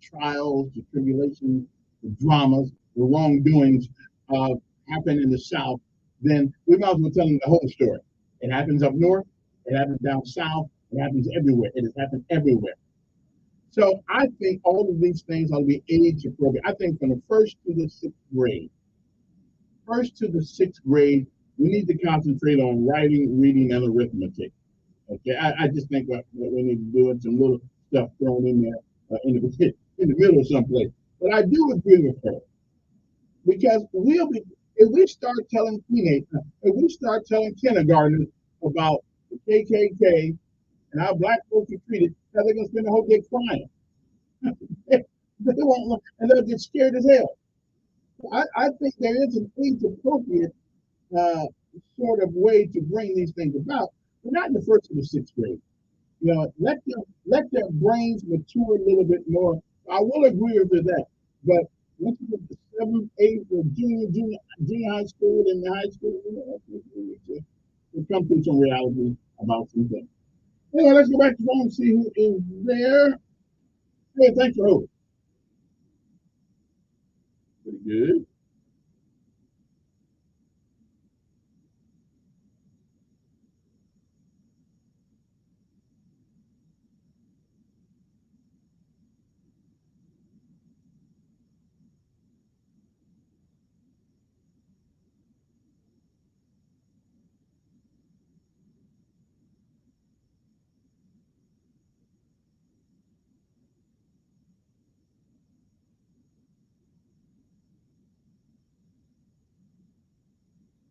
trials, the tribulations, the dramas, the wrongdoings happen in the South, then we might as well tell them the whole story. It happens up north, it happens down south, it happens everywhere. It has happened everywhere. So I think all of these things ought to be age appropriate. I think from the first to the sixth grade, we need to concentrate on writing, reading, and arithmetic. Okay, I just think what we need to do is some little stuff thrown in there in the middle someplace. But I do agree with her, because if we start telling teenagers, if we start telling kindergartners about the KKK and how black folks are treated, now they're gonna spend the whole day crying. They won't, and they'll get scared as hell. I think there is an age appropriate sort of way to bring these things about, but not in the first or the sixth grade. Let their brains mature a little bit more. I will agree with that, but once you get to 7th, 8th, or junior high school and high school, we need to come through some reality about some things. Anyway, let's go back to the phone and see who is there. Hey, thanks for holding. Pretty good.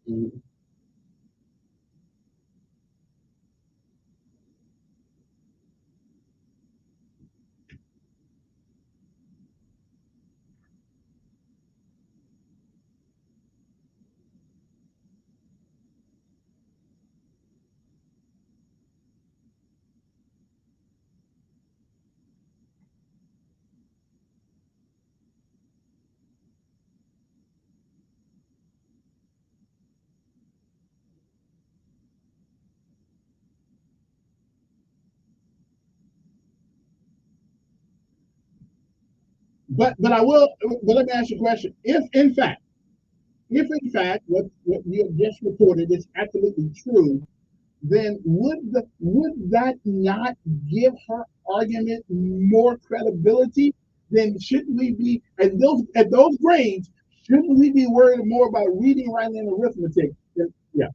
Mhm. But I will. But let me ask you a question. If in fact what you have just reported is absolutely true, then would that not give her argument more credibility? Then shouldn't we be at those grades? Shouldn't we be worried more about reading, writing, and arithmetic? Yeah,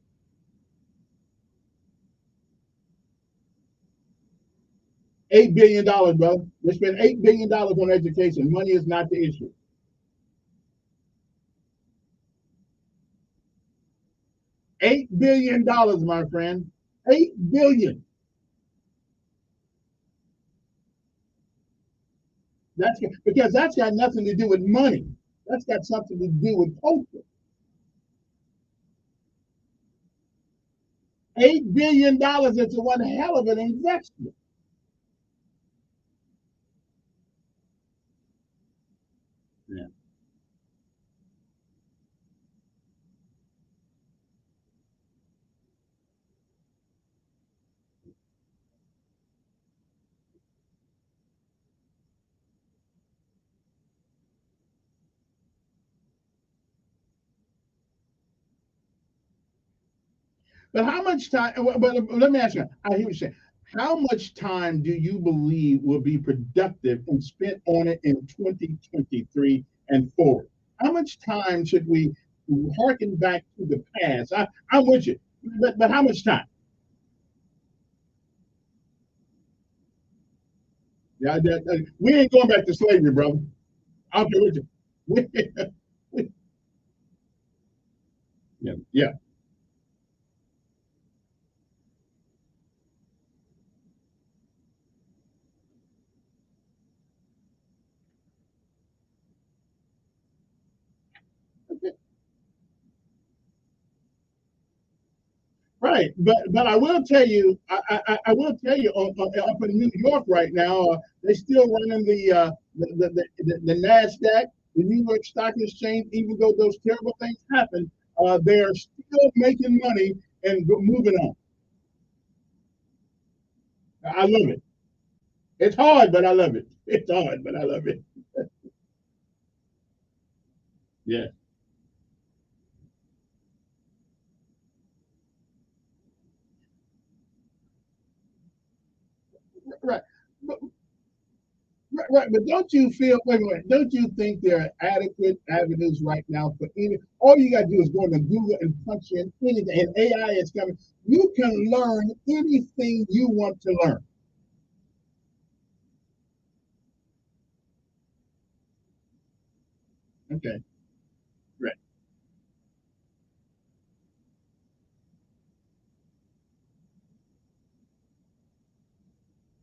$8 billion, brother. They spend $8 billion on education. Money is not the issue. $8 billion, my friend. 8 billion. That's because that's got nothing to do with money. That's got something to do with culture. $8 billion is one hell of an investment. Yeah. But how much time? But let me ask you. I hear what you're saying. How much time do you believe will be productive and spent on it in 2023 and forward? How much time should we harken back to the past? I'm with you, but how much time? Yeah, we ain't going back to slavery, brother. I'm with you. Yeah, yeah. Right, but I will tell you, I will tell you, up in New York right now, they still running the Nasdaq, the New York Stock Exchange. Even though those terrible things happen, they are still making money and moving on. I love it. It's hard, but I love it. It's hard, but I love it. Yeah, right. But, right, but don't you feel? Wait a minute. Don't you think there are adequate avenues right now for any? All you got to do is go into Google and punch in anything, and AI is coming. You can learn anything you want to learn. Okay, right,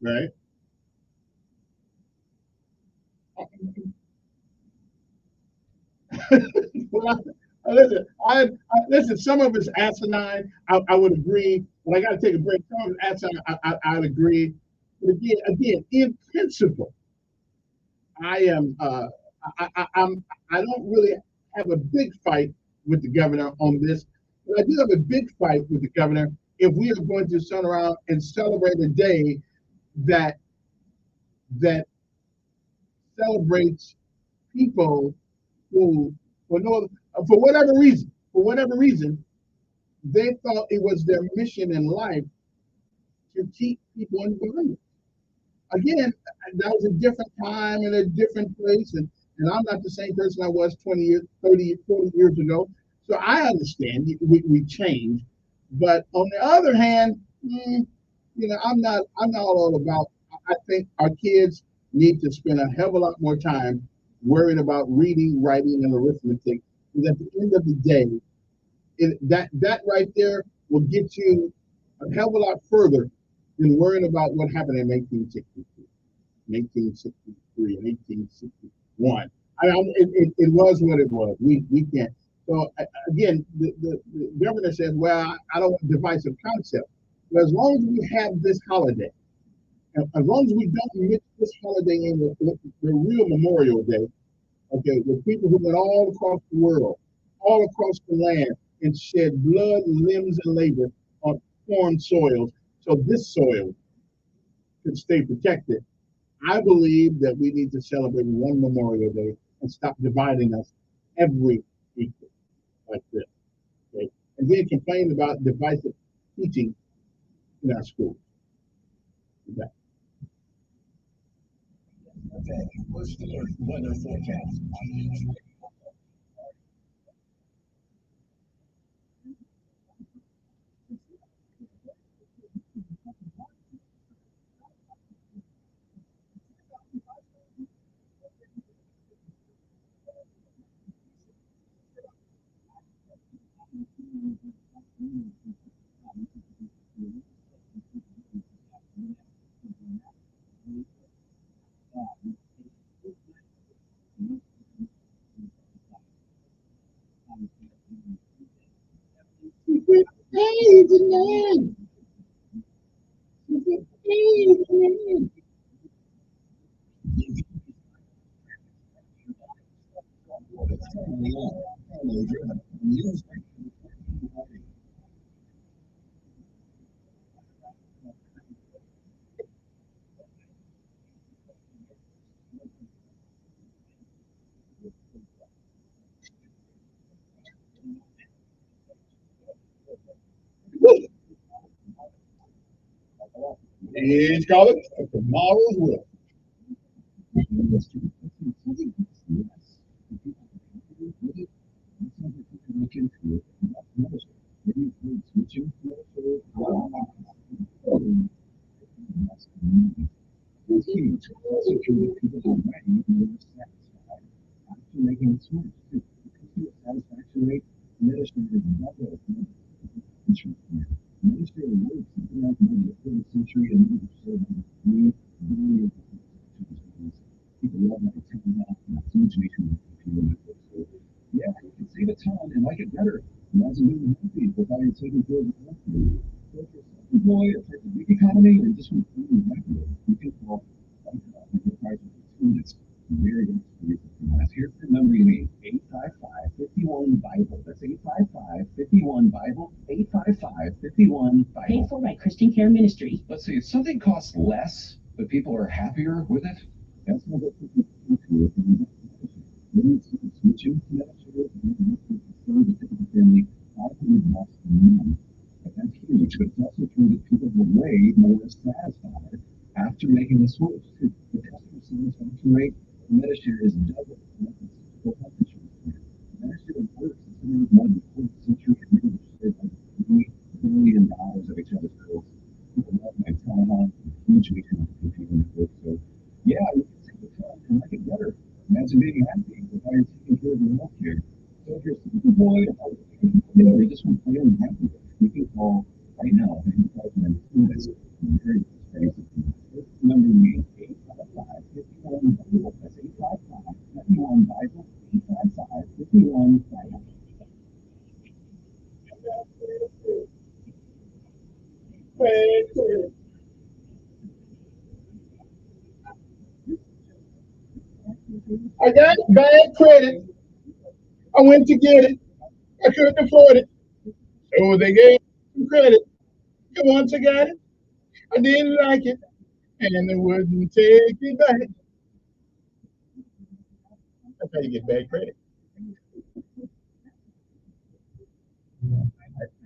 right. Well, listen, listen. Some of it's asinine. I would agree, but I got to take a break. Some of it's asinine. I'd agree. But again, in principle, I am. I don't really have a big fight with the governor on this, but I do have a big fight with the governor if we are going to turn around and celebrate a day that that celebrates people who, for whatever reason, they thought it was their mission in life to keep people in bondage. Again, that was a different time and a different place, and I'm not the same person I was 20 years, 30, 40 years ago. So I understand we changed, but on the other hand, I'm not all about. I think our kids need to spend a hell of a lot more time worrying about reading, writing, and arithmetic. Because at the end of the day, that right there will get you a hell of a lot further than worrying about what happened in 1863, and 1861. It was what it was. We can't. So again, the governor said, well, I don't want divisive concept. But as long as we have this holiday, as long as we don't mix this holiday in with the real Memorial Day, okay, with people who went all across the world, all across the land, and shed blood, limbs, and labor on foreign soils, so this soil could stay protected. I believe that we need to celebrate one Memorial Day and stop dividing us every week like this. Okay? And then complain about divisive teaching in our schools. Okay. Okay, what's the weather forecast? And call it tomorrow's will. It's huge. Also true that people don't write even satisfied after making a switch. The customer satisfaction rate Medicare is double insurance plan. Medicare works has been out in the 3rd century and members serve over 3 billion people love like a $10 and a huge nation network. So yeah, you can save a ton and like it better. Imagine being happy without you taking care of the company. So if you're self-employed, if it's a big economy, or just want to regular, you can call enterprise opportunities. Very expensive from us. Here's the number you need: 855-51-BIBLE. That's 855-51-BIBLE. 855-51-BIBLE. Paid for by Christian Care Ministry. Let's see, if something costs less, but people are happier with it, that's not what people do. Switching to Medicare, the typical family, $500 a month. That's huge, but it's also true that people were way more satisfied after making the switch. The customer satisfaction rate for Medicare is double the health insurance plan. Medicare works as one of the 4th century members saved over $3 billion of each other's bills. People love my telehealth and huge weekend computer network. So yeah, you can take the time and make it better. Imagine being happy without you taking care of your health care. So if you're a super boy, or you just want to play and happy, you can call right now and that's very expensive. Number me, 855-51-BIBLE. That's 855-51-BIBLE. 855-51-BIBLE. I got bad credit. I went to get it. I couldn't afford it. So they gave me some credit. Once I got it, I didn't like it, and I wouldn't take it back. That's how you get bad credit.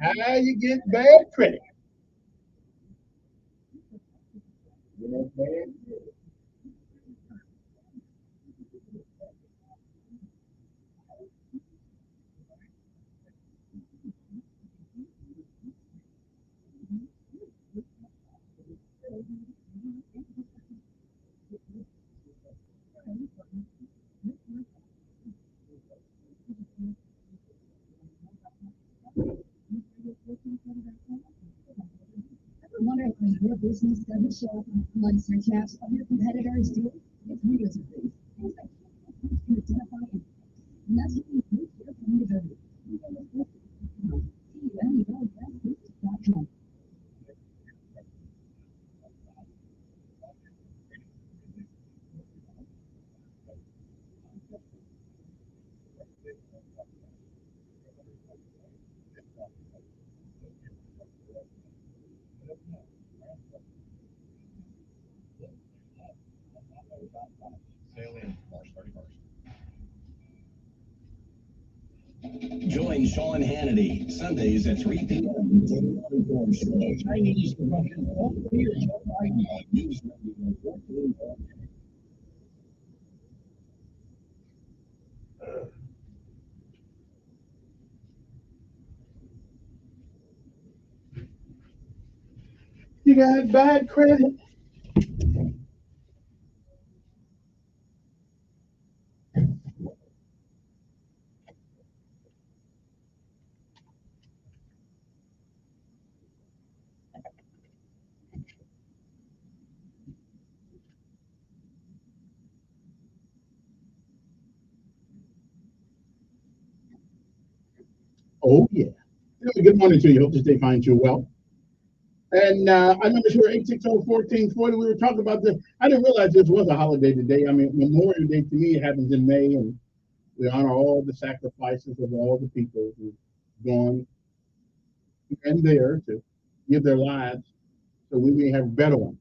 That's how you get bad credit. You know what I'm saying? Ever wonder why your business doesn't show up on online search apps of your competitors do? It's videos of things. Things that can identify and that's what you use your community. TUNERBestbusiness.com. Sailing March 31st. Join Sean Hannity Sundays at 3 p.m. for the Unformed Show. Chinese Russian all clear Joe Biden on News Radio 14. You got bad credit. Oh, yeah. Good morning to you. Hope this day finds you well. And I know sure 860-1440, we were talking about this. I didn't realize this was a holiday today. I mean, Memorial Day to me happens in May, and we honor all the sacrifices of all the people who've gone and there to give their lives so we may have a better one.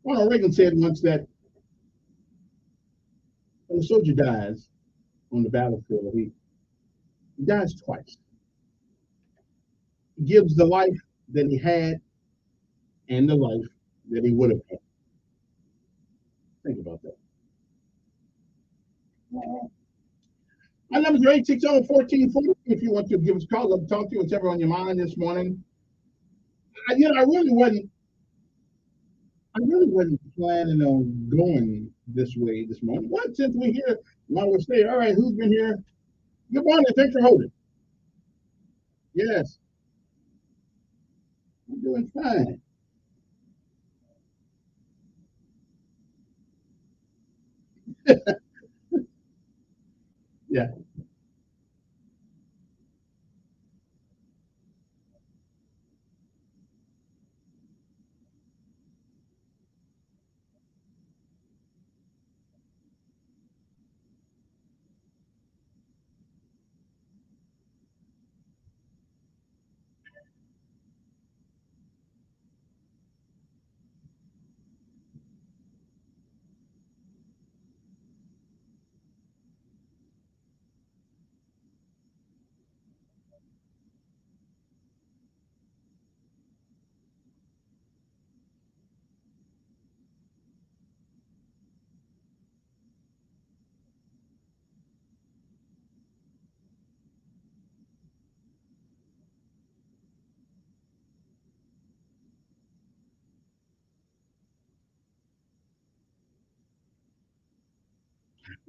Ronald Reagan said once that when a soldier dies on the battlefield, he dies twice. He gives the life that he had and the life that he would have had. Think about that. My number is 860-1440. If you want to give us a call, I'll talk to you. Whatever on your mind this morning. I really wasn't planning on going this way this morning. But since we're here, while we're staying, all right, who's been here? Good morning. Thanks for holding. Yes, I'm doing fine. Yeah.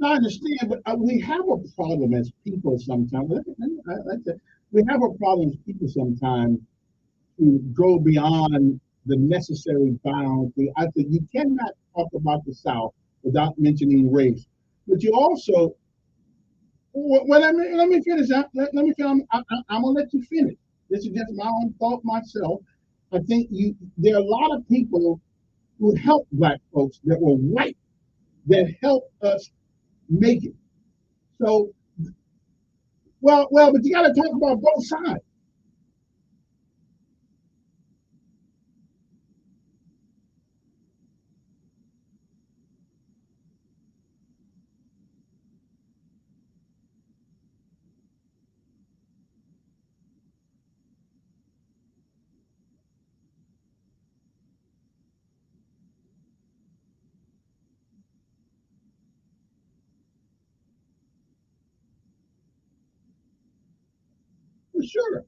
I understand, but we have a problem as people sometimes. We have a problem as people sometimes to go beyond the necessary bounds. I think you cannot talk about the South without mentioning race. But you also, well, let me finish. Let me finish. I'm gonna let you finish. This is just my own thought myself. I think there are a lot of people who helped black folks that were white that helped us make it. So, but you got to talk about both sides. For sure.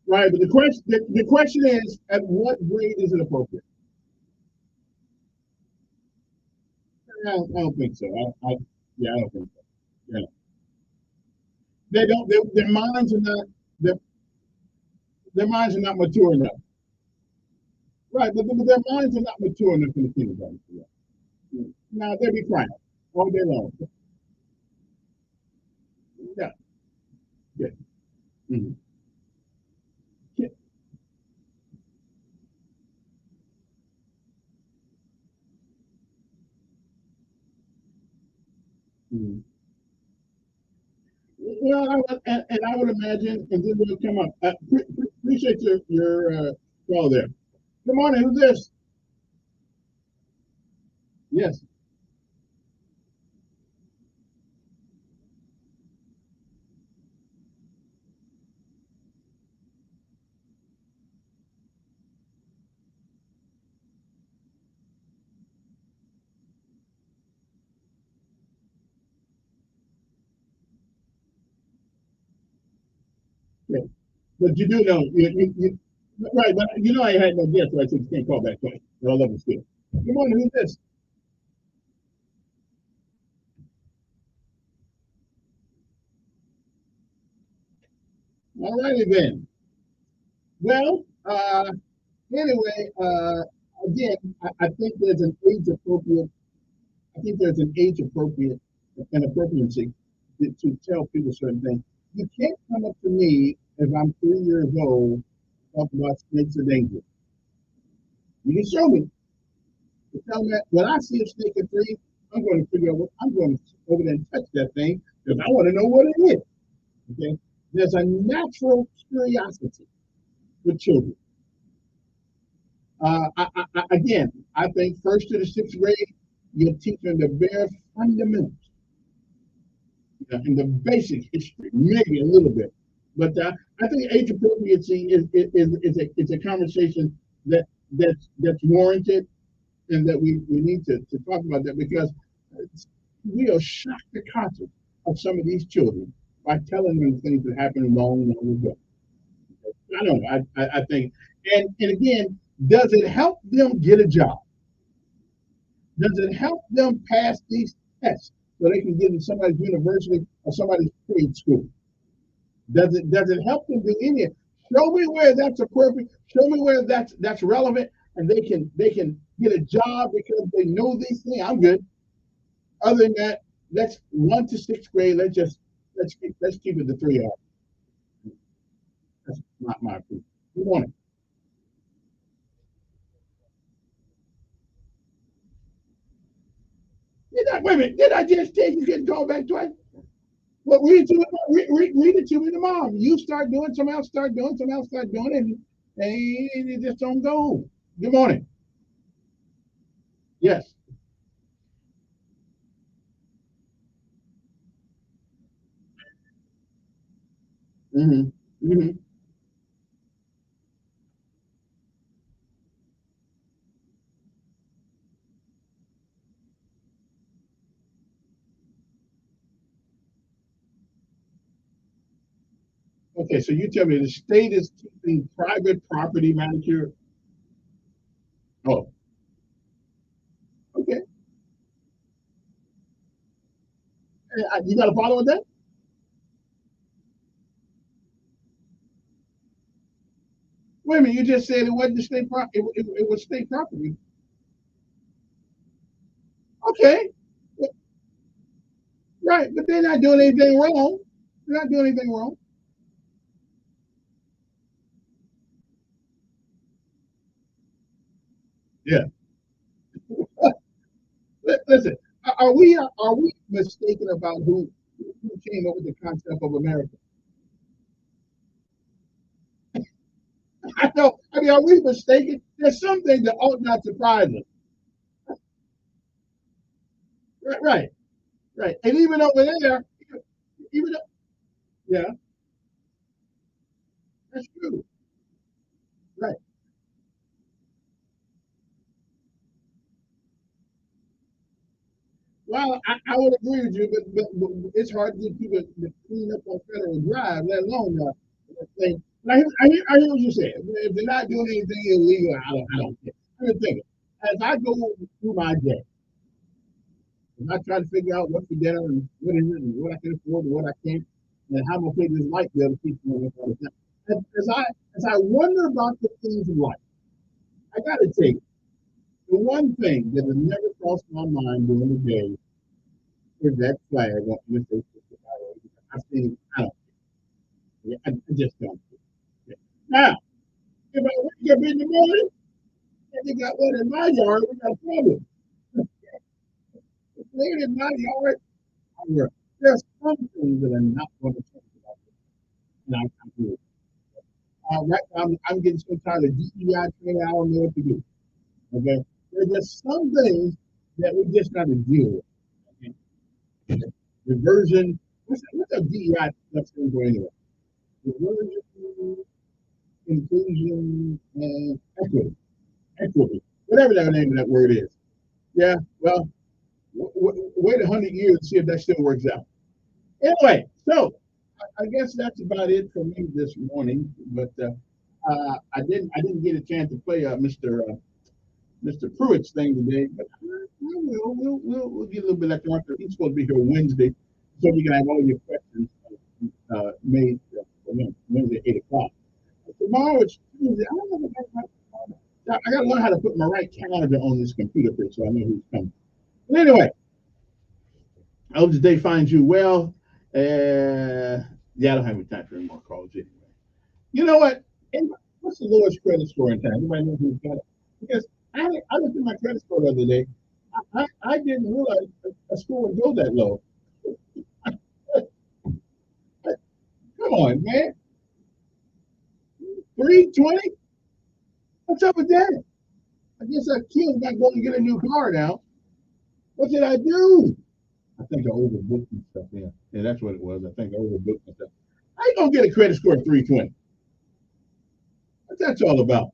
Right, but the question is, at what grade is it appropriate? I don't think so. Yeah, I don't think so. Yeah, they don't. Their minds are not. Their minds are not mature enough. Right, but their minds are not mature enough in the kindergarten. Yeah. Now they'll be crying all day long. Yeah, yeah. Mm-hmm. Yeah. Mm-hmm. Well, and I would imagine, and then they'll come up. Appreciate your call there. Good morning. Who's this? Yes. Yeah. But you do know, right? But you know, I had no guess, so I said you can't call back twice. But I love it still. Good morning. Who's this? All righty then. Well, anyway, again, I think there's an age appropriate. I think there's an age appropriate and appropriacy to tell people certain things. You can't come up to me if I'm 3 years old talk about snakes are dangerous. You can show me. You tell me that when I see a snake at 3, I'm going to figure out what I'm going to over there and touch that thing because I want to know what it is. Okay, there's a natural curiosity with children. Again, I think first to the 6th grade, you're teaching the bare fundamentals, and the basic history, maybe a little bit. But I think age appropriacy is a conversation that's warranted, and that we need to talk about that because we are shocked the conscience of some of these children by telling them things that happened long, long ago. I don't know. I think, and again, does it help them get a job? Does it help them pass these tests so they can get in somebody's university or somebody's trade school? Does it help them do any? Show me where that's appropriate. Show me where that's relevant, and they can get a job because they know these things. I'm good. Other than that, let's 1 to 6th grade. Let's keep it to 3 hours. That's not my opinion. Good morning. Wait a minute. Did I just tell you getting called back twice? Well, read it to me tomorrow. You start doing, somebody else start doing, somebody else start doing it, and it just don't go. Good morning. Yes. Hmm. Hmm. Okay, so you tell me the state is keeping private property manicured. Oh, okay. You got a problem with that? Wait a minute. You just said it wasn't the state property. It was state property. Okay. Right, but they're not doing anything wrong. They're not doing anything wrong. Yeah. Listen, are we mistaken about who came up with the concept of America? I know. I mean, are we mistaken? There's something that ought not surprise us. Right, right, right. And even over there, even though, yeah, that's true. Right. Well, I would agree with you, but it's hard to get people to clean up on Federal Drive, let alone thing. I hear what you're saying. If they're not doing anything illegal, I don't care. I'm just thinking, as I go through my day, and I try to figure out what for dinner and what is it and what I can afford and what I can't, and how I'm gonna pay this light bill to keep going all the time. As I wonder about the things in life, I gotta take the one thing that has never crossed my mind during the day is that flag on Interstate 65. I've seen, I don't, yeah, I just don't. Yeah. Now, if I wake up in the morning and they got one in my yard, we got a problem. If they're in my yard, there's some things that I'm not going to talk about. And I'm doing. Right now, I'm getting so tired of DEI training, I don't know what to do. Okay? There's just some things that we just got to deal with. Okay? Diversion, what's a DEI stuff stand for anyway? Diversion, inclusion, and equity. Equity. Whatever that name of that word is. Yeah, well, wait 100 years to see if that still works out. Anyway, so I guess that's about it for me this morning. But I didn't get a chance to play Mr. Pruitt's thing today. But we'll get a little bit of that. He's supposed to be here Wednesday, so you can have all your questions made Wednesday at 8 o'clock. Tomorrow it's Tuesday. I got to learn how to put my right calendar on this computer here so I know who's coming. But anyway, I hope today finds you well. Yeah, I don't have any time for any more calls anyway. You know what? What's the lowest credit score in town? Anybody know who's got it? Because I looked at my credit score the other day. I didn't realize a score would go that low. Come on, man. 320? What's up with that? I guess that kid's not going to get a new car now. What did I do? I think I overbooked and stuff. Yeah, that's what it was. I think I overbooked and stuff. I ain't gonna get a credit score of 320. What's that all about?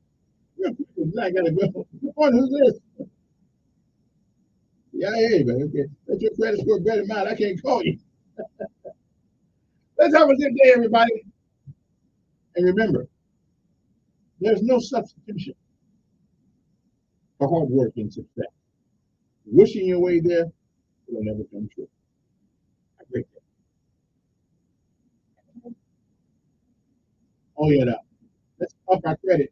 I gotta go. What is this? Yeah, hey, man. Okay. That's your credit score better than mine. I can't call you. Let's have a good day, everybody. And remember, there's no substitution for hard work and success. Wishing your way there will never come true. Have a great day. Oh, yeah, now. Let's up our credit.